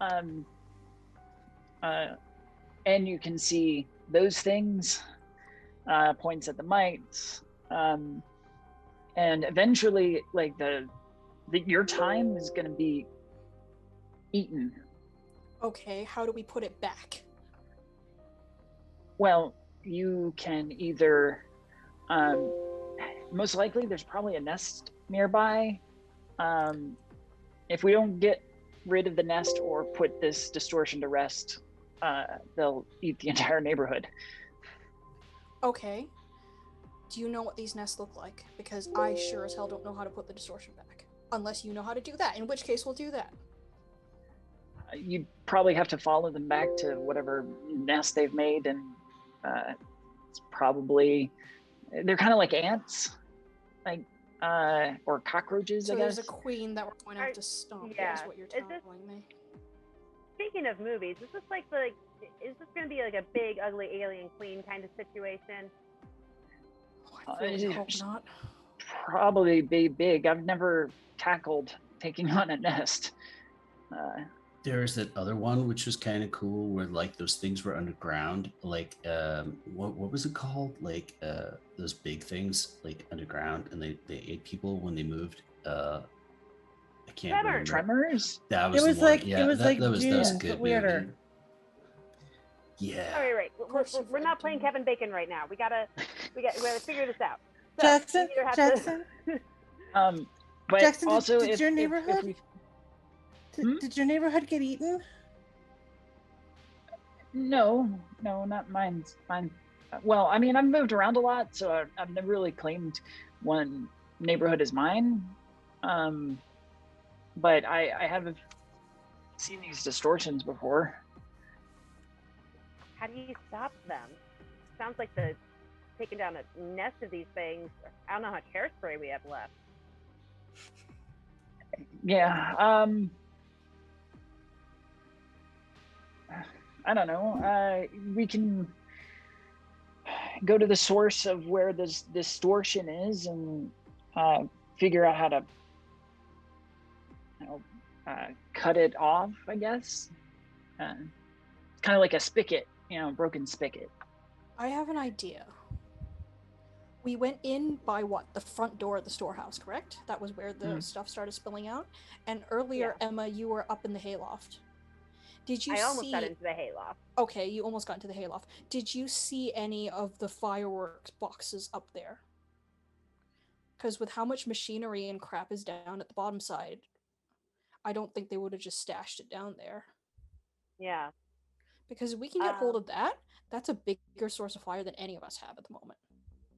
and you can see those things. Points at the mites, and eventually, like your time is going to be eaten. Okay, how do we put it back? Well, you can either, most likely there's probably a nest nearby. If we don't get rid of the nest or put this distortion to rest, they'll eat the entire neighborhood. Okay. Do you know what these nests look like? Because I sure as hell don't know how to put the distortion back. Unless you know how to do that, in which case we'll do that. You'd probably have to follow them back to whatever nest they've made, and it's probably, they're kind of like ants, like or cockroaches, so I guess. There's a queen that we're going to have to stomp, is what you're telling me. Speaking of movies, is this going to be like a big, ugly alien queen kind of situation? Oh, I really hope not. Probably be big. I've never tackled taking on a nest. There's that other one which was kind of cool, where like those things were underground, like what was it called? Like those big things like underground, and they ate people when they moved. I can't remember. Tremors. That was It was that like was Dune, good weirder. movie. Yeah. All right. We're not playing Kevin Bacon right now. We gotta figure this out. So Jackson. But Jackson, also, did your neighborhood? Did your neighborhood get eaten? No, not mine. Well, I mean, I've moved around a lot, so I've never really claimed one neighborhood as mine. But I have seen these distortions before. How do you stop them? Sounds like taking down a nest of these things. I don't know how much hairspray we have left. Yeah. I don't know. We can go to the source of where this distortion is and figure out how to, cut it off, I guess. It's kind of like a spigot, broken spigot. I have an idea. We went in by the front door of the storehouse, correct? That was where the stuff started spilling out. And earlier, yeah. Emma, you were up in the hayloft. I almost got into the hayloft. Okay, you almost got into the hayloft. Did you see any of the fireworks boxes up there? Because with how much machinery and crap is down at the bottom side, I don't think they would have just stashed it down there. Yeah. Because if we can get hold of that, that's a bigger source of fire than any of us have at the moment.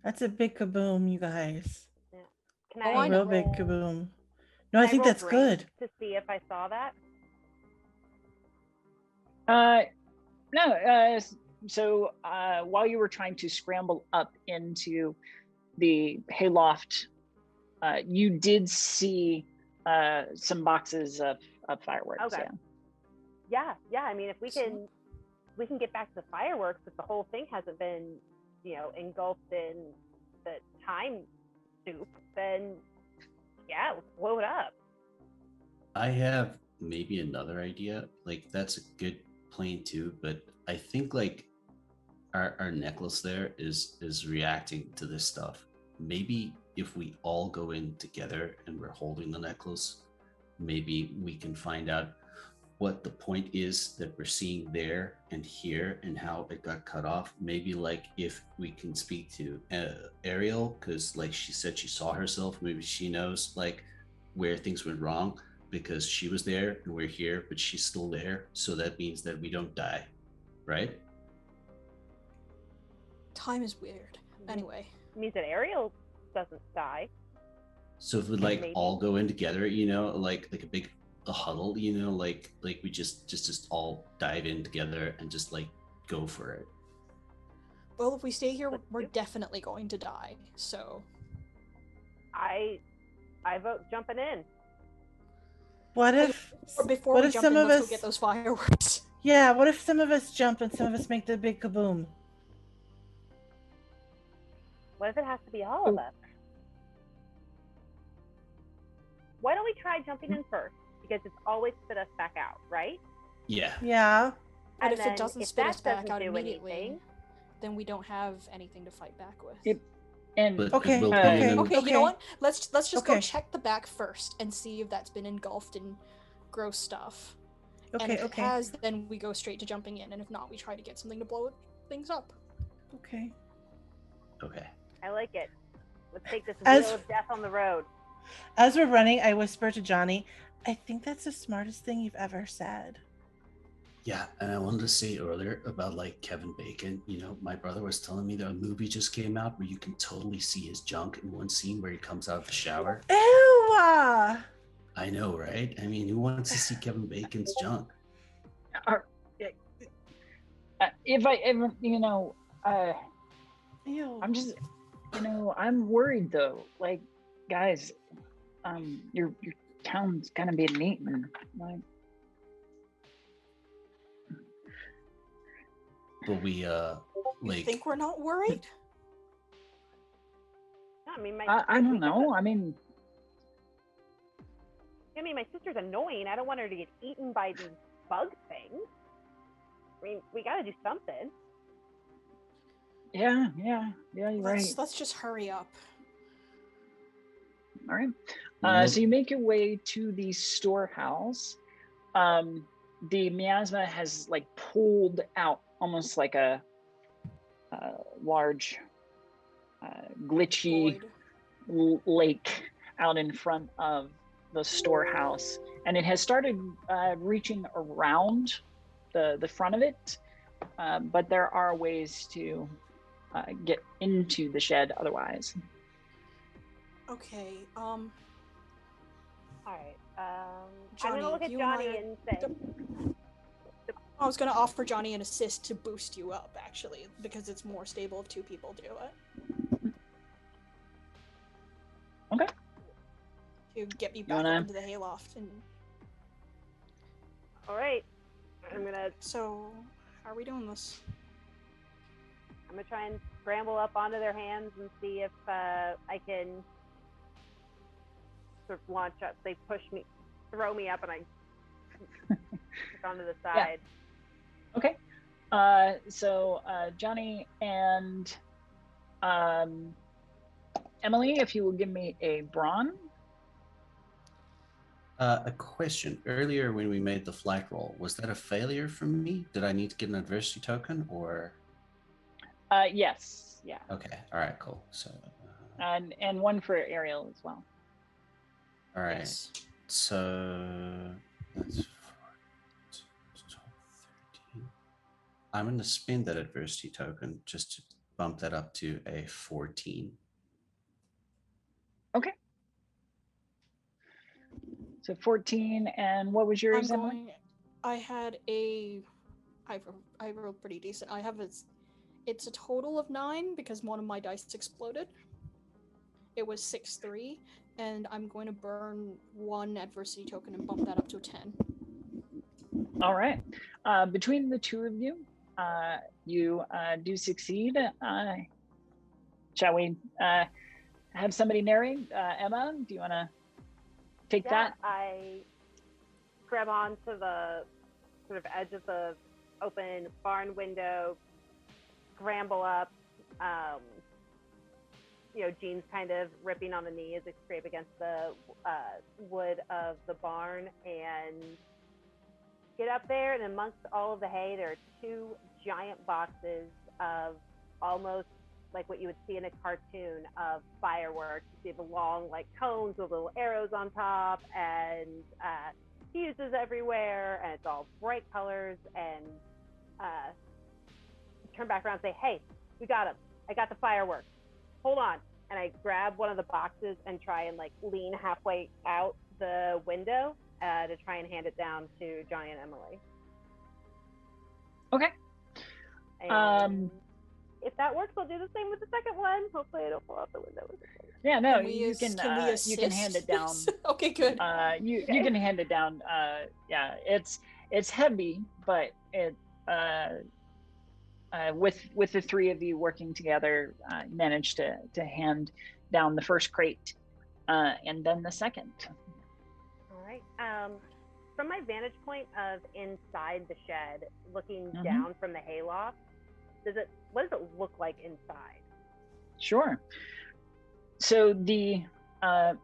That's a big kaboom, you guys. Yeah. A real big kaboom. No, I think that's good. To see if I saw that. No. So while you were trying to scramble up into the hayloft, you did see some boxes of fireworks. Okay. Yeah. I mean, if we can get back to the fireworks, if the whole thing hasn't been, engulfed in the time soup, then yeah, let's blow it up. I have maybe another idea. Like, that's a good plan too, but I think like our necklace there is reacting to this stuff. Maybe if we all go in together and we're holding the necklace, maybe we can find out what the point is that we're seeing there and here and how it got cut off. Maybe like if we can speak to Ariel, because like she said she saw herself, maybe she knows like where things went wrong because she was there and we're here, but she's still there. So that means that we don't die, right? Time is weird. Anyway. It means that Ariel doesn't die. So if we like Maybe. all go in together, like a huddle, like we just all dive in together and just like go for it. Well, if we stay here, we're definitely going to die. So I vote jumping in. What if before what we if jump some in, of let's us go get those fireworks? Yeah, what if some of us jump and some of us make the big kaboom? What if it has to be all of us? Why don't we try jumping in first? Because it's always spit us back out, right? Yeah. Yeah. But And if then it doesn't if spit that us back doesn't out do immediately, anything- then we don't have anything to fight back with. Yep. And But Okay, we'll okay, come in Okay, you know what? Let's just go Okay. check the back first and see if that's been engulfed in gross stuff. And Okay, if okay. it has, then we go straight to jumping in, and if not, we try to get something to blow things up. Okay. Okay. I like it. Let's take this As- wheel of death on the road. As we're running, I whisper to Johnny, I think that's the smartest thing you've ever said. Yeah, and I wanted to say earlier about like Kevin Bacon. My brother was telling me that a movie just came out where you can totally see his junk in one scene where he comes out of the shower. Ew! I know, right? I mean, who wants to see Kevin Bacon's junk? if I ever, Ew. I'm just, I'm worried though. Like, guys, your town's gonna be eaten. Like, But we You like think we're not worried? I mean, I don't know. I mean, my sister's annoying. I don't want her to get eaten by these bug things. I mean, we got to do something. yeah, you're right. Let's just hurry up. All right. Well- So you make your way to the storehouse. The miasma has like pulled out almost like a large glitchy lake out in front of the storehouse, and it has started reaching around the front of it, but there are ways to get into the shed otherwise. Okay. All right. I'm Johnny, gonna look at you and Johnny I- and say, I was gonna offer Johnny an assist to boost you up, actually, because it's more stable if two people do it. Okay. To get me back up into the hayloft. And all right, I'm gonna so, how are we doing this? try and scramble up onto their hands and see if I can sort of launch up. They push me, throw me up, and I kick onto the side. Okay. So Johnny and Emily, if you will give me a brawn. a question. Earlier when we made the flight roll, was that a failure from me? Did I need to get an adversity token or? Yes. Yeah. Okay. All right. Cool. So. And one for Ariel as well. All right. Yes. So that's 4, 12, 13. I'm going to spend that adversity token just to bump that up to a 14. Okay. So 14, and what was yours, Emily? I had I rolled pretty decent. It's a total of 9 because one of my dice exploded. it was 6-3, and I'm going to burn 1 adversity token and bump that up to a 10. All right. Between the two of you, you do succeed. Shall we have somebody narrate? Emma, do you want to take that? I grab onto the sort of edge of the open barn window, scramble up, jeans kind of ripping on the knee as I scrape against the wood of the barn, and get up there, and amongst all of the hay, there are 2 giant boxes of almost like what you would see in a cartoon of fireworks. You see the long like cones with little arrows on top, and fuses everywhere, and it's all bright colors. And turn back around and say, "Hey, we got them. I got the fireworks. Hold on." And I grab one of the boxes and try and like lean halfway out the window to try and hand it down to Johnny and Emily. Okay. And if that works, I'll do the same with the second one. Hopefully I don't fall out the window with the thing. Yeah, no, Can we you can hand it down. Okay, good. You can hand it down. Yeah, it's heavy, but it with the 3 of you working together, managed to hand down the first crate, and then the second. All right. From my vantage point of inside the shed, looking Mm-hmm. down from the hayloft, what does it look like inside? Sure. So the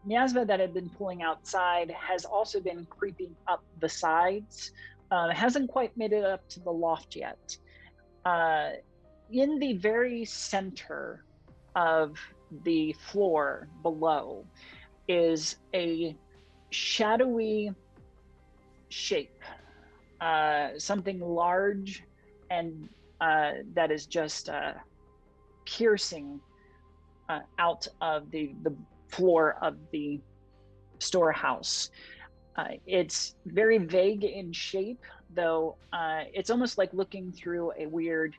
miasma that had been pulling outside has also been creeping up the sides. Hasn't quite made it up to the loft yet. In the very center of the floor below is a shadowy shape, something large and that is just piercing out of the floor of the storehouse. It's very vague in shape, though. It's almost like looking through a weird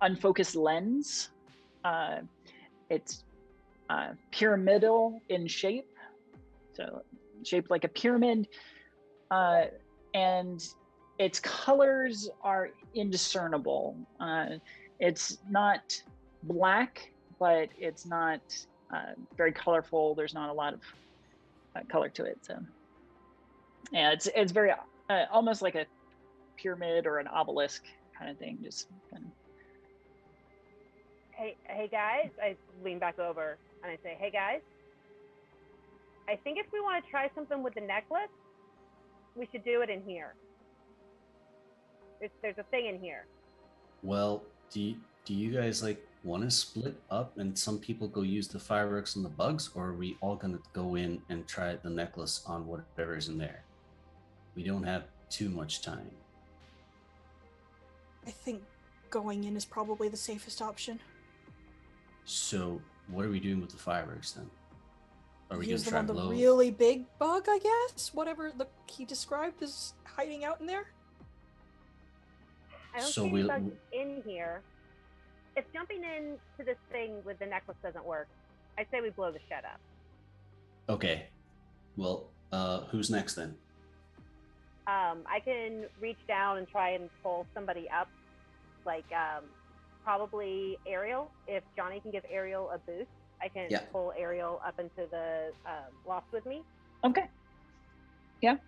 unfocused lens. It's pyramidal in shape, so shaped like a pyramid, and its colors are indiscernible. It's not black, but it's not very colorful. There's not a lot of color to it. So yeah, it's very almost like a pyramid or an obelisk kind of thing. Just kind of. Hey guys, I lean back over and I say, "Hey guys, I think if we want to try something with the necklace, we should do it in here. There's a thing in here." Well, do you guys like want to split up and some people go use the fireworks on the bugs, or are we all gonna go in and try the necklace on whatever's in there? We don't have too much time. I think going in is probably the safest option. So what are we doing with the fireworks then? Are we Use gonna them try on the low? really big bug, I guess? Whatever he described is hiding out in there? I don't So see any we'll- bugs in here. If jumping into this thing with the necklace doesn't work, I say we blow the shed up. Okay. Well, who's next then? I can reach down and try and pull somebody up, like probably Ariel. If Johnny can give Ariel a boost, I can Yeah. pull Ariel up into the loft with me. Okay. Yeah.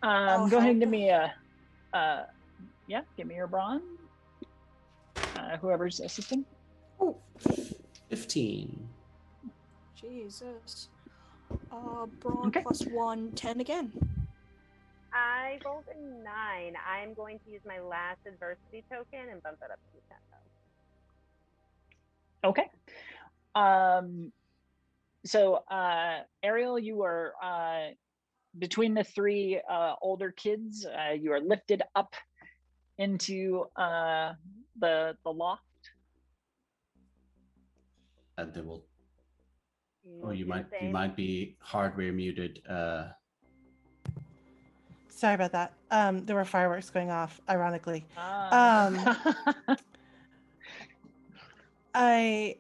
I'll Go ahead and help. give me give me your brawn. Whoever's assisting. Oh, 15. Jesus. Brawn Okay. plus 1, 10 again. I rolled a 9. I'm going to use my last adversity token and bump that up to 10 though. Okay. So Ariel, you are between the 3 older kids. You are lifted up into the loft. And they will. You Oh, you do the might same. be hardware muted. Sorry about that. There were fireworks going off, ironically. I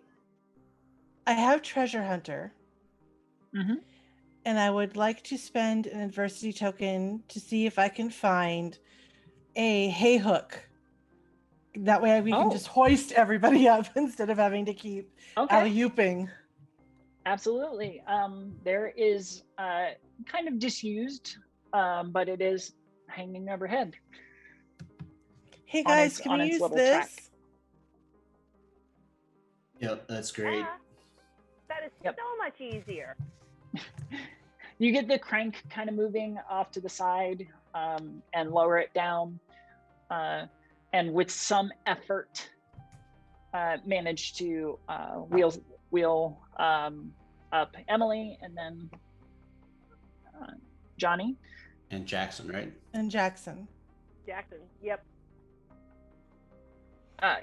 I have treasure hunter, Mm-hmm. and I would like to spend an adversity token to see if I can find a hay hook. That way we can just hoist everybody up instead of having to keep alley-ooping. Absolutely. There is kind of disused, but it is hanging overhead. Hey guys, can we use this? Track. Yep, that's great. That is so much easier. You get the crank kind of moving off to the side and lower it down. And with some effort, manage to wheel up Emily and then Johnny. And Jackson, right? And Jackson, yep.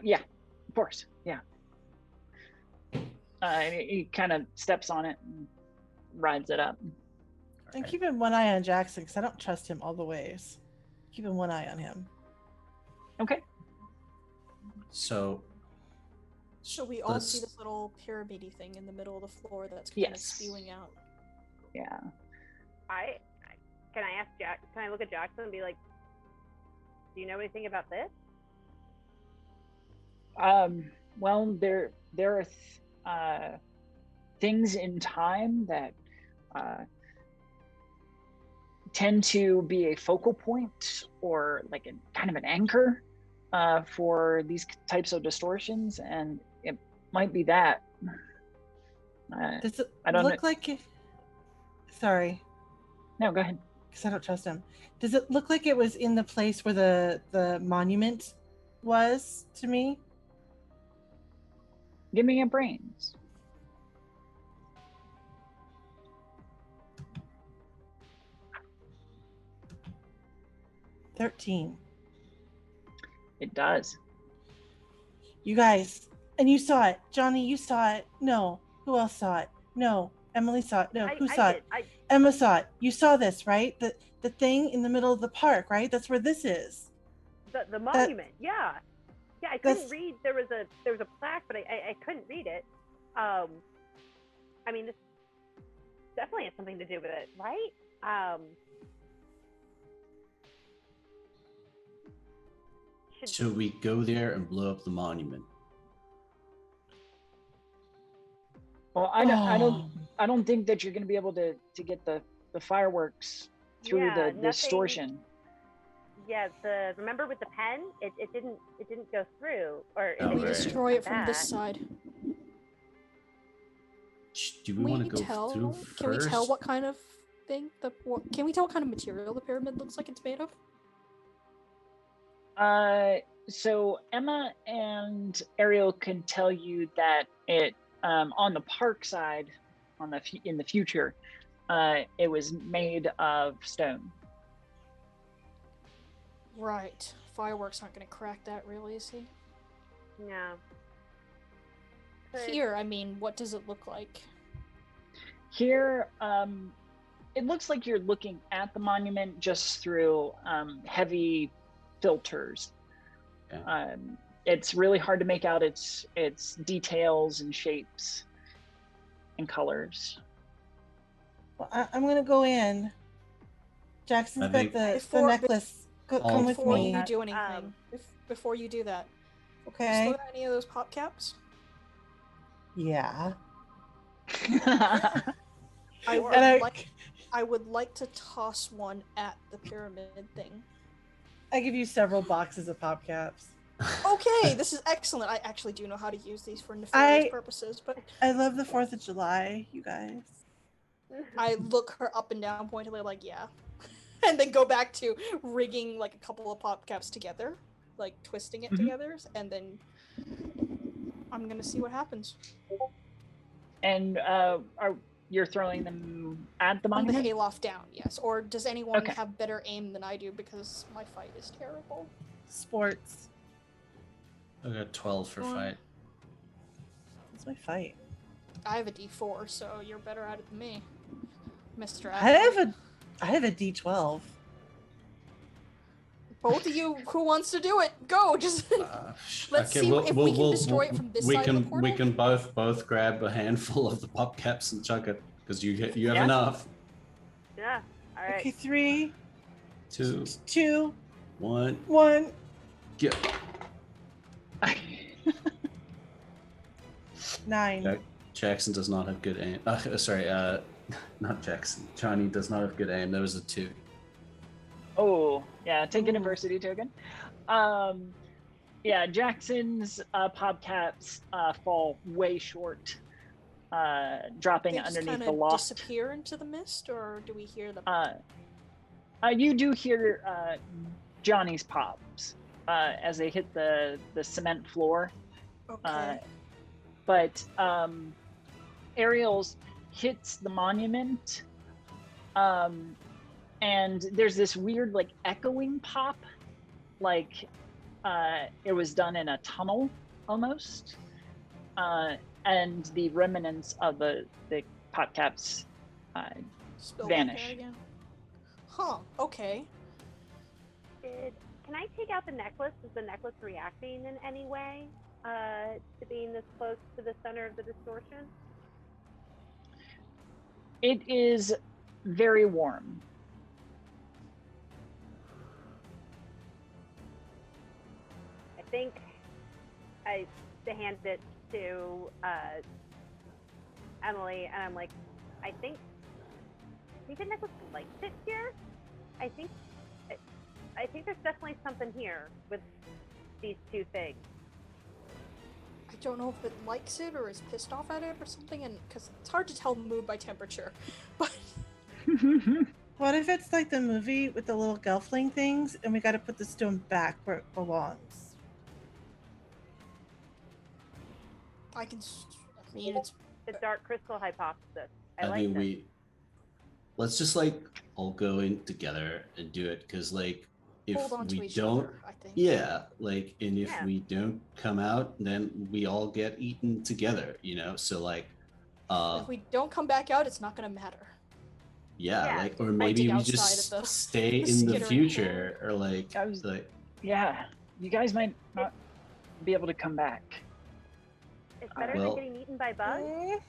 Yeah, of course, yeah. And he kind of steps on it and rides it up. And keeping one eye on Jackson because I don't trust him all the ways. Keeping one eye on him. Okay. So we all see this little pyramid-y thing in the middle of the floor that's kind of spewing out? Yeah. Can I look at Jackson and be like, do you know anything about this? Well, there are things in time that tend to be a focal point or like a kind of an anchor for these types of distortions, and it might be that. Does it look like it? Sorry. No, go ahead. Because I don't trust him. Does it look like it was in the place where the monument was to me? Give me your brains. $13. It does. You guys, and you saw it. Johnny, you saw it. No. Who else saw it? No. Emily saw it. No. Who saw it? Emma saw it. You saw this, right? The thing in the middle of the park, right? That's where this is. The monument. Yeah, I couldn't read. There was a plaque, but I couldn't read it. I mean, this definitely has something to do with it, right? Should we go there and blow up the monument? Well, I don't think that you're going to be able to get the fireworks through the distortion. Yeah, remember with the pen, it didn't go through, or we destroy it from this side. Do we want to go through first? Can we tell what kind of thing can we tell what kind of material the pyramid looks like it's made of? So Emma and Ariel can tell you that it on the park side, in the future, it was made of stone. Right. Fireworks aren't going to crack that, really, is he? No. Here, I mean, what does it look like? Here, it looks like you're looking at the monument just through heavy filters. Yeah. It's really hard to make out its details and shapes and colors. Well, I'm going to go in. Jackson's got the necklace. Come with before me. You do anything, before you do that, okay. Still got any of those pop caps? Yeah. I would like to toss one at the pyramid thing. I give you several boxes of pop caps. Okay, this is excellent. I actually do know how to use these for nefarious purposes, but I love the 4th of July, you guys. I look her up and down pointedly like, yeah. And then go back to rigging like a couple of pop caps together, like twisting it together, and then I'm gonna see what happens. And you're throwing them at the monument? On the hayloft down, yes. Or does anyone have better aim than I do, because my fight is terrible? Sports. I got 12 for fight. What's my fight? I have a D4, so you're better at it than me, Mr. I have a D12. Both of you, who wants to do it? Go. Just let's see if we can destroy it from this side of the portal. We can both grab a handful of the pop caps and chuck it because you have Yeah. enough. Yeah. All right. Okay, 3, 2, 1, 1. go. 9. Jackson does not have good aim. Sorry, not Jackson. Johnny does not have good aim. That was a 2. Oh, yeah, take an adversity token. Yeah, Jackson's pop caps fall way short, dropping They just underneath kinda the loft. disappear into the mist, or do we hear them? You do hear Johnny's pops as they hit the cement floor. Okay. But Ariel's hits the monument, and there's this weird like echoing pop, like it was done in a tunnel almost, and the remnants of the pop caps Spill back vanish. out again. Huh. Okay. Can I take out the necklace? Is the necklace reacting in any way to being this close to the center of the distortion? It is very warm. I think I hand it to Emily, and I'm like, I think the necklace likes it here. I think there's definitely something here with these two things. I don't know if it likes it or is pissed off at it or something, and because it's hard to tell mood by temperature. But What if it's like the movie with the little gelfling things, and we got to put the stone back where it belongs? I mean, it's The dark crystal hypothesis. I like mean, this. let's just like all go in together and do it because like if hold on to we each don't, other, I think. yeah, like and if Yeah. we don't come out, then we all get eaten together, you know. So like, If we don't come back out, it's not gonna matter. yeah, Yeah. like or maybe we outside just of the- stay the in the skittering future or like I was- like Yeah, you guys might not be able to come back. It's better well- than getting eaten by bugs.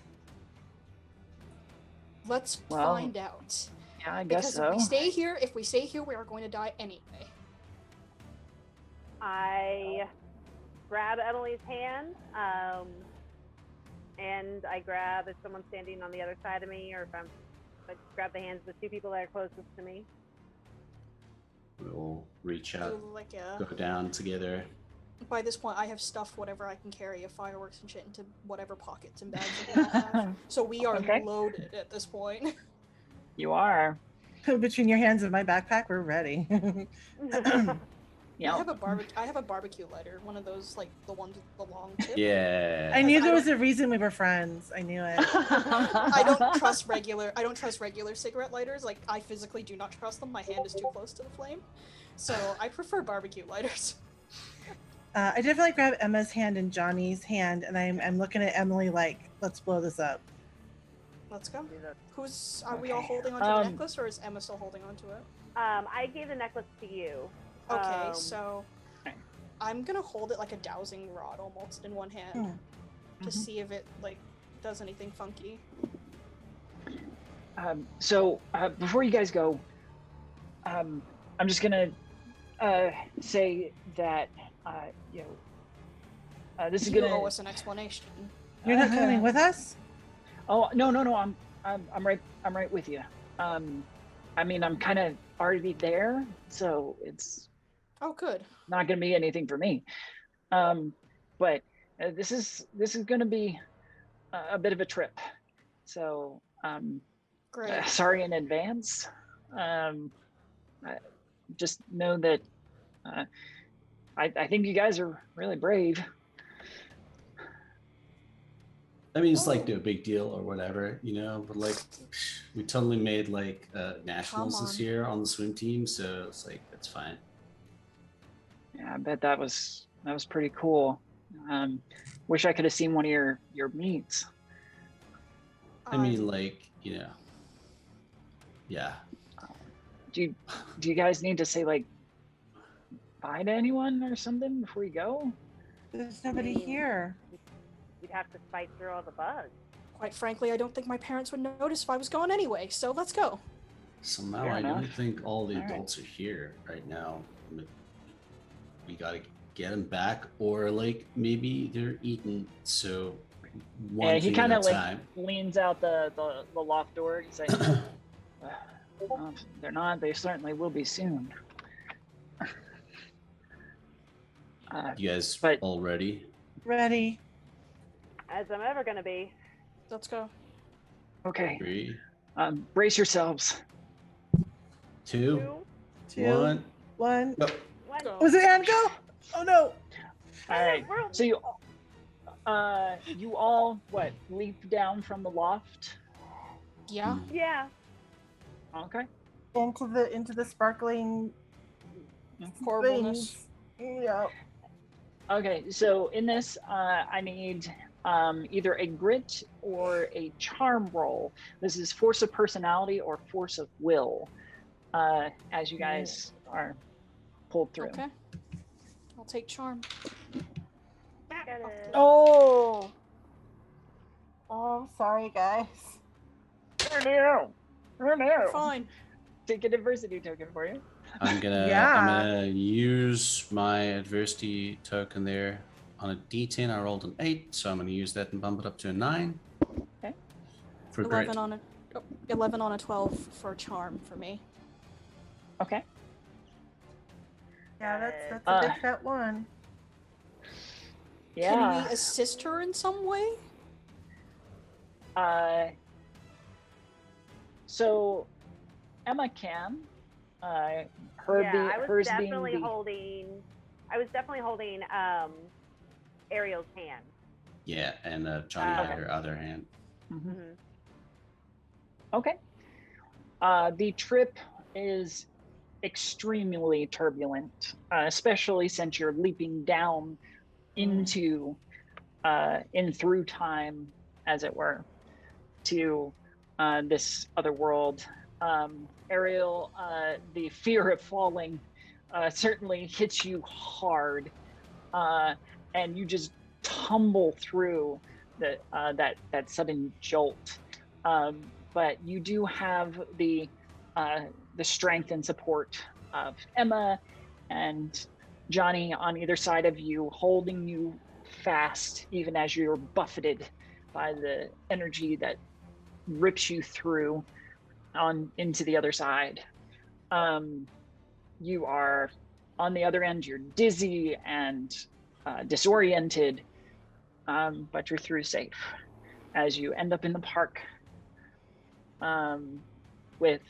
Let's Well, find out. Yeah, I guess Because so. if we stay here, we are going to die anyway. I grab Emily's hand, and I grab if someone's standing on the other side of me, or if I grab the hands of the two people that are closest to me. we'll reach out, Do like go down together. by this point, I have stuffed whatever I can carry of fireworks and shit into whatever pockets and bags that we all have. So we are Okay. loaded at this point. You are. Between your hands and my backpack, we're ready. Yeah. I have a barbecue lighter, one of those like the ones with the long tip. Yeah. I knew I there don't- was a reason we were friends. I knew it. I don't trust regular cigarette lighters. Like I physically do not trust them. My hand is too close to the flame. So I prefer barbecue lighters. I definitely grab Emma's hand and Johnny's hand, and I'm looking at Emily like, let's blow this up. Let's go. Do this. Are we all Okay. holding onto the necklace, or is Emma still holding onto it? I gave the necklace to you. Okay, so Okay. I'm gonna hold it like a dowsing rod almost in one hand to see if it like does anything funky. So before you guys go, I'm just gonna say that you know this is You gonna. owe us an explanation. You're not coming with us? Oh no, I'm right with you. I mean I'm kind of already there, so it's Oh, good. not gonna be anything for me. But this is gonna be a bit of a trip. So Great. sorry in advance. Just know that I think you guys are really brave. I mean, it's like no big deal or whatever, you know. But like, we totally made like nationals this on. year on the swim team, so it's like it's fine. Yeah, I bet that was pretty cool. Wish I could have seen one of your meets. I mean, like you know, yeah. Do you guys need to say like bye to anyone or something before you go? There's nobody here. We'd have to fight through all the bugs. Quite frankly, I don't think my parents would notice if I was gone anyway, so let's go. Somehow, Fair I don't enough. think all the All right. adults are here right now. We gotta get them back, or like maybe they're eaten. So one And he thing kind at of a like time. leans out the loft door. He's like, well, if they're not. They certainly will be soon. You guys But- all ready? Ready. As I'm ever gonna be. Let's go. Okay. 3, Brace yourselves. 2, 2, 1. 1. Go. What? Go. Was it Anne go? Oh no. All right. So you all what leap down from the loft? Yeah. Yeah. Okay. Into the sparkling Horribleness. things. Yeah. Okay. So in this, I need either a grit or a charm roll. This is force of personality or force of will. As you guys are pulled through. Okay. I'll take charm. Get it. Oh. Oh, I'm sorry, guys. Fine. Take an adversity token for you. I'm Yeah. gonna use my adversity token there. On a D10, I rolled an 8, so I'm gonna use that and bump it up to a 9. Okay. For 11 grit. on a 11 on a 12 for charm for me. Okay. Yeah, that's a big fat one. Yeah. Can we assist her in some way? So Emma can. Yeah, I was hers definitely being the, holding Ariel's hand. Yeah, and Johnny had Okay. her other hand. Mhm. Mm-hmm. Okay. The trip is extremely turbulent, especially since you're leaping down into in through time, as it were, to this other world. Ariel, the fear of falling certainly hits you hard, and you just tumble through that sudden jolt. But you do have the strength and support of Emma and Johnny on either side of you, holding you fast, even as you're buffeted by the energy that rips you through on into the other side. You are on the other end. You're dizzy and disoriented, but you're through safe as you end up in the park with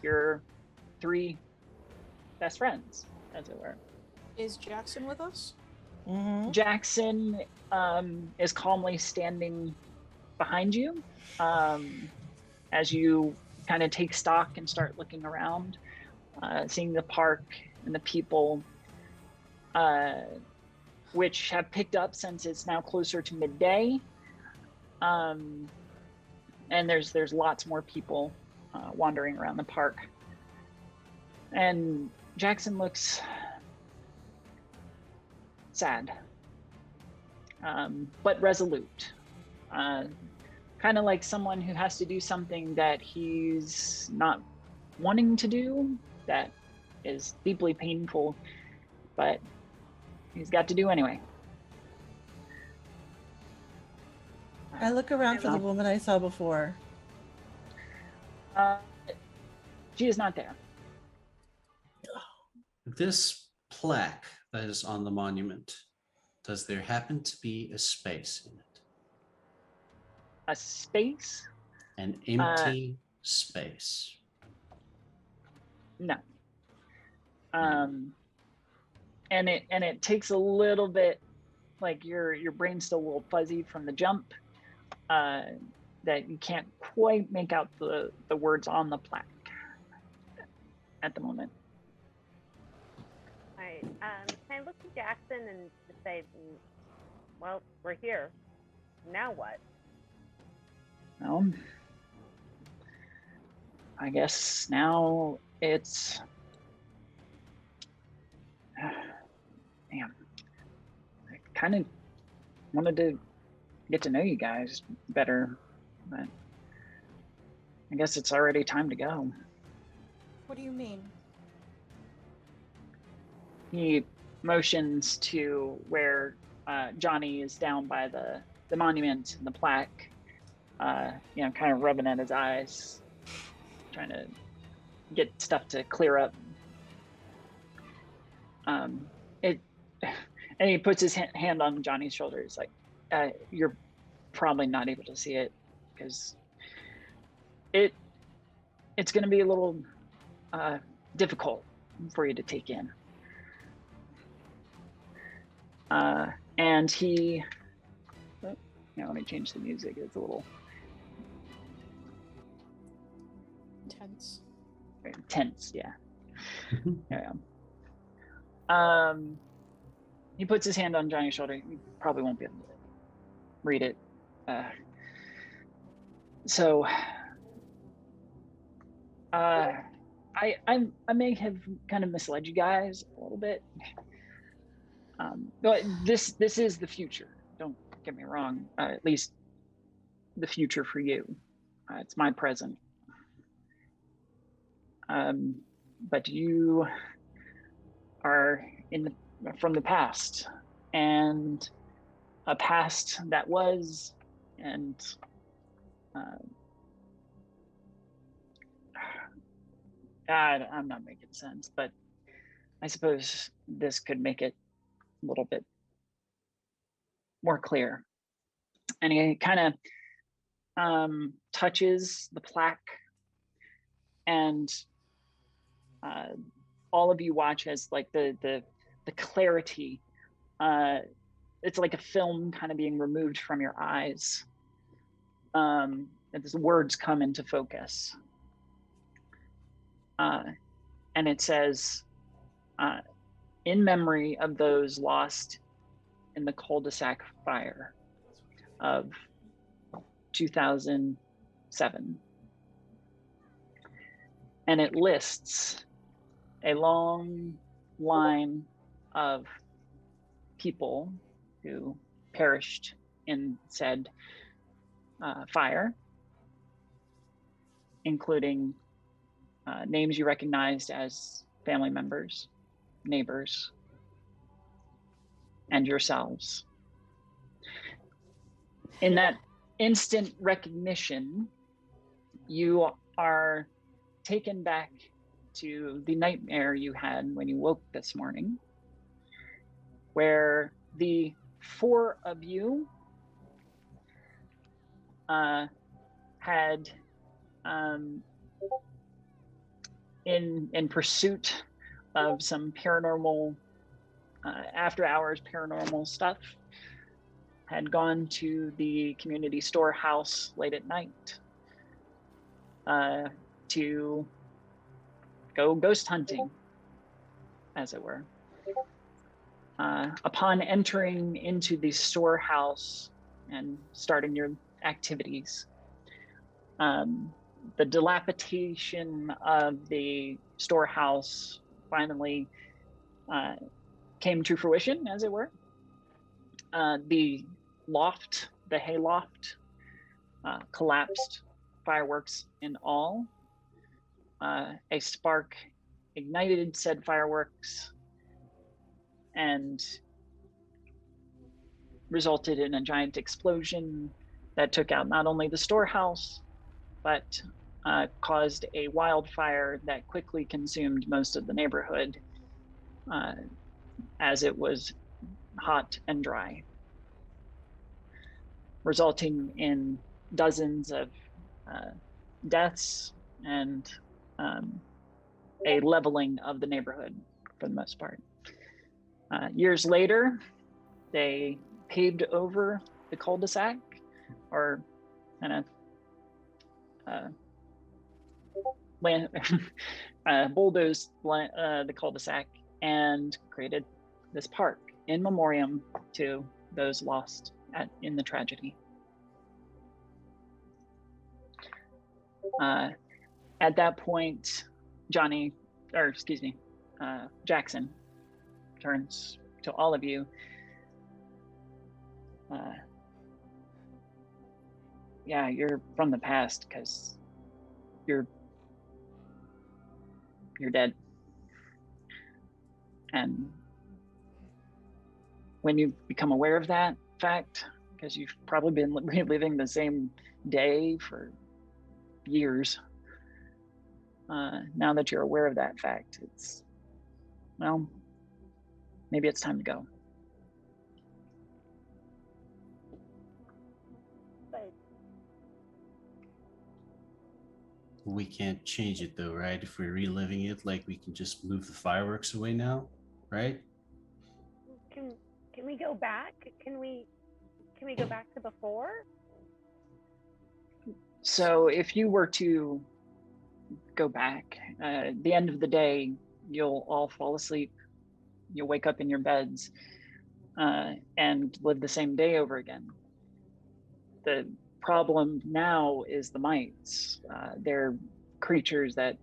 your 3 best friends, as it were. Is Jackson with us? Mm-hmm. Jackson is calmly standing behind you as you kind of take stock and start looking around, seeing the park and the people, which have picked up since it's now closer to midday. And there's lots more people wandering around the park. And Jackson looks sad, but resolute. Kind of like someone who has to do something that he's not wanting to do, that is deeply painful, but he's got to do anyway. I look around for the woman I saw before. She is not there. This plaque that is on the monument, does there happen to be a space in it? A space? An empty space? No. And it takes a little bit, like your brain's still a little fuzzy from the jump, that you can't quite make out the words on the plaque at the moment. All right. Can I look to Jackson and just say, well, we're here. Now what? I guess now it's Man, I kind of wanted to get to know you guys better, but I guess it's already time to go. What do you mean? He motions to where Johnny is down by the monument and the plaque, kind of rubbing at his eyes, trying to get stuff to clear up. And he puts his hand on Johnny's shoulder. He's like, you're probably not able to see it because it's going to be a little difficult for you to take in. And he, let me change the music. It's a little tense. Yeah. There we go. He puts his hand on Johnny's shoulder. You probably won't be able to read it. I may have kind of misled you guys a little bit. But this is the future. Don't get me wrong. At least the future for you. It's my present. But you are from the past, and a past that was, and I'm not making sense, but I suppose this could make it a little bit more clear. And he kind of touches the plaque, and all of you watch as like the clarity, it's like a film kind of being removed from your eyes, and these words come into focus, and it says, in memory of those lost in the cul-de-sac fire of 2007. And it lists a long line of people who perished in said fire, including names you recognized as family members, neighbors, and yourselves. In that instant recognition, you are taken back to the nightmare you had when you woke this morning, where the four of you had, in pursuit of some paranormal, after hours paranormal stuff, had gone to the community storehouse late at night to go ghost hunting, as it were. Upon entering into the storehouse and starting your activities, the dilapidation of the storehouse finally came to fruition, as it were. The loft, the hay loft, collapsed, fireworks and all. A spark ignited said fireworks and resulted in a giant explosion that took out not only the storehouse, but caused a wildfire that quickly consumed most of the neighborhood, as it was hot and dry, resulting in dozens of deaths and a leveling of the neighborhood for the most part. Years later, they paved over the cul-de-sac, or kind of bulldozed the cul-de-sac and created this park in memoriam to those lost in the tragedy. At that point, Jackson turns to all of you. Yeah, you're from the past because you're dead. And when you become aware of that fact, because you've probably been reliving the same day for years, now that you're aware of that fact, it's, well, maybe it's time to go. But We can't change it though, right? If we're reliving it, like we can just move the fireworks away now, right? can we go back? Can we go back to before? So if you were to go back, at the end of the day, you'll all fall asleep. You'll wake up in your beds and live the same day over again. The problem now is the mites. They're creatures that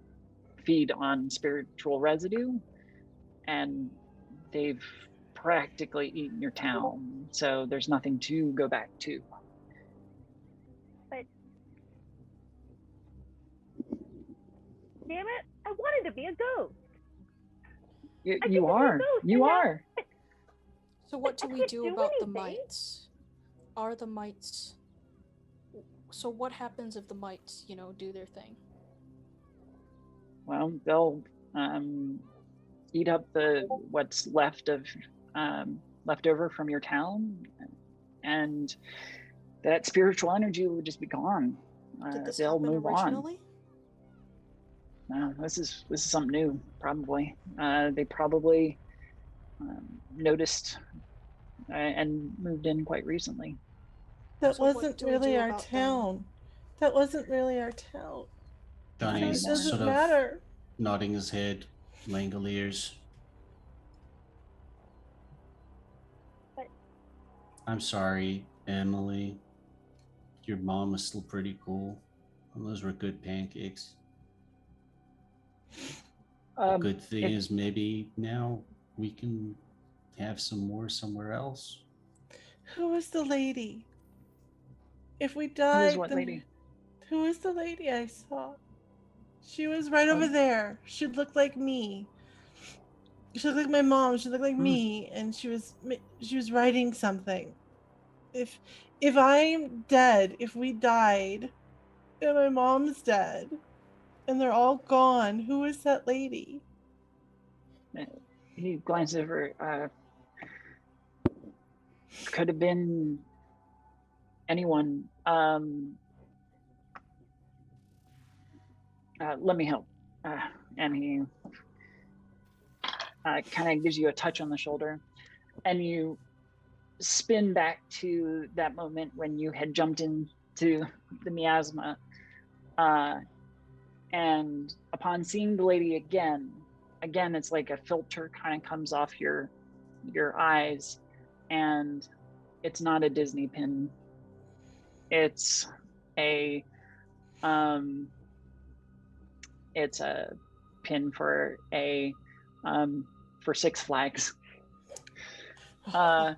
feed on spiritual residue, and they've practically eaten your town. So there's nothing to go back to. But damn it, I wanted to be a ghost. You are. You are. So what do I we can't do do about the anything. mites? Are the mites... So what happens if the mites, do their thing? Well, they'll eat up what's left of leftover from your town, and that spiritual energy will just be gone. Did this They'll happen move originally? on. No, this is something new. Probably they probably noticed and moved in quite recently. That So what wasn't do we really do our about them? town. That wasn't really our town. Donnie I is It know. doesn't sort of matter. nodding his head, Langoliers. But I'm sorry, Emily. Your mom was still pretty cool. Those were good pancakes. The good thing is maybe now we can have some more somewhere else. Who was the lady? If we Who died, is what then lady? who was the lady I saw? She was right over there. She looked like me. She looked like my mom. She looked like me, and she was writing something. If I'm dead, if we died, and my mom's dead, and they're all gone, who is that lady? He glanced over. Could have been anyone. Let me help. And he kind of gives you a touch on the shoulder, and you spin back to that moment when you had jumped into the miasma. And upon seeing the lady again, it's like a filter kind of comes off your eyes, and it's not a Disney pin. It's a pin for for Six Flags. I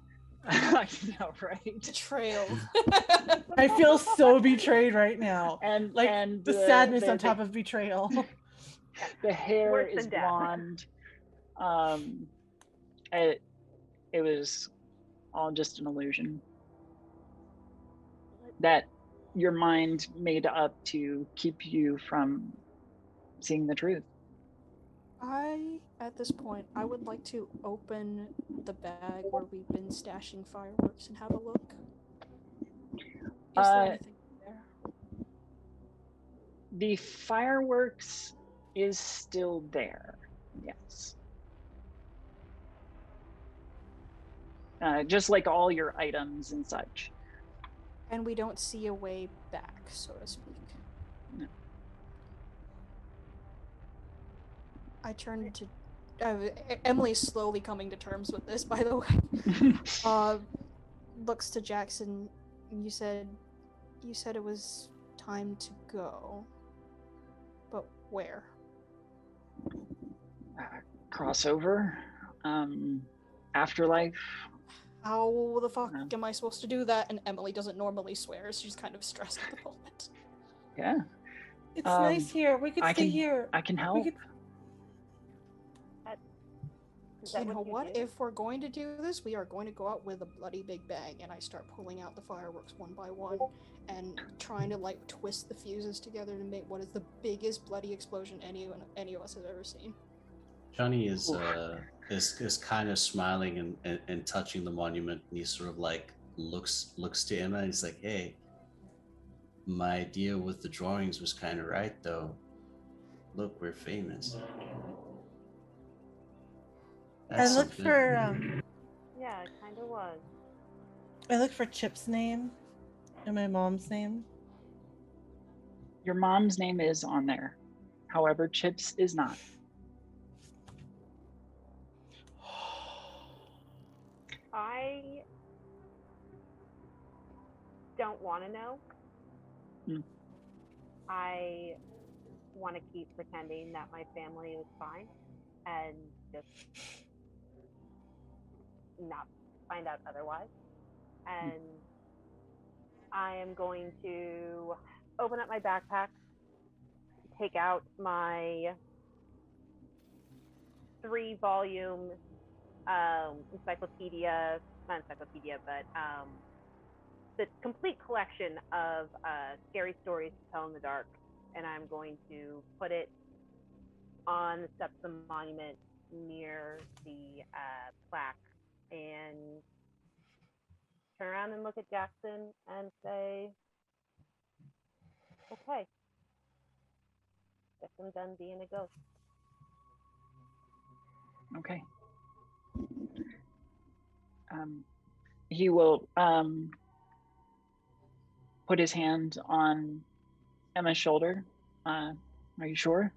know, right? Betrayal. I feel so betrayed right now. And the sadness on top of betrayal. The hair Worse is than death. blonde. It was all just an illusion that your mind made up to keep you from seeing the truth. At this point, I would like to open the bag where we've been stashing fireworks and have a look. Is there anything there? The fireworks is still there, yes. Just like all your items and such. And we don't see a way back, so to speak. No. I turn to... Emily's slowly coming to terms with this, by the way. Looks to Jackson. You said it was time to go. But where? Crossover. afterlife. How the fuck am I supposed to do that? And Emily doesn't normally swear. She's kind of stressed at the moment. Yeah. It's nice here. We could stay here. I can help. You know what? If we're going to do this, we are going to go out with a bloody big bang. And I start pulling out the fireworks one by one and trying to like twist the fuses together to make what is the biggest bloody explosion any of us has ever seen. Johnny is kind of smiling and touching the monument, and he sort of like looks to Emma and he's like, "Hey, my idea with the drawings was kind of right though. Look, we're famous." I look for Yeah, it kind of was. I look for Chip's name and my mom's name. Your mom's name is on there. However, Chip's is not. I don't want to know. I want to keep pretending that my family is fine and just not find out otherwise. And I am going to open up my backpack, take out my 3-volume encyclopedia, not encyclopedia, but the complete collection of scary stories to tell in the dark, and I'm going to put it on the steps of the monument near the plaque and turn around and look at Jackson and say, okay, guess I'm done being a ghost. Okay. He will put his hand on Emma's shoulder. Are you sure?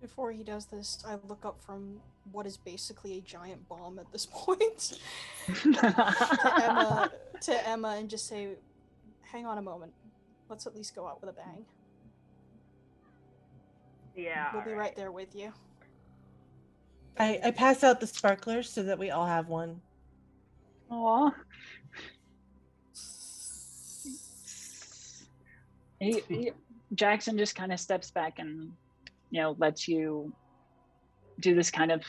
Before he does this, I look up from what is basically a giant bomb at this point to Emma and just say, hang on a moment. Let's at least go out with a bang. Yeah. We'll be right there with you. I pass out the sparklers so that we all have one. Aw. Jackson just kind of steps back and, lets you do this kind of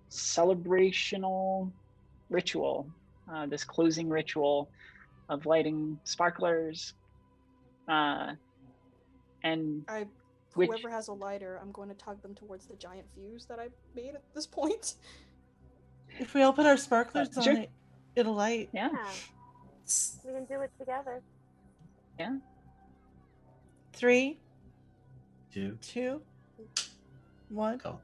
celebrational ritual, this closing ritual of lighting sparklers. Whoever has a lighter, I'm going to tug them towards the giant fuse that I made at this point. If we all put our sparklers on it, it'll light. Yeah. We can do it together. Yeah. 3, 2, 1. Go.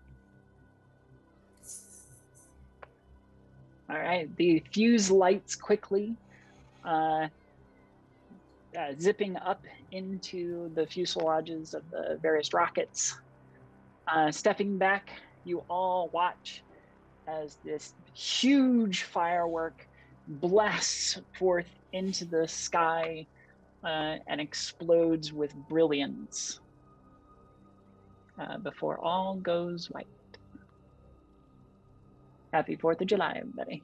All right. The fuse lights quickly, zipping up into the fuselages of the various rockets. Stepping back, you all watch as this huge firework blasts forth into the sky and explodes with brilliance before all goes white. Happy 4th of July, everybody.